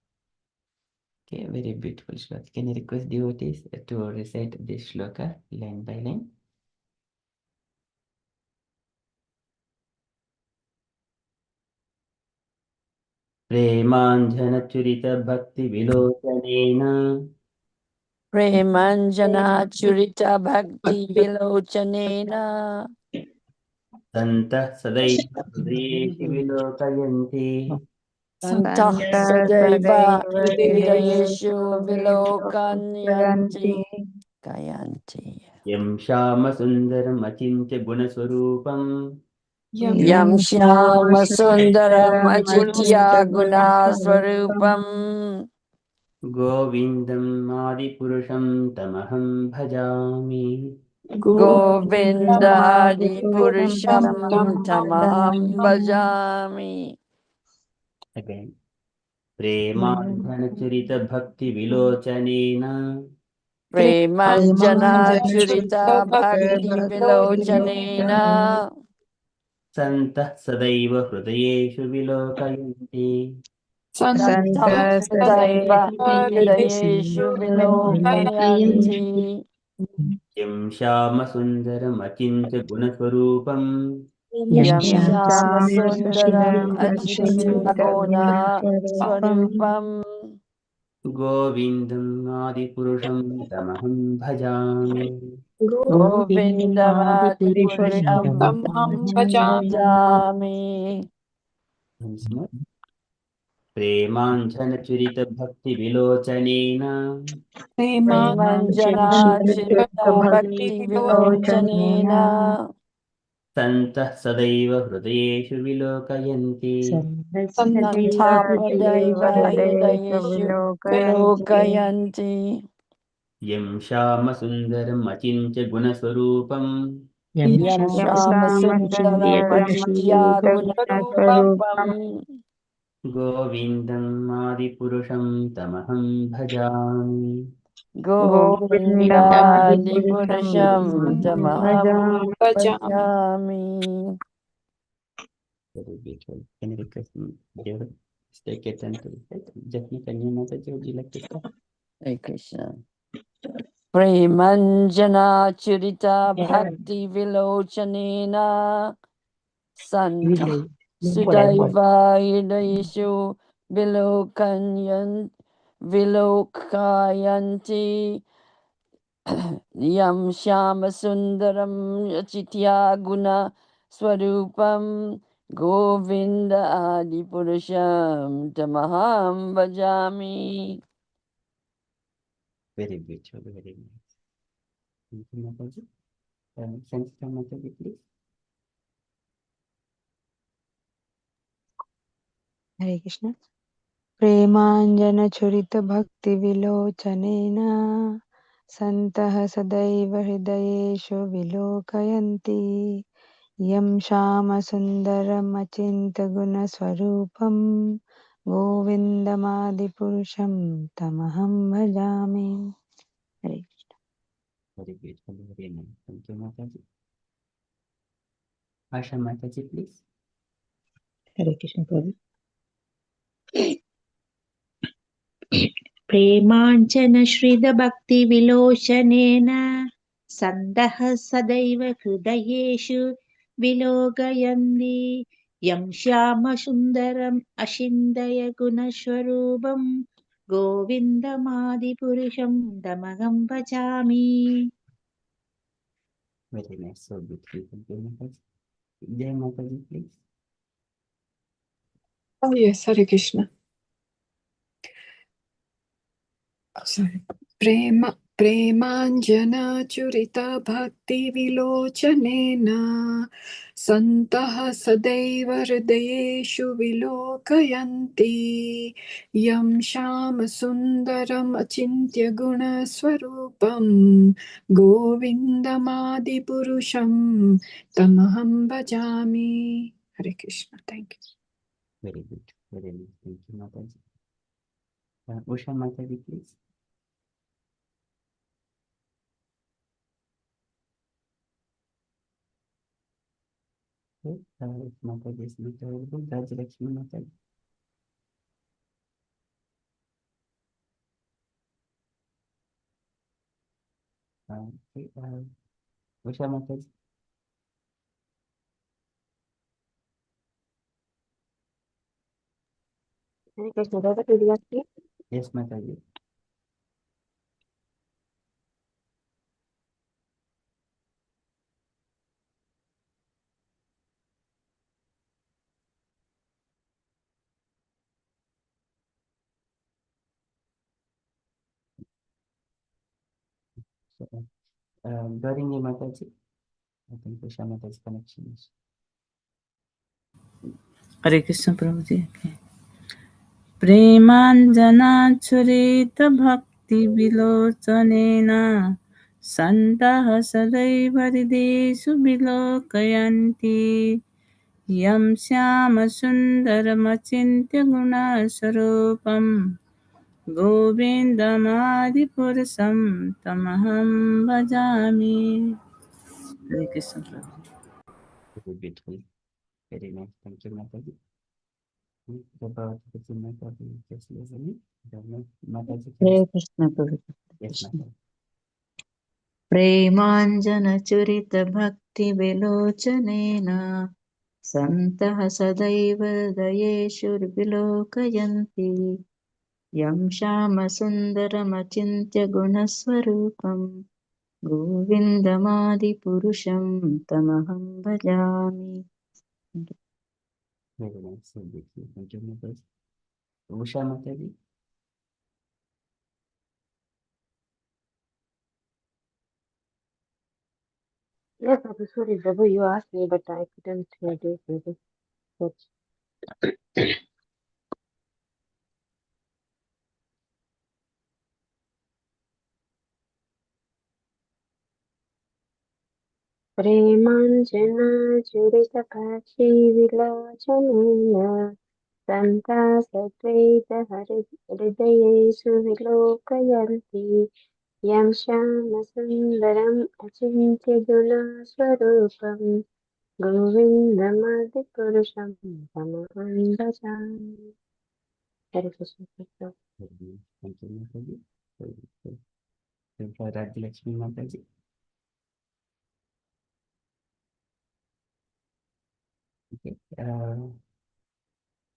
Okay, very beautiful shloka. Can I request devotees to recite this shloka line by line? Premanjana bhakti vilocanena Premanjana Churita Bhakti Vilochanena Santah sadaiva hridayeshu vilokayanti Santah Santa Sadaiva Sadaiva Hridayeshu Vilokanyanti Vilokanyanti Kayanti Yam shama sundaram achincha gunaswarupam Yam Shyama Sundaram Achitya Guna Swarupam Govindam adi purusham tamaham bhajami. Govinda Adi Purusham Purusham Tamaham Bhajami. Again. Premanjana bhakti vilochanena Premanjana Churita Bhakti Vilochanena Santah sadaiva hridayeshu vilokayanti. Santah Santa Sadaiva Sadaiva Hridayeshu Vilokayanti Yam shama sundaram achincha gunaswarupam Yam Shama Sundaram Sundaram Achitya Guna Swarupam Govindam adi purusham tamaham bhajami. Govindavadi Purusham Tamham Tamaham Bhajami. Bhajami. Once more. Premanjana bhakti vilochanena Prema Premanjana Chirita Bhakti Bhakti Vilochanena Vilochanena सन्तः सदैव हृदयेषु विलोकयन्ति सन्तापदैव हृदयेषु विलोकयन्ति यं श्यामसुन्दरमचिन्त्य गुणस्वरूपं यं श्यामसुन्दरमचिन्त्या गुणस्वरूपम् गोविन्दम् आदिपुरुषं तमहं भजामि। गोविन्दादिपुरुषं तमहं Bhajam. भजामि. Very beautiful. Can you request dear take a turn to recite? Jatni Kanya Mataji, would you like to start? Hare Krishna. Premanjana bhakti vilochanena santa sudaiva idayeshu vilokayanti yam shama sundaram achitya guna swarupam govinda adi purusham tamaham bhajami. Very beautiful, very nice. Thank you, Mataji. Samhita Mataji, please. हरे कृष्ण प्रेमाञ्जनचुरितभक्तिविलोचनेन सन्तः सदैव हृदयेषु विलोकयन्ति यं श्यामसुन्दरमचिन्त्यगुणस्वरूपं गोविन्दमादिपुरुषं तमहं भजामि हरे Krishna Very beautiful, very nice. Thank you, Mataji. Asha Mataji, please. हरे कृष्ण प्रभु प्रेमाञ्जनश्रितभक्तिविलोचनेन सन्दः सदैव हृदयेषु विलोकयन्ति यं श्यामसुन्दरम् अचिन्तय गुणस्वरूपं गोविन्दमादिपुरुषं तमहं भजामि Very nice, so beautiful. Thank you, Mataji. Jai Mataji, please. Oh yes, Hare Krishna. Sorry. Premanjana churita bhakti vilochanena santah sadaiva hridayeshu vilokayanti yam shama sundaram achintya guna swarupam govindamadi purusham tamaham bhajami. Hare Krishna. Thank you. Very good, very nice. Thank you, Mataji. Usha Mataji, please. Okay, if Mataji is not available, Raj Lakshmi Mataji. Okay, Usha Mataji. Yes, Mataji. So, during the Mataji, I think Usha Mataji's connection is. Hare Krishna Prabhuji. Okay. प्रेमाञ्जनाच्छुरितभक्तिविलोचनेन सन्तः सदैव हृदेषु विलोकयन्ति यं श्यामसुन्दरमचिन्त्य गुणस्वरूपं गोविन्दमादिपुरुषं तमहं भजामि. Hare Krishna Prabhu. Very beautiful. Very nice. Thank you, Mataji. About the Mataji, just listening. Mataji, Hare please. Krishna Prabhu Yes, Krishna Mataji. प्रेमाञ्जनचुरितभक्तिविलोचनेन सन्तः सदैव हृदयेषु विलोकयन्ति यं श्यामसुन्दरमचिन्त्य गुणस्वरूपं गोविन्दमादिपुरुषं तमहं भजामि Very nice. So beautiful. Thank you, Mataji. Usha Mataji. Yes, Prabhu, sorry, Prabhu, you asked me, but I couldn't hear you, Prabhu. But प्रेमाञ्जनाचुरितकाक्षीविलोचनेन सन्तासद्वैतहृदयेषु विलोकयन्ति यं श्यामसुन्दरम् अचिन्त्यगुणस्वरूपम् गोविन्दमादिपुरुषं तमहं भजामि. Hare Krishna. Krishna. Thank you, Mataji. Rajyalakshmi Mataji. Okay.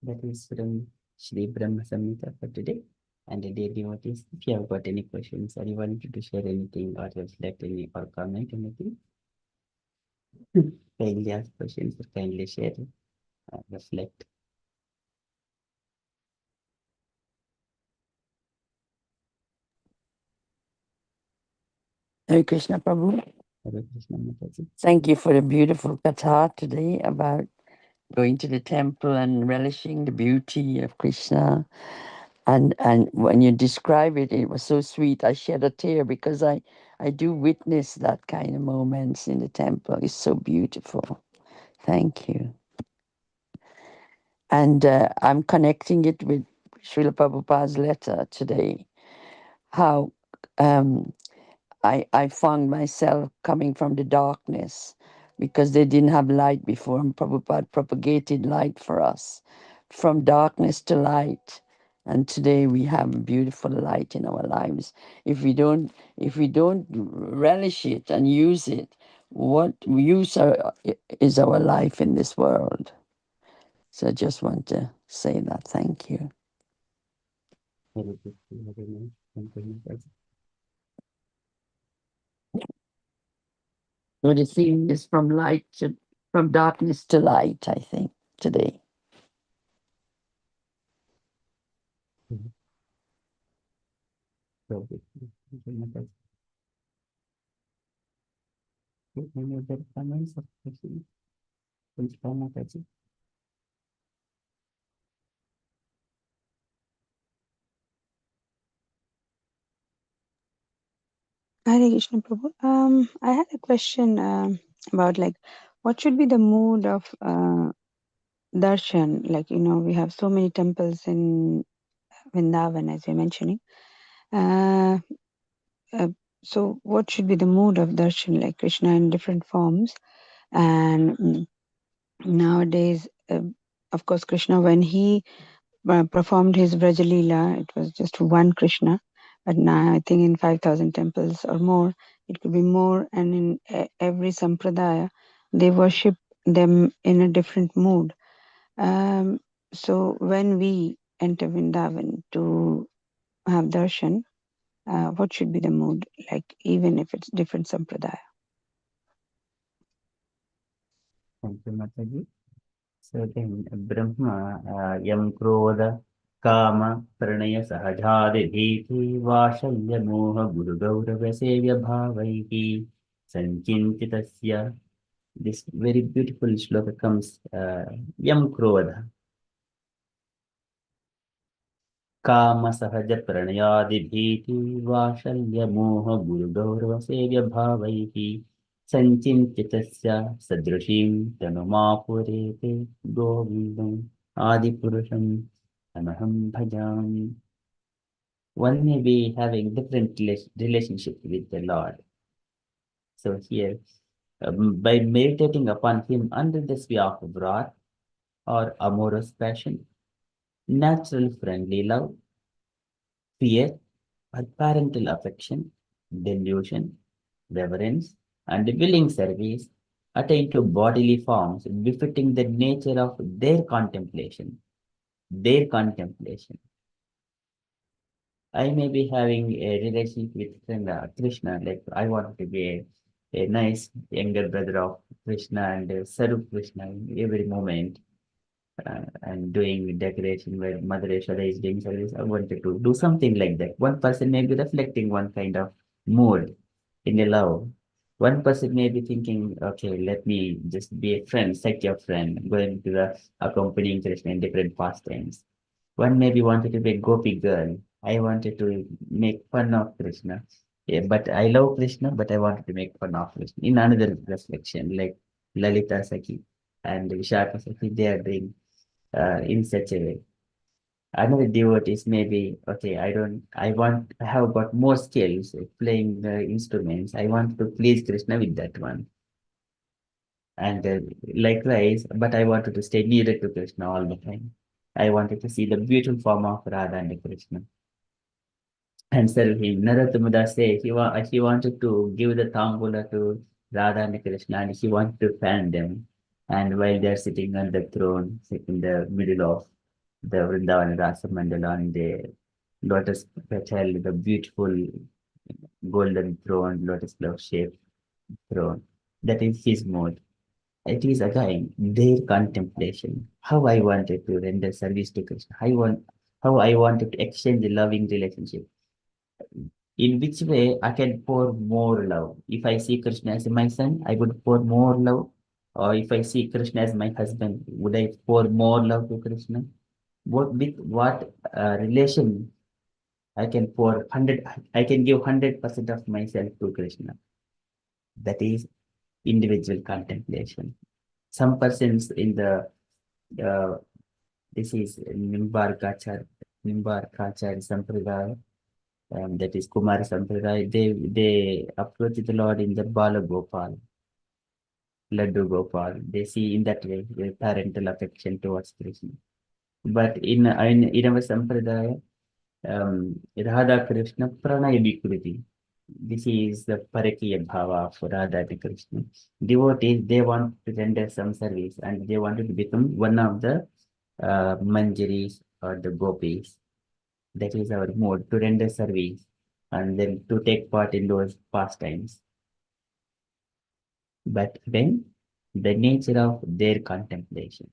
That is from Shri Brahma Samhita for today. And the dear devotees, if you have got any questions or you wanted to share anything or reflect any or comment anything, kindly ask questions or kindly share, reflect. Hare Krishna Prabhu. Hare Krishna Mataji. Thank you for the beautiful katha today about going to the temple and relishing the beauty of Krishna. And when you describe it, it was so sweet. I shed a tear because I do witness that kind of moments in the temple. It's so beautiful. Thank you. And I'm connecting it with Srila Prabhupada's letter today. How I found myself coming from the darkness because they didn't have light before, and Prabhupada propagated light for us from darkness to light. And today we have beautiful light in our lives. If we don't relish it and use it, what use is our life in this world? So I just want to say that. Thank you. Hare Krishna, Hare Krishna. Thank you, Mataji. So the theme is from darkness to light, I think, today. Hare Krishna, Hare Mataji. Any other comments or questions? Please, Mataji. Hare Krishna Prabhu. I had a question about like what should be the mood of darshan? Like, we have so many temples in Vrindavan, as you're mentioning. Uh, uh, so what should be the mood of darshan, like Krishna in different forms? And nowadays, of course, Krishna, when he performed his Vraja Leela, it was just one Krishna. But now I think in 5,000 temples or more, it could be more. And in every sampradaya, they worship them in a different mood. So when we enter Vrindavan to have darshan, what should be the mood, like even if it's different sampradaya? Thank you, Mataji. So then Brahma Yam Krodha Kama Pranaya Sahajadi Dhiti Vashalya Moha Guru Gaurava Sevya Bhavaiki Sankintitasya. This very beautiful shloka comes Yam Krodha Kama Sahaja Pranayadi Dhiti Vashalya Moha Guru Gaurava Sevya Bhavaiki Sankintitasya Sadrushim Tanumapurete Govindam Adipurusham Tamaham Bhajami. One may be having different relationship with the Lord. So here, by meditating upon Him under the sphere of wrath or amorous passion, natural friendly love, fear or parental affection, delusion, reverence, and willing service attain to bodily forms befitting the nature of their contemplation. Their contemplation. I may be having a relationship with Krishna, like I want to be a nice younger brother of Krishna and serve Krishna in every moment. And doing decoration where Mother Yashoda is doing service. I wanted to do something like that. One person may be reflecting one kind of mood in the love. One person may be thinking, okay, let me just be a friend, set your friend, going to the accompanying Krishna in different pastimes. One maybe wanted to be a gopi girl. I wanted to make fun of Krishna. Yeah, but I love Krishna, but I wanted to make fun of Krishna. In another reflection, like Lalita Saki and Vishaka Saki, they are doing in such a way. Another devotees maybe, okay, I have got more skills playing the instruments. I want to please Krishna with that one. And likewise, but I wanted to stay nearer to Krishna all the time. I wanted to see the beautiful form of Radha and Krishna and serve him. Narottamada say he wanted to give the tambula to Radha and Krishna and he wanted to fan them. And while they are sitting on the throne, in the middle of the Vrindavan Rasa Mandala on the lotus petal, the beautiful golden throne, lotus flower shaped throne. That is his mode. It is again their contemplation. How I wanted to render service to Krishna. How I wanted to exchange a loving relationship. In which way I can pour more love. If I see Krishna as my son, I would pour more love. Or if I see Krishna as my husband, would I pour more love to Krishna? What relation I can pour 100, I can give 100% of myself to Krishna. That is individual contemplation. Some persons in the uh, this is Nimbarkachar Sampradaya, that is Kumar Sampradaya. They approach the Lord in the Bala Gopal, Laddu Gopal. They see in that way the parental affection towards Krishna. But in our Sampradaya, Radha Krishna Pranaya Vikriti. This is the Parakiya Bhava of Radha and Krishna. Devotees, they want to render some service and they wanted to become one of the Manjaris or the Gopis. That is our mode to render service and then to take part in those pastimes. But then the nature of their contemplation.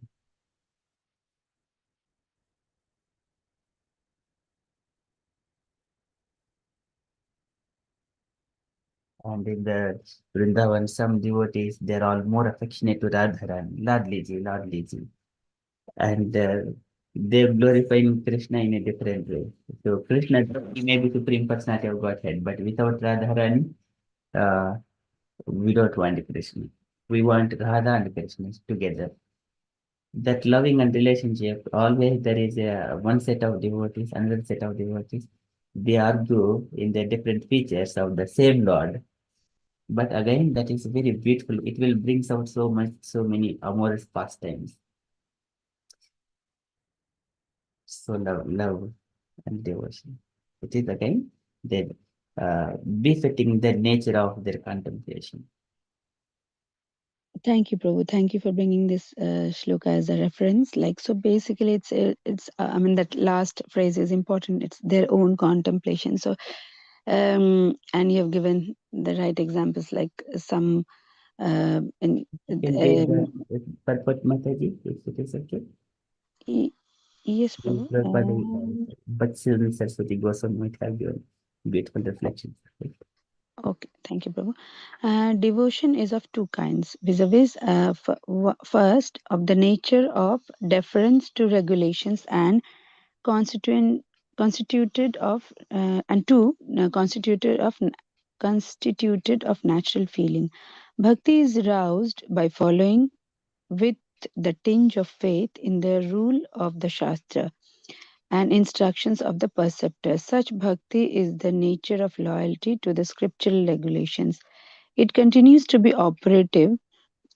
And in the Vrindavan, some devotees, they're all more affectionate to Radharani, Ladliji, Ladliji. And they're glorifying Krishna in a different way. So Krishna, he may be supreme personality of Godhead, but without Radharani, uh, we don't want Krishna. We want Radha and Krishna together. That loving and relationship, always there is a one set of devotees, another set of devotees. They argue in the different features of the same Lord. But again, that is very beautiful. It will bring out so many amorous pastimes. So love and devotion. It is again the befitting the nature of their contemplation. Thank you, Prabhu. Thank you for bringing this shloka as a reference. Like, so basically, it's. I mean, that last phrase is important. It's their own contemplation. So, and you have given the right examples, like some. In, Can give the purport, Mataji, if it is okay. Yes, Prabhu. But still, Saraswati Goswami might have given beautiful reflections. Okay, thank you, Prabhu. Devotion is of two kinds. Vis-a-vis, first, of the nature of deference to regulations and constituted of and two constituted of natural feeling. Bhakti is roused by following with the tinge of faith in the rule of the Shastra and instructions of the preceptor. Such bhakti is the nature of loyalty to the scriptural regulations. It continues to be operative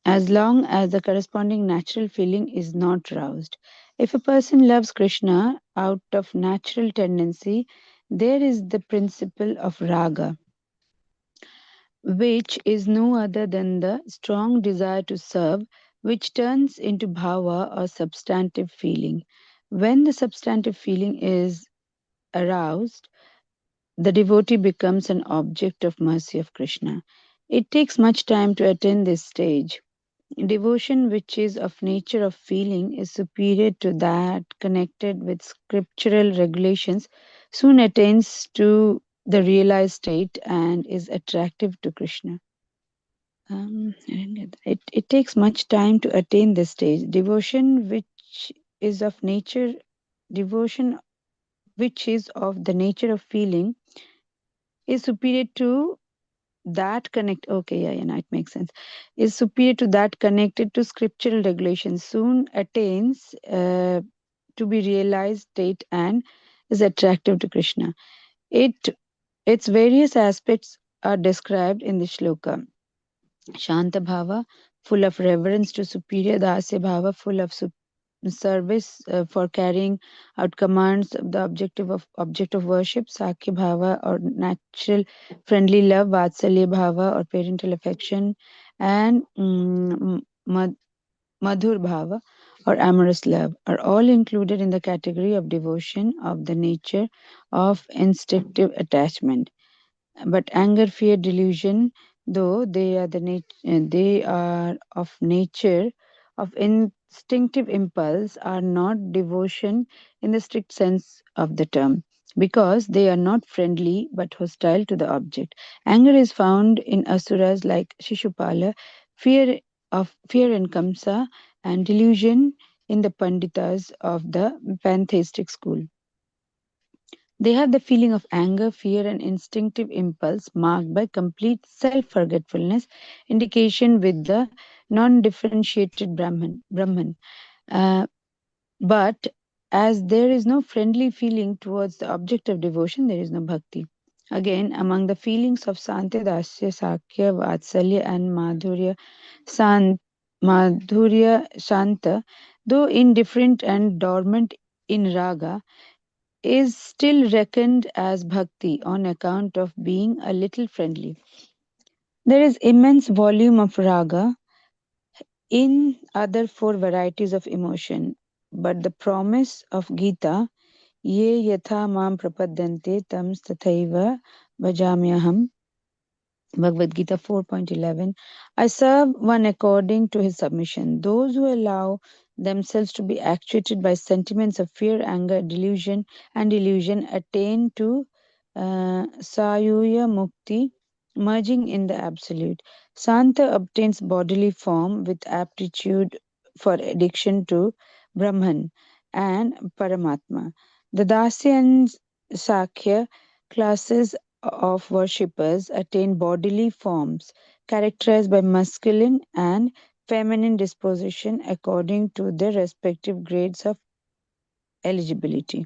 as long as the corresponding natural feeling is not roused. If a person loves Krishna out of natural tendency, there is the principle of raga, which is no other than the strong desire to serve, which turns into bhava or substantive feeling. When the substantive feeling is aroused, the devotee becomes an object of mercy of Krishna. It takes much time to attain this stage. Devotion, which is of nature of feeling, is superior to that connected with scriptural regulations, soon attains to the realized state and is attractive to Krishna. I didn't get that. It takes much time to attain this stage. Devotion, which is of nature, devotion, which is of the nature of feeling, is superior to that connect. Okay, yeah, it makes sense. Is superior to that connected to scriptural regulations. Soon attains to be realized state and is attractive to Krishna. Its various aspects are described in the shloka. Shanta Bhava, full of reverence to superior, Dasya Bhava, full of service for carrying out commands of the object of worship, Sakya Bhava or natural friendly love, Vatsalya Bhava or parental affection, and Madhur Bhava or amorous love are all included in the category of devotion of the nature of instinctive attachment. But anger, fear, delusion, though they are of nature of instinctive impulse, are not devotion in the strict sense of the term, because they are not friendly but hostile to the object. Anger is found in asuras like Shishupala, fear in Kamsa, and delusion in the Panditas of the pantheistic school. They have the feeling of anger, fear, and instinctive impulse marked by complete self forgetfulness, indication with the non differentiated Brahman. Uh, but as there is no friendly feeling towards the object of devotion, there is no bhakti. Again, among the feelings of Santya, Dasya, Sakya, Vatsalya, and Madhurya, Shanta, though indifferent and dormant in raga, is still reckoned as bhakti on account of being a little friendly. There is immense volume of raga in other four varieties of emotion, but the promise of Gita, ye yatha mam prapadyante tam tathaiva bhajamyaham, Bhagavad Gita 4.11, I serve one according to his submission. Those who allow themselves to be actuated by sentiments of fear, anger, delusion, and illusion attain to Sayuya Mukti, merging in the absolute. Santa obtains bodily form with aptitude for addiction to Brahman and Paramatma. The Dasya and Sakya classes of worshippers attain bodily forms characterized by masculine and feminine disposition according to their respective grades of eligibility.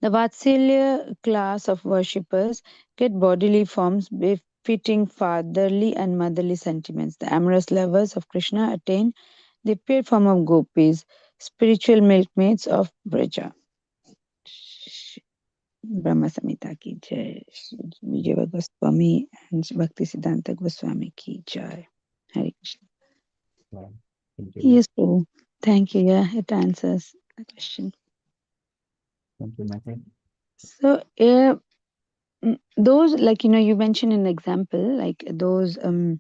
The Vatsalya class of worshippers get bodily forms befitting fatherly and motherly sentiments. The amorous lovers of Krishna attain the pure form of gopis, spiritual milkmaids of Braja. Brahma Samhita ki jai. Vijay Goswami and Bhakti Siddhanta Goswami ki jai. Hare Krishna. Yeah. Thank you. Yes, Prabhu. Thank you. Yeah, it answers the question. Thank you, Mata. So, those, like, you mentioned an example, like those in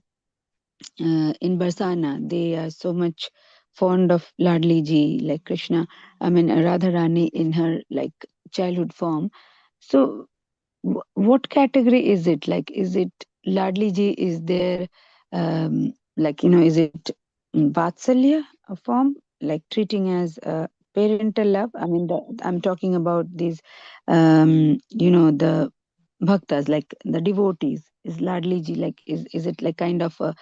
Barsana, they are so much fond of Ladli Ji, like Krishna, Radharani in her like childhood form. So, what category is it? Like, is it Ladli Ji? Is there, is it Vatsalya form, like treating as parental love? I'm talking about these, the bhaktas, like the devotees. Is Ladli Ji like, is it like kind of a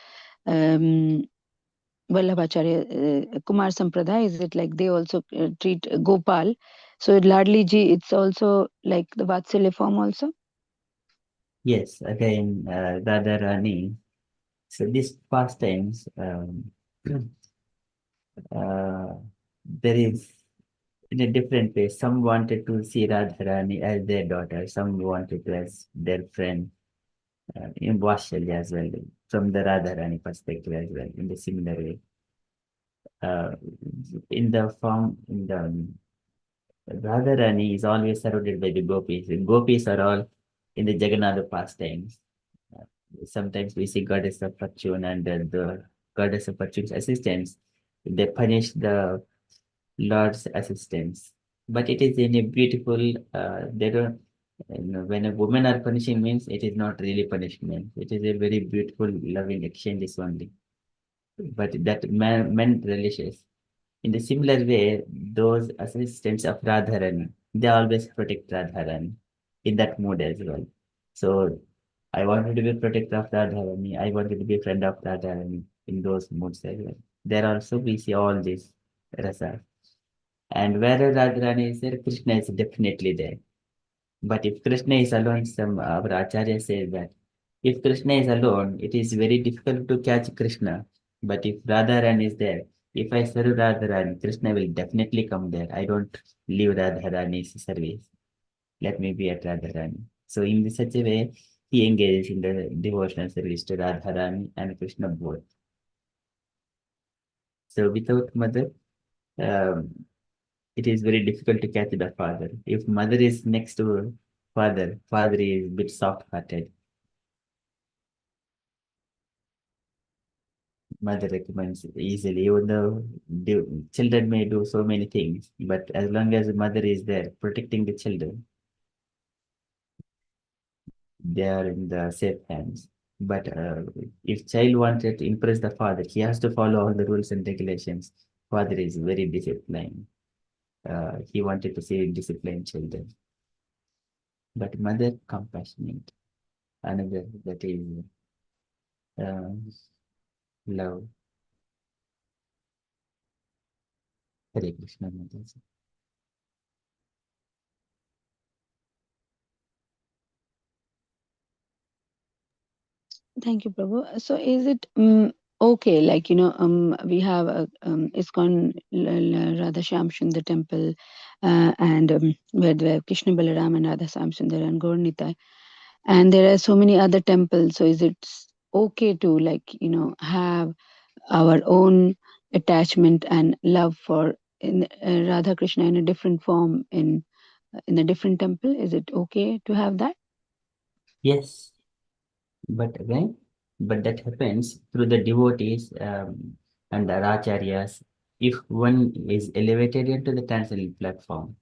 Vallabhacharya, Kumar Sampradaya? Is it like they also treat Gopal? So Ladli Ji, it's also like the Vatsalya form also? Yes, again, Radharani. So these pastimes, there is in a different way. Some wanted to see Radharani as their daughter. Some wanted to as their friend. In Vatshalya as well, from the Radharani perspective as well, in the similar way. Uh, in the form, in the Radharani is always surrounded by the gopis. The gopis are all in the Jagannatha pastimes. Sometimes we see goddess of fortune and the goddess of fortune's assistants. They punish the Lord's assistants. But it is in a beautiful, they don't When a woman are punishing means it is not really punishment. It is a very beautiful, loving exchanges only. But that men religious. In the similar way, those assistants of Radharani, they always protect Radharani in that mood as well. So I wanted to be protector of Radharani. I wanted to be a friend of Radharani in those moods as well. There also we see all these rasa. And wherever Radharani is there, Krishna is definitely there. But if Krishna is alone, some our Acharya says that if Krishna is alone, it is very difficult to catch Krishna. But if Radharani is there, if I serve Radharani, Krishna will definitely come there. I don't leave Radharani's service. Let me be at Radharani. So in such a way, he engages in the devotional service to Radharani and Krishna both. So without mother, um, it is very difficult to catch the father. If mother is next to father, father is a bit soft-hearted. Mother recommends easily, even though children may do so many things, but as long as the mother is there protecting the children, they are in the safe hands. But if child wanted to impress the father, he has to follow all the rules and regulations. Father is very disciplined. He wanted to see disciplined children. But mother compassionate. Another that is uh, love. Hare Krishna Mataji. Thank you, Prabhu. So is it okay, like, we have a ISKCON Radha Shyam Sundar temple, and where Krishna Balaram and Radha Shyam Sundar and Gaur Nitai, and there are so many other temples. So is it okay to, like, have our own attachment and love for in Radha Krishna in a different form in a different temple? Is it okay to have that? Yes, but again, but that happens through the devotees and the acharyas. If one is elevated into the transcendental platform,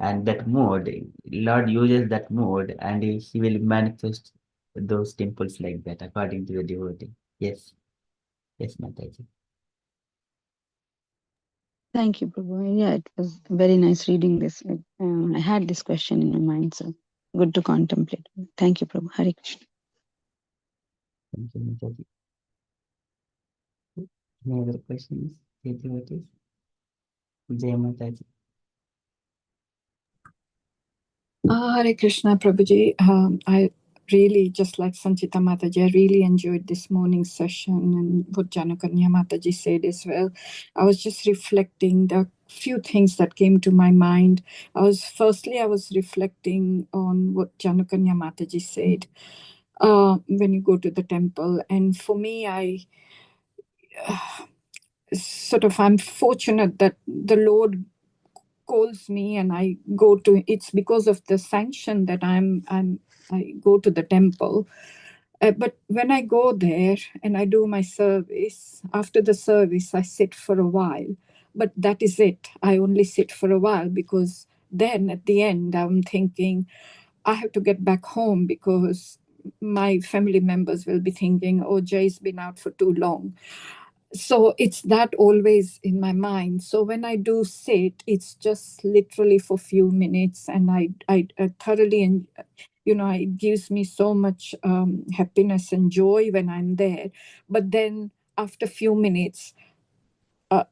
and that mode, Lord uses that mode, and he will manifest those temples like that according to the devotee. Yes, yes, Mataji. Thank you, Prabhu. Yeah, it was very nice reading this. I had this question in my mind, so good to contemplate. Thank you, Prabhu. Hare Krishna. Thank you, Mataji. Any other questions, devotees? Jai Mataji. Hare Krishna, Prabhuji. I really, just like Sanchita Mataji, I really enjoyed this morning's session and what Janakanya Mataji said as well. I was just reflecting the few things that came to my mind. I was reflecting on what Janakanya Mataji said when you go to the temple. And for me, I'm fortunate that the Lord calls me and I go to. It's because of the sanction that I go to the temple. But when I go there and I do my service, after the service I sit for a while. But that is it. I only sit for a while, because then at the end I'm thinking I have to get back home, because my family members will be thinking, oh, Jay's been out for too long. So it's that always in my mind. So when I do sit, it's just literally for a few minutes, and I thoroughly, and it gives me so much happiness and joy when I'm there. But then after a few minutes,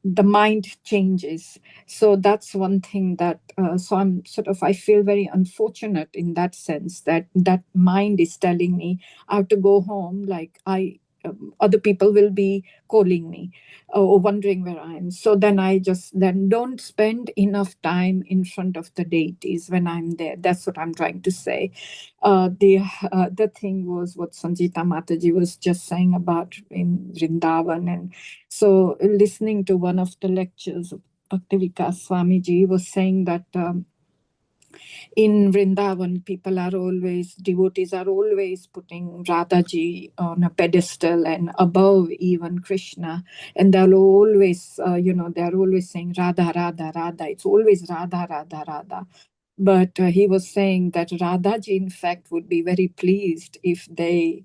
the mind changes. So that's one thing that, so I feel very unfortunate in that sense, that mind is telling me I have to go home, like other people will be calling me or wondering where I am. So then I just then don't spend enough time in front of the deities when I'm there. That's what I'm trying to say. The thing was what Sanjita Mataji was just saying about in Vrindavan. And so listening to one of the lectures of Bhaktivikas Swamiji was saying that in Vrindavan, devotees are always putting Radhaji on a pedestal and above even Krishna. And they're always, they're always saying Radha, Radha, Radha. It's always Radha, Radha, Radha. But he was saying that Radhaji, in fact, would be very pleased if they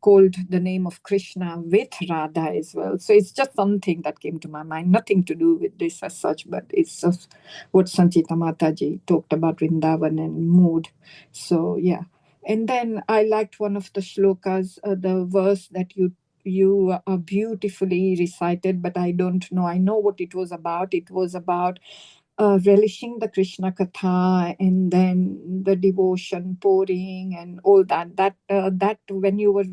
called the name of Krishna with Radha as well. So it's just something that came to my mind, nothing to do with this as such, but it's just what Sanchita Mataji talked about Vrindavan and mood. So yeah. And then I liked one of the shlokas, the verse that you beautifully recited, but I don't know. I know what it was about. It was about relishing the Krishna Katha and then the devotion pouring and all that. That when you were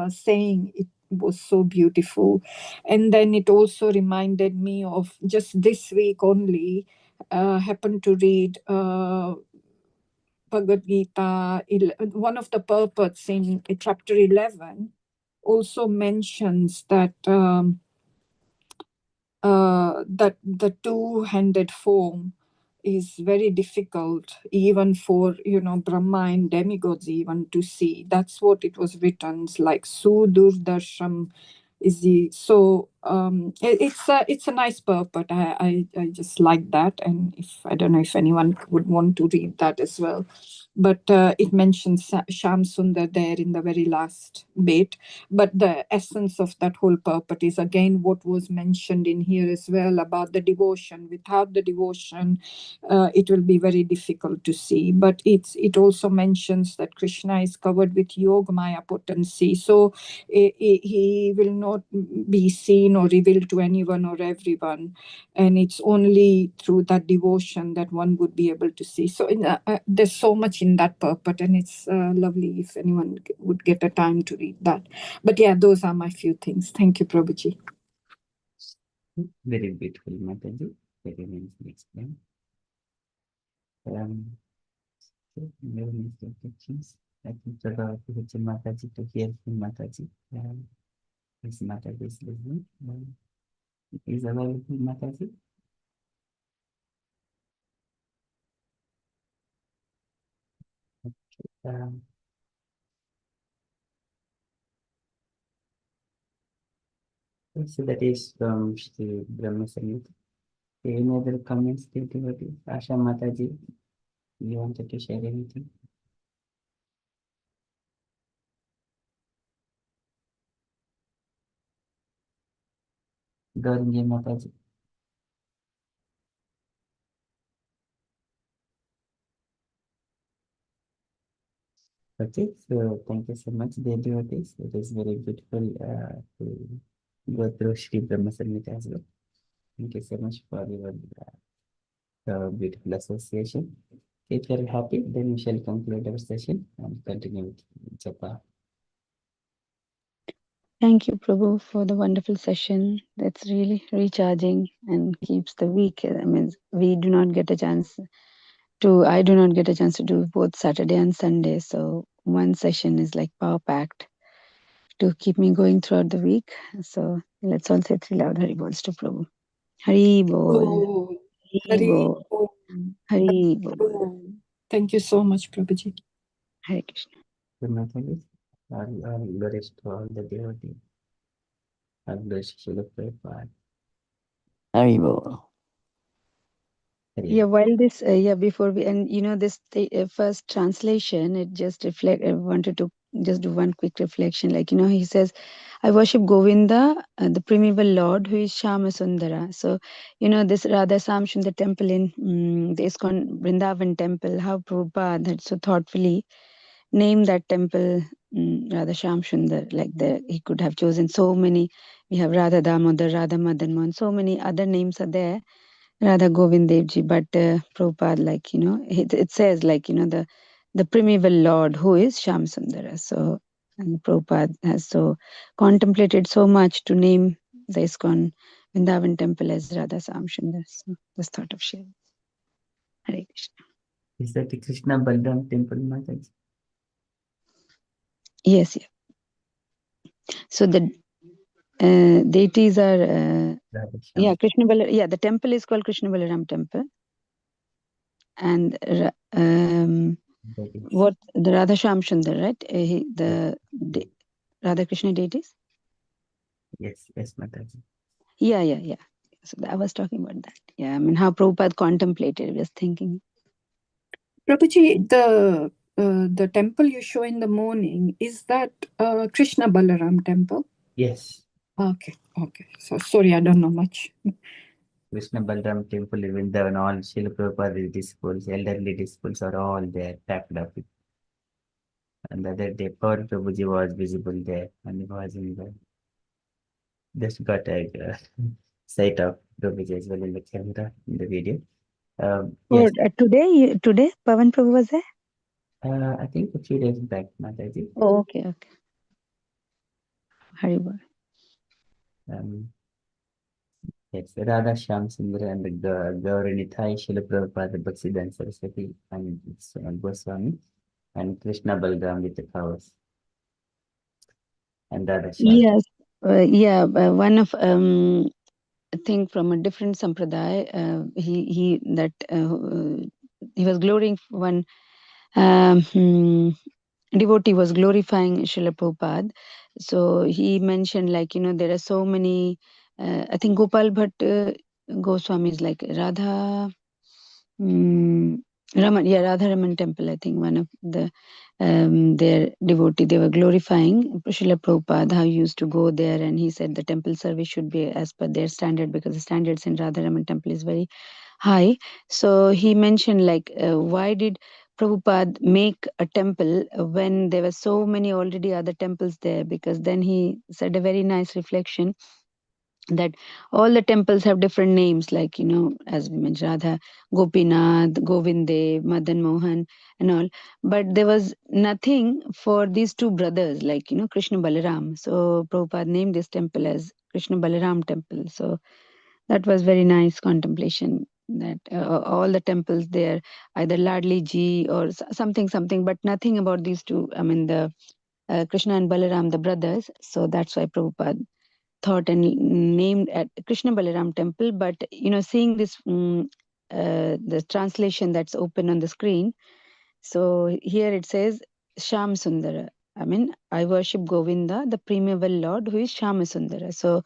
saying it was so beautiful. And then it also reminded me of just this week only, happened to read Bhagavad Gita, one of the purports in chapter 11 also mentions that that the two-handed form is very difficult even for Brahma and demigods even to see. That's what it was written, like Sudurdarsham is the so it's a nice purport. I just like that, and if I don't know if anyone would want to read that as well. But it mentions Sham Sundar there in the very last bit. But the essence of that whole purport is again what was mentioned in here as well about the devotion. Without the devotion, it will be very difficult to see. But it also mentions that Krishna is covered with Yoga Maya potency. So he will not be seen or revealed to anyone or everyone. And it's only through that devotion that one would be able to see. So there's so much in that purport, and it's lovely if anyone would get a time to read that. But yeah, those are my few things. Thank you, Prabhuji. Very beautiful, Mataji. Very nicely explained. So, no more questions. I think Prabhuji Mataji to hear from Mataji. Yes, Mataji is listening. Is available, Mataji? Um, so that is from Shri Brahma Samhita. Any other comments, devotees? Asha Mataji, you wanted to share anything? Gauranga Mataji. Okay, so thank you so much, dear devotees. It is very beautiful to go through Shri Brahma Samhita as well. Thank you so much for your beautiful association. If you are happy, then we shall conclude our session and continue with Japa. Thank you, Prabhu, for the wonderful session. That's really recharging and keeps the week. I mean, I do not get a chance to do both Saturday and Sunday. So one session is like power packed to keep me going throughout the week. So let's all say three loud Hari Bols to Prabhu. Hari Bol. Oh, Hari Bol. Bol. Hari Bol. Oh, thank you so much, Prabhuji. Hare Krishna. Good night, all glories to all the devotees. God bless you, Prabhupada. Haribol. Yeah, while this, before we end, this first translation, it just I wanted to just do one quick reflection. Like, he says, I worship Govinda, the primeval Lord, who is Shama Sundara. So, this Radha Samshunda temple in the ISKCON Vrindavan temple, how Prabhupada had so thoughtfully named that temple Radha Shamsundar. Like, he could have chosen so many. We have Radha Damodar, Radha Madan Mohan, so many other names are there. Radha Govind Dev Ji, but Prabhupada, like, it says, like, the primeval Lord who is Sham Sundara. So, and Prabhupada has so contemplated so much to name the ISKCON Vrindavan temple as Radha Sam Sundar. So, this thought of sharing. Hare Krishna. Is that the Krishna Balram temple, Mataji? Yes, yeah. So, the deities are, Krishna Balaram. Yeah, the temple is called Krishna Balaram temple. And what the Radha Sham Sundar, right? The Radha Krishna deities? Yes, Mataji. Yeah. So I was talking about that. Yeah, I mean, how Prabhupada contemplated, was thinking. Prabhuji, the temple you show in the morning, is that Krishna Balaram temple? Yes. Okay. So sorry, I don't know much. Krishna Balaram temple, even though all Srila Prabhupada disciples, elderly disciples are all there, packed up. And the other day, Paul Prabhuji was visible there, and he was in the just got a sight of Prabhuji as well in the camera in the video. Yes, Today, Pavan Prabhu was there? I think a few days back, Mataji. Oh, okay. Haribol. Yes, Radha Shyam Sundar and the Gauri Nithai, Srila Prabhupada, Bhaktisiddhanta Saraswati, and Goswami, and Krishna Balram with the cows, and Radha Shyam. Yes. One of I think from a different sampradaya, he was glorying one devotee was glorifying Srila Prabhupada. So he mentioned, like, there are so many, I think Gopal Bhatt Goswami is like Radha Radha Raman temple, I think one of the their devotee, they were glorifying Srila Prabhupada, how he used to go there, and he said the temple service should be as per their standard, because the standards in Radha Raman temple is very high. So he mentioned, like, why did Prabhupada make a temple when there were so many already other temples there? Because then he said a very nice reflection that all the temples have different names, like, as we mentioned, Radha, Gopinath, Govinde, Madan Mohan, and all. But there was nothing for these two brothers, like, Krishna Balaram. So Prabhupada named this temple as Krishna Balaram temple. So that was very nice contemplation, that all the temples there, either Ladli Ji or something, but nothing about these two. I mean, the Krishna and Balaram, the brothers. So that's why Prabhupada thought and named at Krishna Balaram temple. But seeing this the translation that's open on the screen, so here it says Sham Sundara. I mean, I worship Govinda, the primeval Lord, who is Shama Sundara. So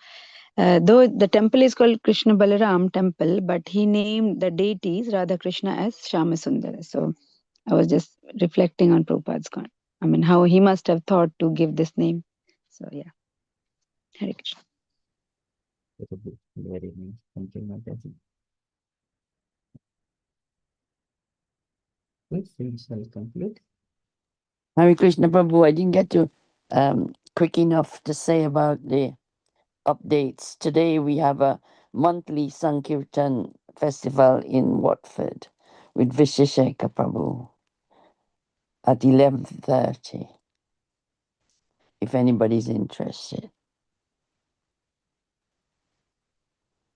though the temple is called Krishna Balaram temple, but he named the deities Radha Krishna as Shama Sundara. So I was just reflecting on Prabhupada's how he must have thought to give this name. So yeah, Hare Krishna. Very nice. Thank you, Mataji. Please, we shall conclude. Hare Krishna Prabhu, I didn't get to quick enough to say about the updates. Today we have a monthly Sankirtan festival in Watford with Vishesheka Prabhu at 11:30, if anybody's interested.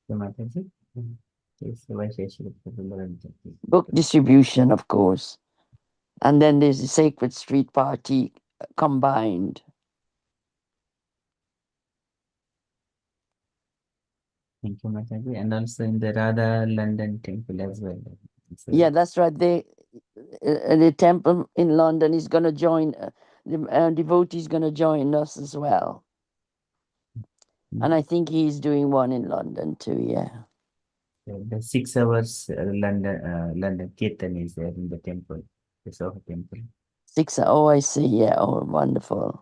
Mataji. Yes, Vaisheshika Prabhu. Book distribution, of course. And then there's the Sacred Street Party combined. Thank you, Mataji. And also in the Radha London temple as well. So, Yeah, that's right. The temple in London is going to join, the devotee is going to join us as well. And I think he's doing one in London too, yeah. the 6 hours London Kirtan is there in the temple, the Soho temple. 6, oh, I see, yeah, oh, wonderful.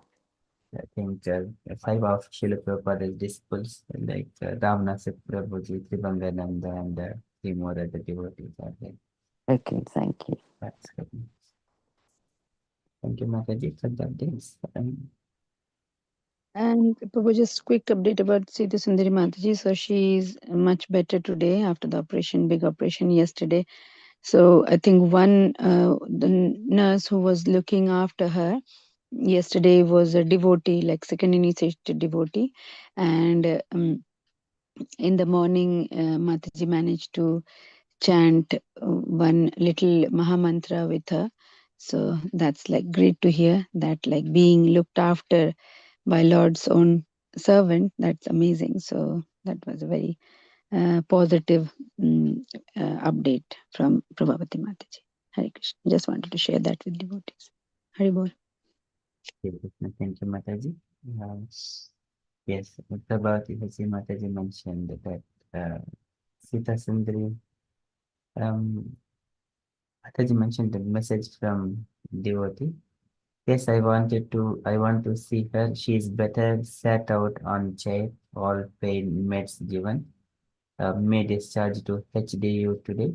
I think 5 of Srila Prabhupada's disciples, like Ramnasa Prabhuji, Tribangananda, and 3 more other devotees are there. Okay, thank you. That's good. Thank you, Mataji, for the updates. And Prabhu, just quick update about Sita Sundari Mataji. So she's much better today after the operation, big operation yesterday. So I think the nurse who was looking after her yesterday was a devotee, like second initiated devotee. And in the morning, Mataji managed to chant one little Mahamantra with her. So that's like great to hear that, like being looked after by Lord's own servant. That's amazing. So that was a very positive update from Prabhavati Mataji. Hare Krishna. Just wanted to share that with devotees. Hari Bol. Thank you, Mataji. Yes, Prabhavati Mataji mentioned that Sita Sundari Mataji mentioned the message from devotee. Yes, I want to see her. She is better sat out on chair, all pain meds given. May discharge to HDU today.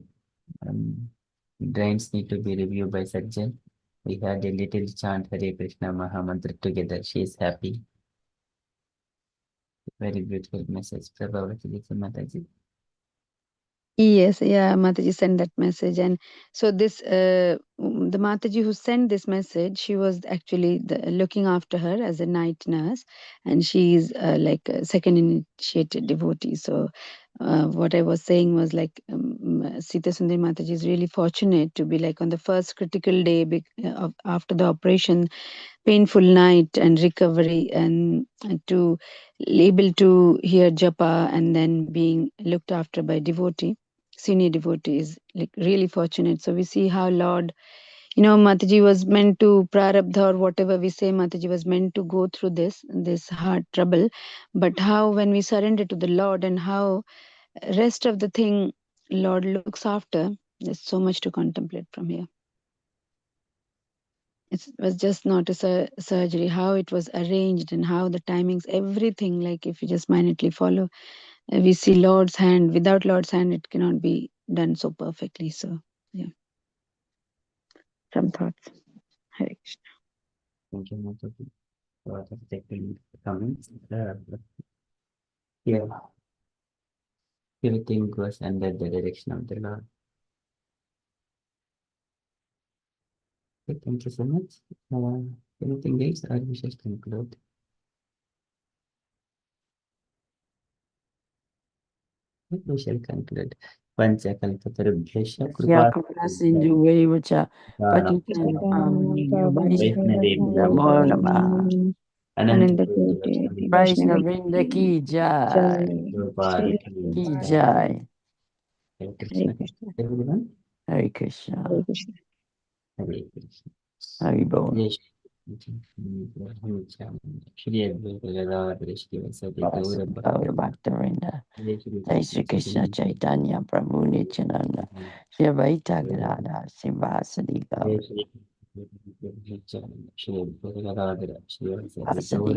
Drains need to be reviewed by surgeon. We had a little chant Hare Krishna Maha Mantra together. She is happy. Very beautiful message. Prabhavati Mataji. Yes, yeah, Mataji sent that message. And so this, the Mataji who sent this message, she was actually looking after her as a night nurse, and she's like a second initiated devotee. So what I was saying was like Sita Sundari Mataji is really fortunate to be like on the first critical day after the operation, painful night and recovery, and to able to hear japa and then being looked after by devotee, senior devotee, is like really fortunate. So we see how Lord, Mataji was meant to prarabdha, or whatever we say, Mataji was meant to go through this hard trouble, but how when we surrender to the Lord and how rest of the thing Lord looks after, there's so much to contemplate from here. It was just not a surgery, how it was arranged and how the timings, everything, like if you just minutely follow, we see Lord's hand. Without Lord's hand, it cannot be done so perfectly. So, yeah. Some thoughts. Hare Krishna. Thank you, Mataji. For taking the comments. Yeah. Everything goes under the direction of the Lord. Okay, thank you so much. Anything else, or we shall conclude? We shall conclude. Panchakalpatarubhyasya Ya kripa Kripala Sindhu Vacha Patitan Namo Namaha. Ananta Vaishnav Vrinda Ki Jai. Ki Jai. Hare Hare Krishna. Krishna. Everyone. Hare Krishna. Hare Krishna. Hare Krishna. Hari Bol. Jai Shri Advaita Gadadhara Shivasati Gaura Gaura Bhaktavinda. Jai Shri Krishna Chaitanya Prabhu Nityananda. Shri Advaita Gadadhara Sivasadi Gaura. Shri Gadadhara Shivasati Vasadi